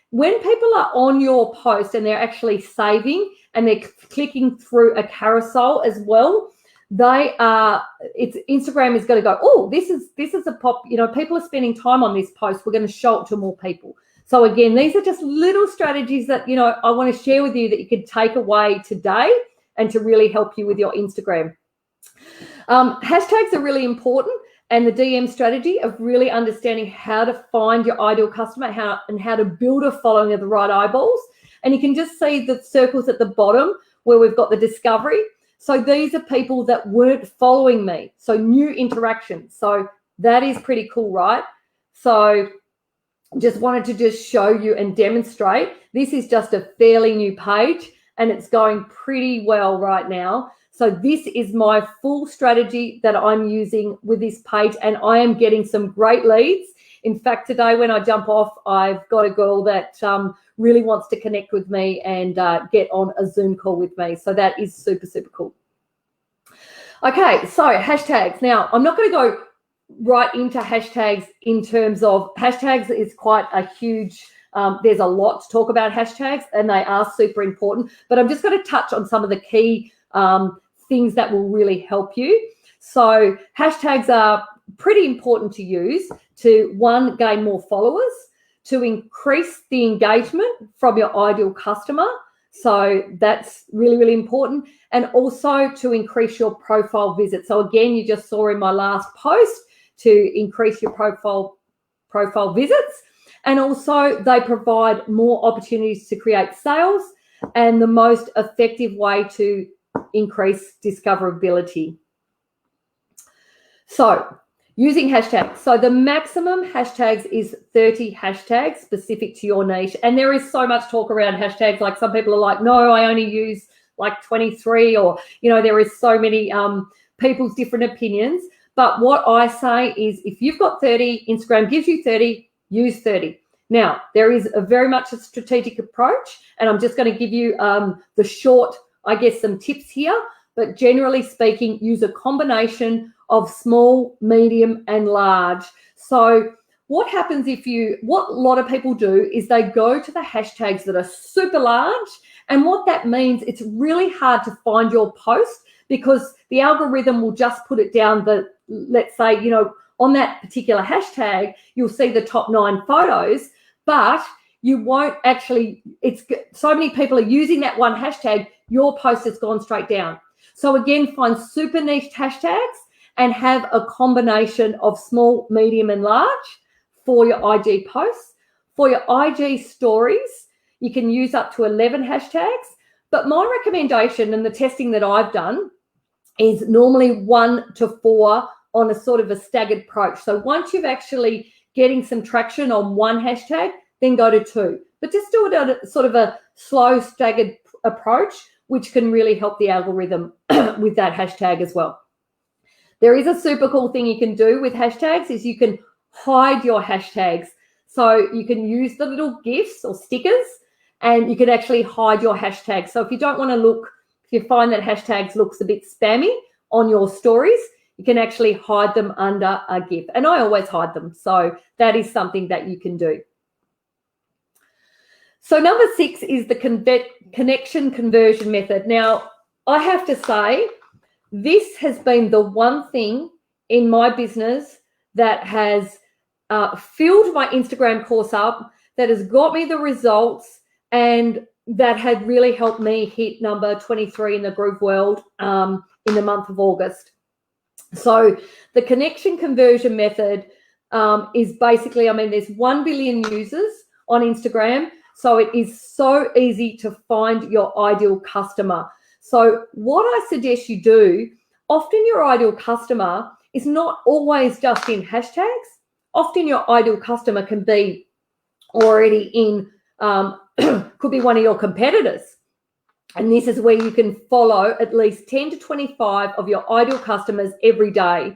When people are on your post and they're actually saving and they're clicking through a carousel as well, Instagram is going to go, oh, this is a pop, people are spending time on this post. We're going to show it to more people. So again, these are just little strategies that, I want to share with you that you could take away today and to really help you with your Instagram. Hashtags are really important, and the DM strategy of really understanding how to find your ideal customer, how to build a following of the right eyeballs. And you can just see the circles at the bottom where we've got the discovery. So these are people that weren't following me. So new interactions. So that is pretty cool, right? So just wanted to just show you and demonstrate. This is just a fairly new page and it's going pretty well right now. So this is my full strategy that I'm using with this page, and I am getting some great leads. In fact, today when I jump off, I've got a girl that really wants to connect with me and get on a Zoom call with me. So that is super, super cool. Okay, so hashtags. Now, I'm not going to go right into hashtags in terms of hashtags is quite a huge, there's a lot to talk about hashtags and they are super important, but I'm just going to touch on some of the key things that will really help you. So hashtags are pretty important to use to, one, gain more followers, to increase the engagement from your ideal customer. So that's really, really important. And also to increase your profile visits. So again, you just saw in my last post to increase your profile visits. And also they provide more opportunities to create sales and the most effective way to increase discoverability. So using hashtags. So the maximum hashtags is 30 hashtags specific to your niche. And there is so much talk around hashtags. Like some people are like, no, I only use like 23, or, there is so many people's different opinions. But what I say is if you've got 30, Instagram gives you 30, use 30. Now, there is very much a strategic approach, and I'm just going to give you the short, some tips here. But generally speaking, use a combination of small, medium, and large. So what happens what a lot of people do is they go to the hashtags that are super large, and what that means, it's really hard to find your post because the algorithm will just put it down let's say, on that particular hashtag, you'll see the top 9 photos, but you won't actually, so many people are using that one hashtag, your post has gone straight down. So again, find super niche hashtags and have a combination of small, medium, and large for your IG posts. For your IG stories, you can use up to 11 hashtags, but my recommendation and the testing that I've done is normally 1 to 4 on a sort of a staggered approach. So once you've actually getting some traction on one hashtag, then go to 2. But just do it at a sort of a slow, staggered approach, which can really help the algorithm with that hashtag as well. There is a super cool thing you can do with hashtags is you can hide your hashtags. So you can use the little GIFs or stickers and you can actually hide your hashtags. So if you don't want to look, if you find that hashtags looks a bit spammy on your stories, you can actually hide them under a GIF. And I always hide them. So that is something that you can do. So number 6 is the connection conversion method. Now, I have to say, this has been the one thing in my business that has filled my Instagram course up, that has got me the results, and that had really helped me hit number 23 in the Groove world in the month of August. So the connection conversion method is basically, there's 1 billion users on Instagram. So it is so easy to find your ideal customer. So what I suggest you do, often your ideal customer is not always just in hashtags. Often your ideal customer can be already in, could be one of your competitors. And this is where you can follow at least 10 to 25 of your ideal customers every day.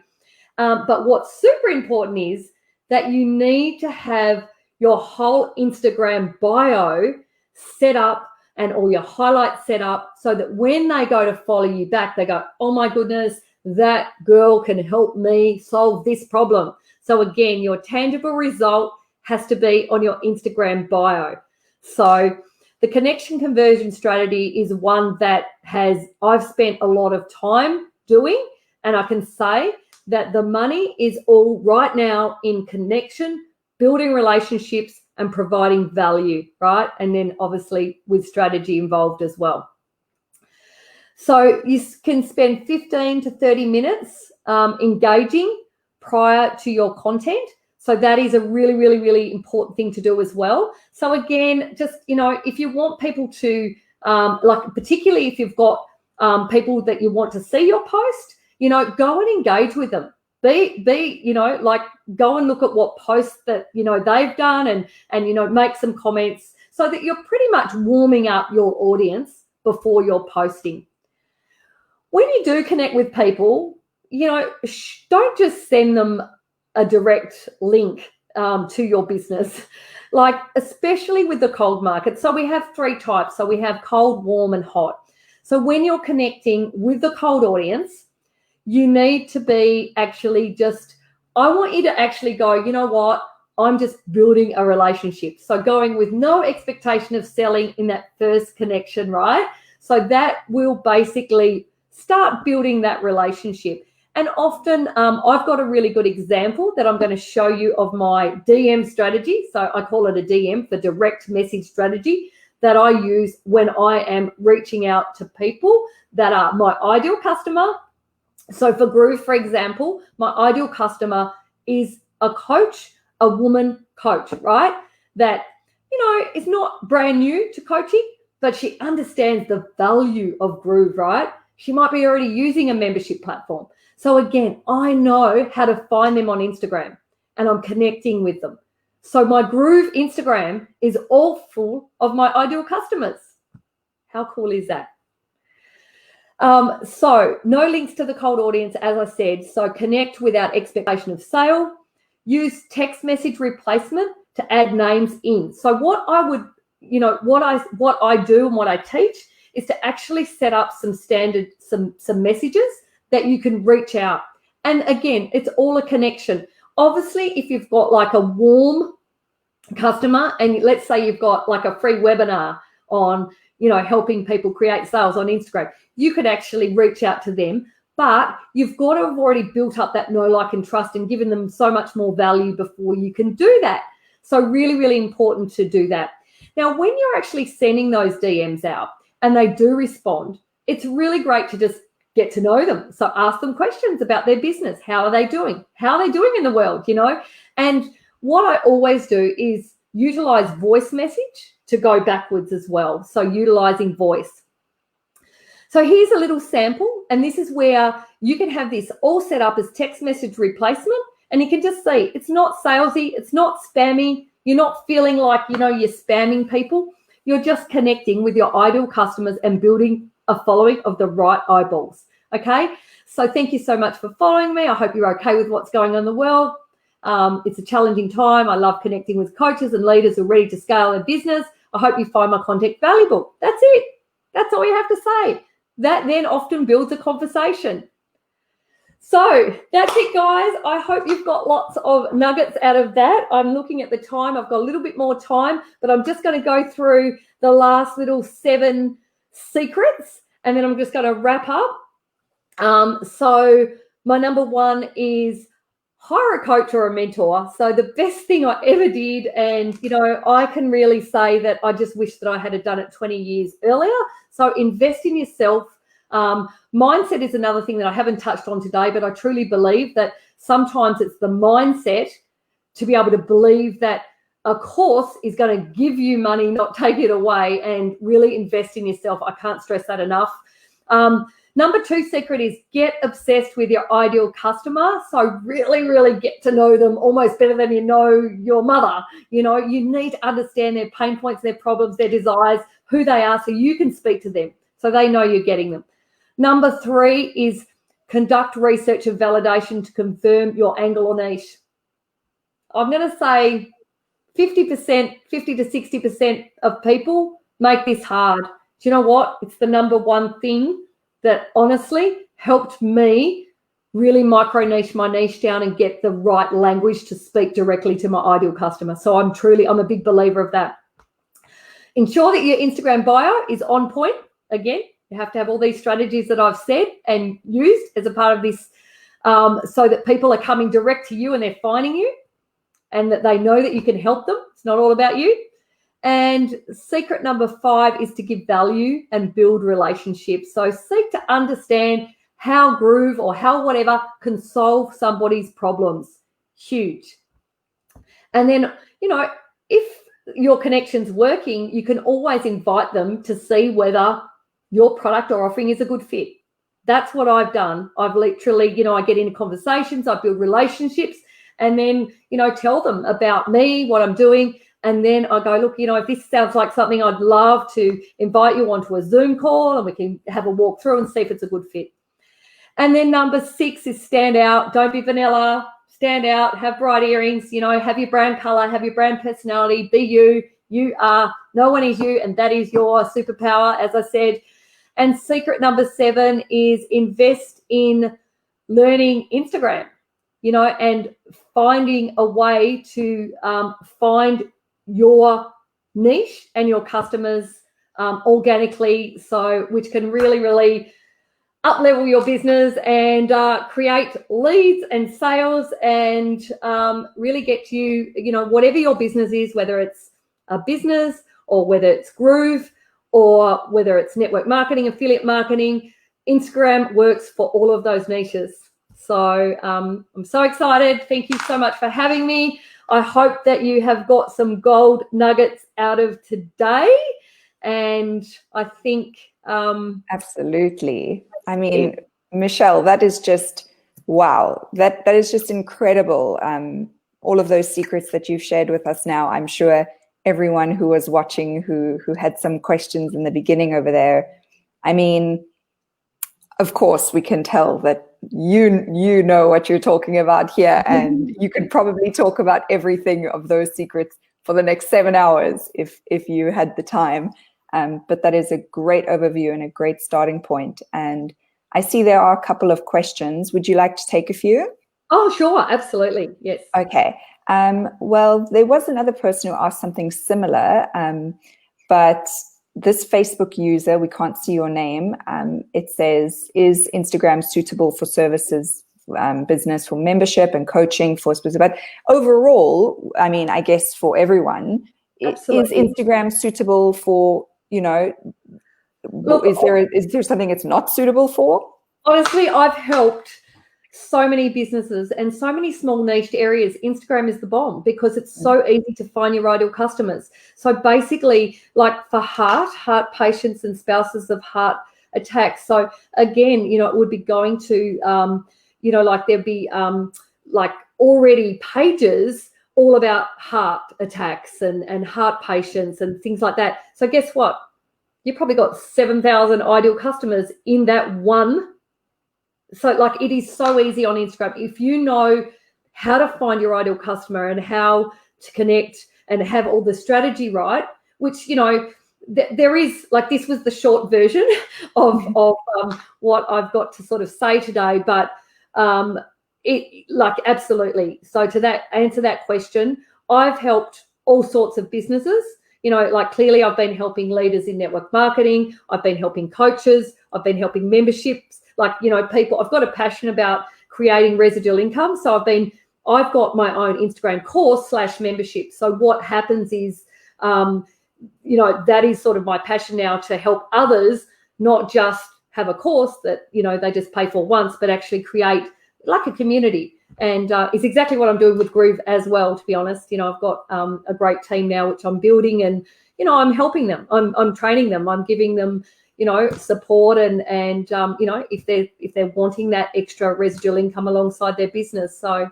But what's super important is that you need to have your whole Instagram bio set up and all your highlights set up so that when they go to follow you back, they go, oh my goodness, that girl can help me solve this problem. So again, your tangible result has to be on your Instagram bio. So the connection conversion strategy is one that I've spent a lot of time doing, and I can say that the money is all right now in connection, building relationships, and providing value, right? And then obviously with strategy involved as well. So you can spend 15 to 30 minutes engaging prior to your content. So that is a really, really, really important thing to do as well. So again, just, if you want people to, particularly if you've got people that you want to see your post, go and engage with them. Go and look at what posts that, they've done and make some comments so that you're pretty much warming up your audience before you're posting. When you do connect with people, don't just send them a direct link to your business, especially with the cold market. So we have 3 types. So we have cold, warm, and hot. So when you're connecting with the cold audience, you need to be I want you to actually go, you know what, I'm just building a relationship. So going with no expectation of selling in that first connection, right? So that will basically start building that relationship. And often I've got a really good example that I'm going to show you of my DM strategy. So I call it a DM for direct message strategy that I use when I am reaching out to people that are my ideal customer. So for Groove, for example, my ideal customer is a coach, a woman coach, right? That, is not brand new to coaching, but she understands the value of Groove, right? She might be already using a membership platform. So again, I know how to find them on Instagram and I'm connecting with them. So my Groove Instagram is all full of my ideal customers. How cool is that? So no links to the cold audience, as I said. So connect without expectation of sale. Use text message replacement to add names in. So what I would, what I do and what I teach is to actually set up some standard, some messages that you can reach out. And again, it's all a connection. Obviously, if you've got a warm customer and let's say you've got a free webinar on, helping people create sales on Instagram, you could actually reach out to them, but you've got to have already built up that know, like, and trust and given them so much more value before you can do that. So really, really important to do that. Now, when you're actually sending those DMs out and they do respond, it's really great to just get to know them. So ask them questions about their business. How are they doing? How are they doing in the world, And what I always do is utilize voice message to go backwards as well. So utilizing voice. So here's a little sample, and this is where you can have this all set up as text message replacement, and you can just see it's not salesy, it's not spammy, you're not feeling like, you're spamming people. You're just connecting with your ideal customers and building a following of the right eyeballs, okay? So thank you so much for following me. I hope you're okay with what's going on in the world. It's a challenging time. I love connecting with coaches and leaders who are ready to scale their business. I hope you find my content valuable. That's it. That's all you have to say. That then often builds a conversation. So that's it, guys. I hope you've got lots of nuggets out of that. I'm looking at the time. I've got a little bit more time, but I'm just going to go through the last little 7 secrets, and then I'm just going to wrap up. So my number 1 is hire a coach or a mentor. So the best thing I ever did, and, I can really say that I just wish that I had done it 20 years earlier. So invest in yourself. Mindset is another thing that I haven't touched on today, but I truly believe that sometimes it's the mindset to be able to believe that a course is going to give you money, not take it away, and really invest in yourself. I can't stress that enough. Number 2 secret is get obsessed with your ideal customer. So really, really get to know them almost better than you know your mother. You need to understand their pain points, their problems, their desires, who they are, so you can speak to them so they know you're getting them. Number 3 is conduct research and validation to confirm your angle or niche. I'm going to say 50%, 50 to 60% of people make this hard. Do you know what? It's the number one thing that honestly helped me really micro niche my niche down and get the right language to speak directly to my ideal customer. So I'm a big believer of that. Ensure that your Instagram bio is on point. Again, you have to have all these strategies that I've said and used as a part of this, so that people are coming direct to you and they're finding you and that they know that you can help them. It's not all about you. And secret number 5 is to give value and build relationships. So seek to understand how Groove or how whatever can solve somebody's problems. Huge. And then, if your connection's working, you can always invite them to see whether your product or offering is a good fit. That's what I've done. I've literally, I get into conversations, I build relationships, and then, tell them about me, what I'm doing. And then I go, look, if this sounds like something, I'd love to invite you onto a Zoom call and we can have a walk through and see if it's a good fit. And then number 6 is stand out. Don't be vanilla. Stand out. Have bright earrings. Have your brand color. Have your brand personality. Be you. You are. No one is you, and that is your superpower, as I said. And secret number 7 is invest in learning Instagram. And finding a way to find your niche and your customers organically, so which can really, really up-level your business and create leads and sales and really get you, whatever your business is, whether it's a business or whether it's Groove or whether it's network marketing, affiliate marketing, Instagram works for all of those niches. So I'm so excited. Thank you so much for having me. I hope that you have got some gold nuggets out of today. And I think... absolutely. I mean, Michelle, that is just, wow. That is just incredible. All of those secrets that you've shared with us now, I'm sure everyone who was watching who had some questions in the beginning over there. I mean, of course, we can tell that you know what you're talking about here, and you could probably talk about everything of those secrets for the next 7 hours if you had the time. But that is a great overview and a great starting point. And I see there are a couple of questions. Would you like to take a few? Oh, sure. Absolutely. Yes. Okay. Well, there was another person who asked something similar, but this Facebook user, we can't see your name. It says, is Instagram suitable for services, business, for membership and coaching for specific? But overall, I mean, I guess for everyone, Absolutely. Is Instagram suitable for, Look, is there something it's not suitable for? Honestly, I've helped so many businesses and so many small niche areas. Instagram is the bomb because it's so easy to find your ideal customers. So basically, like for heart patients and spouses of heart attacks. So again, it would be going to, like there'd be like already pages all about heart attacks and heart patients and things like that. So guess what? You've probably got 7,000 ideal customers in that one. So like it is so easy on Instagram. If you know how to find your ideal customer and how to connect and have all the strategy right, which, there is, like, this was the short version of what I've got to sort of say today, but absolutely. So to answer that question, I've helped all sorts of businesses. Like clearly I've been helping leaders in network marketing. I've been helping coaches. I've been helping memberships. People, I've got a passion about creating residual income. So I've got my own Instagram course / membership. So what happens is, that is sort of my passion now, to help others not just have a course that, they just pay for once, but actually create like a community. And it's exactly what I'm doing with Groove as well, to be honest. I've got a great team now, which I'm building, and, I'm helping them. I'm training them. I'm giving them, support and if they're wanting that extra residual income alongside their business. So,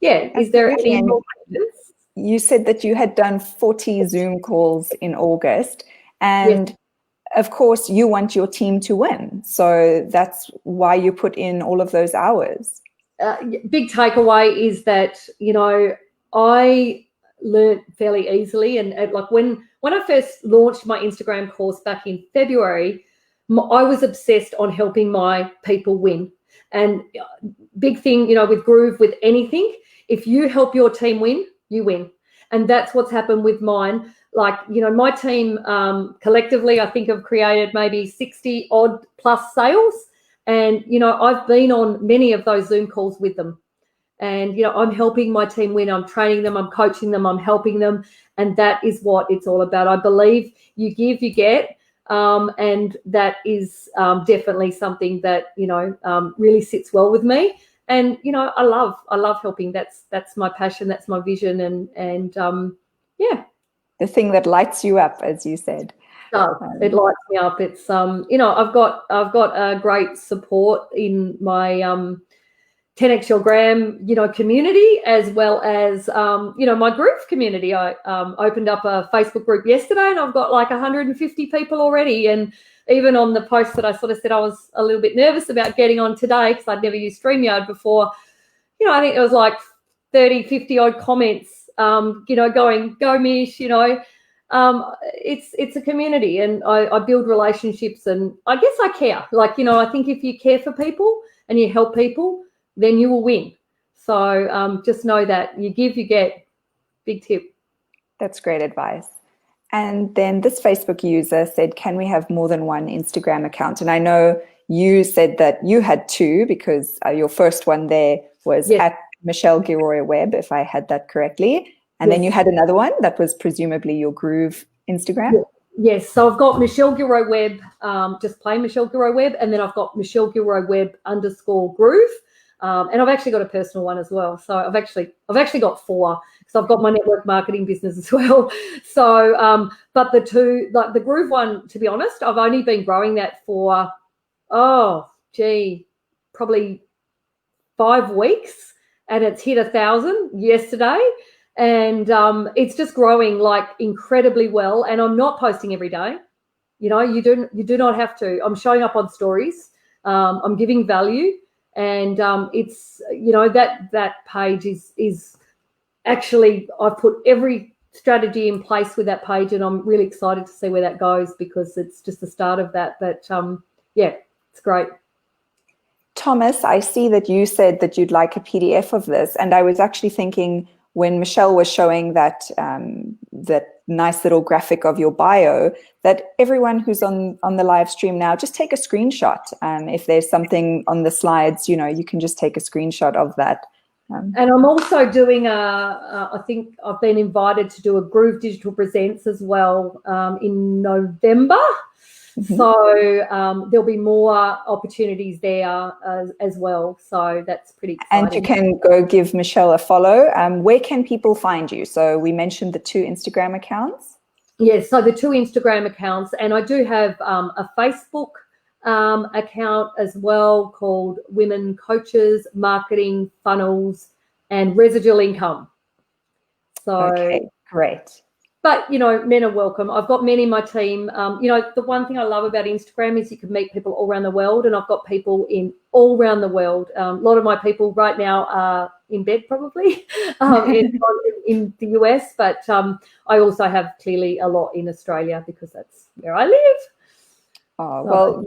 yeah, is there any more questions? You said that you had done 40 Zoom calls in August, and yes, of course you want your team to win. So that's why you put in all of those hours. Big takeaway is that, I learned fairly easily. And like when I first launched my Instagram course back in February, I was obsessed on helping my people win. And big thing, with Groove, with anything, if you help your team win, you win. And that's what's happened with mine. Like, my team collectively, I think I've created maybe 60 odd plus sales. And, I've been on many of those Zoom calls with them. And, I'm helping my team win. I'm training them. I'm coaching them. I'm helping them. And that is what it's all about. I believe you give, you get. And that is definitely something that, really sits well with me. And, I love helping. That's my passion. That's my vision. And yeah. The thing that lights you up, as you said. It lights me up. It's, I've got a great support in my 10x Your Gram, community, as well as, my Groove community. I opened up a Facebook group yesterday and I've got like 150 people already. And even on the post that I sort of said I was a little bit nervous about getting on today because I'd never used StreamYard before, I think it was like 30, 50 odd comments, going, go Mish, it's a community and I build relationships and I guess I care. Like, I think if you care for people and you help people, then you will win. So just know that you give, you get. Big tip. That's great advice. And then this Facebook user said, can we have more than one Instagram account? And I know you said that you had two because your first one there was at Michelle Gilroy Webb, if I had that correctly. And then you had another one that was presumably your Groove Instagram. Yes, so I've got Michelle Gilroy Webb, just plain Michelle Gilroy Webb, and then I've got Michelle Gilroy Webb _Groove. And I've actually got a personal one as well. So I've actually got 4 because I've got my network marketing business as well. So, but the two, like the Groove one, to be honest, I've only been growing that for, probably 5 weeks, and it's hit 1,000 yesterday. And it's just growing like incredibly well. And I'm not posting every day. You do not have to. I'm showing up on stories. I'm giving value. And it's, that page is actually, I've put every strategy in place with that page and I'm really excited to see where that goes because it's just the start of that. But it's great. Thomas, I see that you said that you'd like a PDF of this. And I was actually thinking when Michelle was showing that nice little graphic of your bio, that everyone who's on the live stream now, just take a screenshot. If there's something on the slides, you can just take a screenshot of that. And I'm also doing I think I've been invited to do a Groove Digital Presents as well in November. Mm-hmm. So there'll be more opportunities there as well. So that's pretty exciting. And you can go give Michelle a follow. Where can people find you? So we mentioned the 2 Instagram accounts. Yes, so the 2 Instagram accounts. And I do have a Facebook account as well called Women Coaches, Marketing, Funnels, and Residual Income. So okay, great. But, men are welcome. I've got men in my team. The one thing I love about Instagram is you can meet people all around the world, and I've got people in all around the world. A lot of my people right now are in bed probably in the US, but I also have clearly a lot in Australia because that's where I live. Oh, well,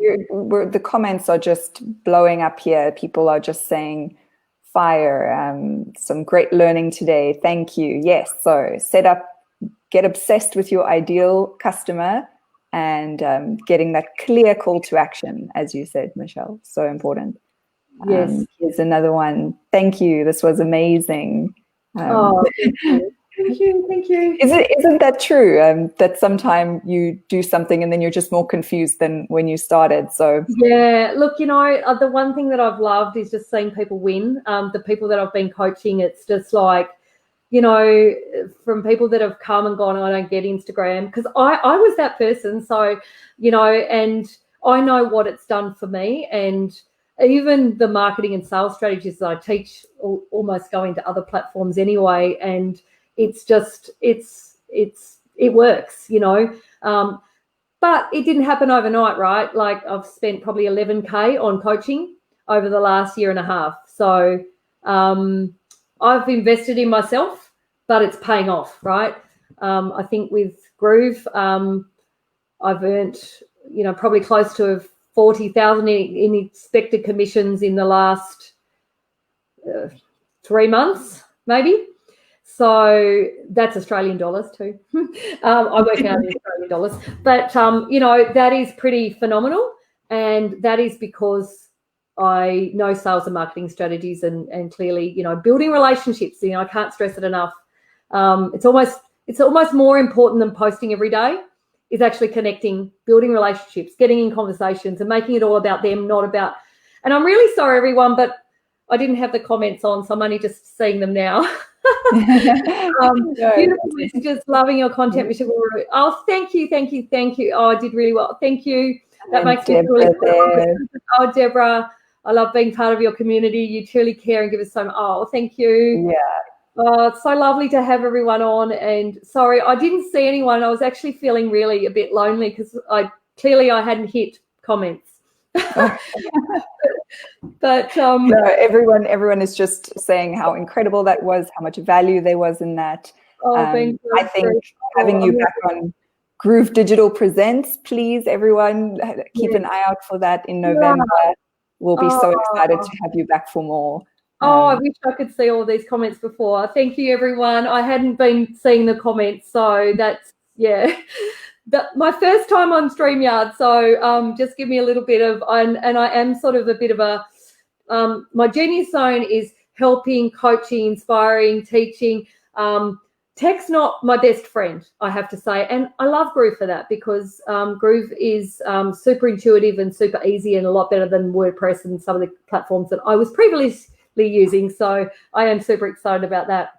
the comments are just blowing up here. People are just saying, fire, some great learning today. Thank you. Yes, so get obsessed with your ideal customer and getting that clear call to action, as you said, Michelle. So important. Yes. Here's another one. Thank you. This was amazing. Thank you. Isn't that true? That sometimes you do something and then you're just more confused than when you started. So yeah, look, the one thing that I've loved is just seeing people win. The people that I've been coaching, it's just like, from people that have come and gone, I don't get Instagram because I was that person. So, and I know what it's done for me. And even the marketing and sales strategies that I teach almost go into other platforms anyway. And it's just, it works, but it didn't happen overnight, right? Like I've spent probably 11K on coaching over the last 1.5 years. So, I've invested in myself but it's paying off, right? I think with Groove, I've earned, probably close to 40,000 in expected commissions in the last 3 months, maybe. So that's Australian dollars too. I work out in Australian dollars, but that is pretty phenomenal, and that is because I know sales and marketing strategies, and clearly, building relationships. I can't stress it enough. It's almost more important than posting every day. Is actually connecting, building relationships, getting in conversations, and making it all about them, not about. And I'm really sorry, everyone, but I didn't have the comments on, so I'm only just seeing them now. Beautiful messages, loving your content, Michelle. Oh, thank you. Oh, I did really well. Thank you. That makes me feel really good. Oh, Deborah, I love being part of your community. You truly care and give us so much. Oh, thank you. Yeah. Oh, it's so lovely to have everyone on. And sorry, I didn't see anyone. I was actually feeling really a bit lonely because I hadn't hit comments. But no, everyone is just saying how incredible that was, how much value there was in that. I think having you back on Groove Digital Presents, please, everyone, keep an eye out for that in November. We'll be so excited to have you back for more. I wish I could see all these comments before. Thank you, everyone. I hadn't been seeing the comments, so that's, my first time on StreamYard. So just give me a little bit of, and I am sort of a bit of a, my genius zone is helping, coaching, inspiring, teaching. Tech's not my best friend, I have to say. And I love Groove for that, because Groove is super intuitive and super easy, and a lot better than WordPress and some of the platforms that I was previously using. So I am super excited about that.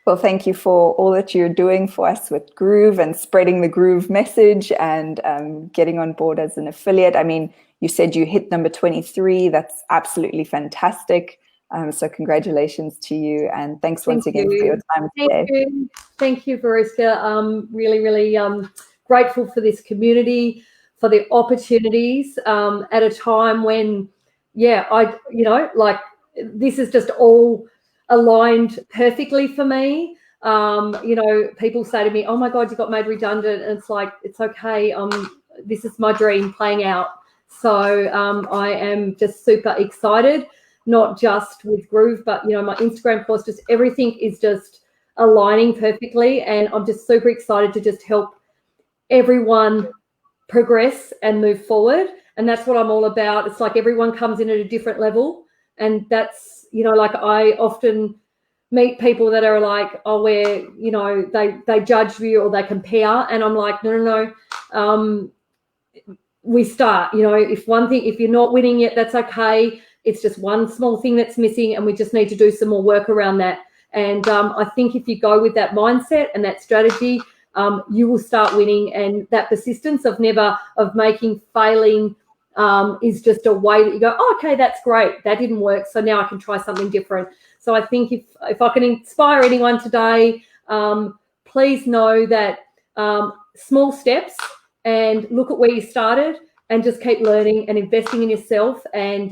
Well, thank you for all that you're doing for us with Groove and spreading the Groove message and getting on board as an affiliate. I mean, you said you hit number 23. That's absolutely fantastic. So congratulations to you, and thanks once again for your time today. Thank you, Veriska. Really, really grateful for this community, for the opportunities at a time when, this is just all aligned perfectly for me. People say to me, oh my God, you got made redundant. And it's like, it's okay. This is my dream playing out. So I am just super excited, not just with Groove, but, my Instagram course, just everything is just aligning perfectly. And I'm just super excited to just help everyone progress and move forward. And that's what I'm all about. It's like everyone comes in at a different level. And that's, I often meet people that are like, oh, where, they judge you or they compare. And I'm like, no. We start, if you're not winning yet, that's okay. It's just one small thing that's missing, and we just need to do some more work around that. And I think if you go with that mindset and that strategy, you will start winning. And that persistence of failing is just a way that you go, oh, okay, that's great. That didn't work. So now I can try something different. So I think if I can inspire anyone today, please know that small steps, and look at where you started, and just keep learning and investing in yourself, and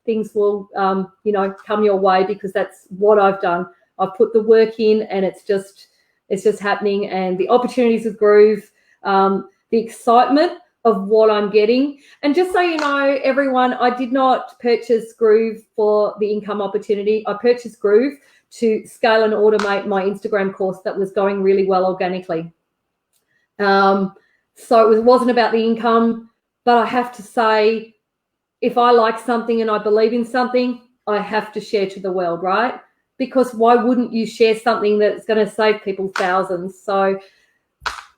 things will, come your way, because that's what I've done. I've put the work in, and it's just happening. And the opportunities with Groove, the excitement of what I'm getting. And just so you know, everyone, I did not purchase Groove for the income opportunity. I purchased Groove to scale and automate my Instagram course that was going really well organically. So it wasn't about the income, but I have to say, if I like something and I believe in something, I have to share to the world, right? Because why wouldn't you share something that's going to save people thousands? So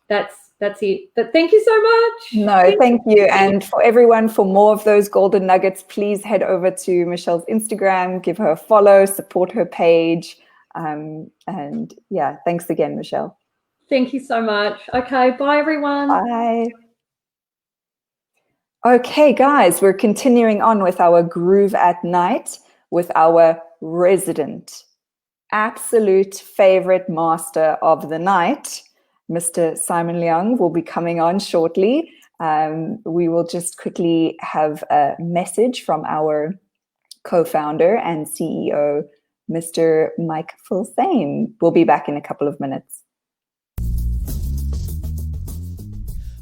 that's it. But thank you so much. No, thank you. And for everyone, for more of those golden nuggets, please head over to Michelle's Instagram, give her a follow, support her page. And yeah, thanks again, Michelle. Thank you so much. Okay, bye everyone. Bye. Okay, guys, we're continuing on with our Groove at Night with our resident, absolute favorite master of the night, Mr. Simon Leung, will be coming on shortly. We will just quickly have a message from our co-founder and CEO, Mr. Mike Filsaime. We'll be back in a couple of minutes.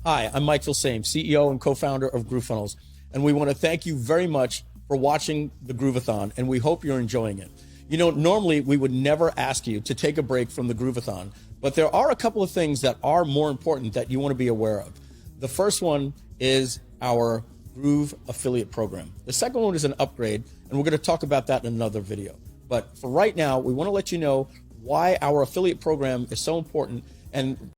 Hi, I'm Mike Filsaime, CEO and co-founder of GrooveFunnels, and we want to thank you very much for watching the Grooveathon, and we hope you're enjoying it. You know, normally we would never ask you to take a break from the Grooveathon, but there are a couple of things that are more important that you want to be aware of. The first one is our Groove affiliate program. The second one is an upgrade, and we're going to talk about that in another video. But for right now, we want to let you know why our affiliate program is so important. And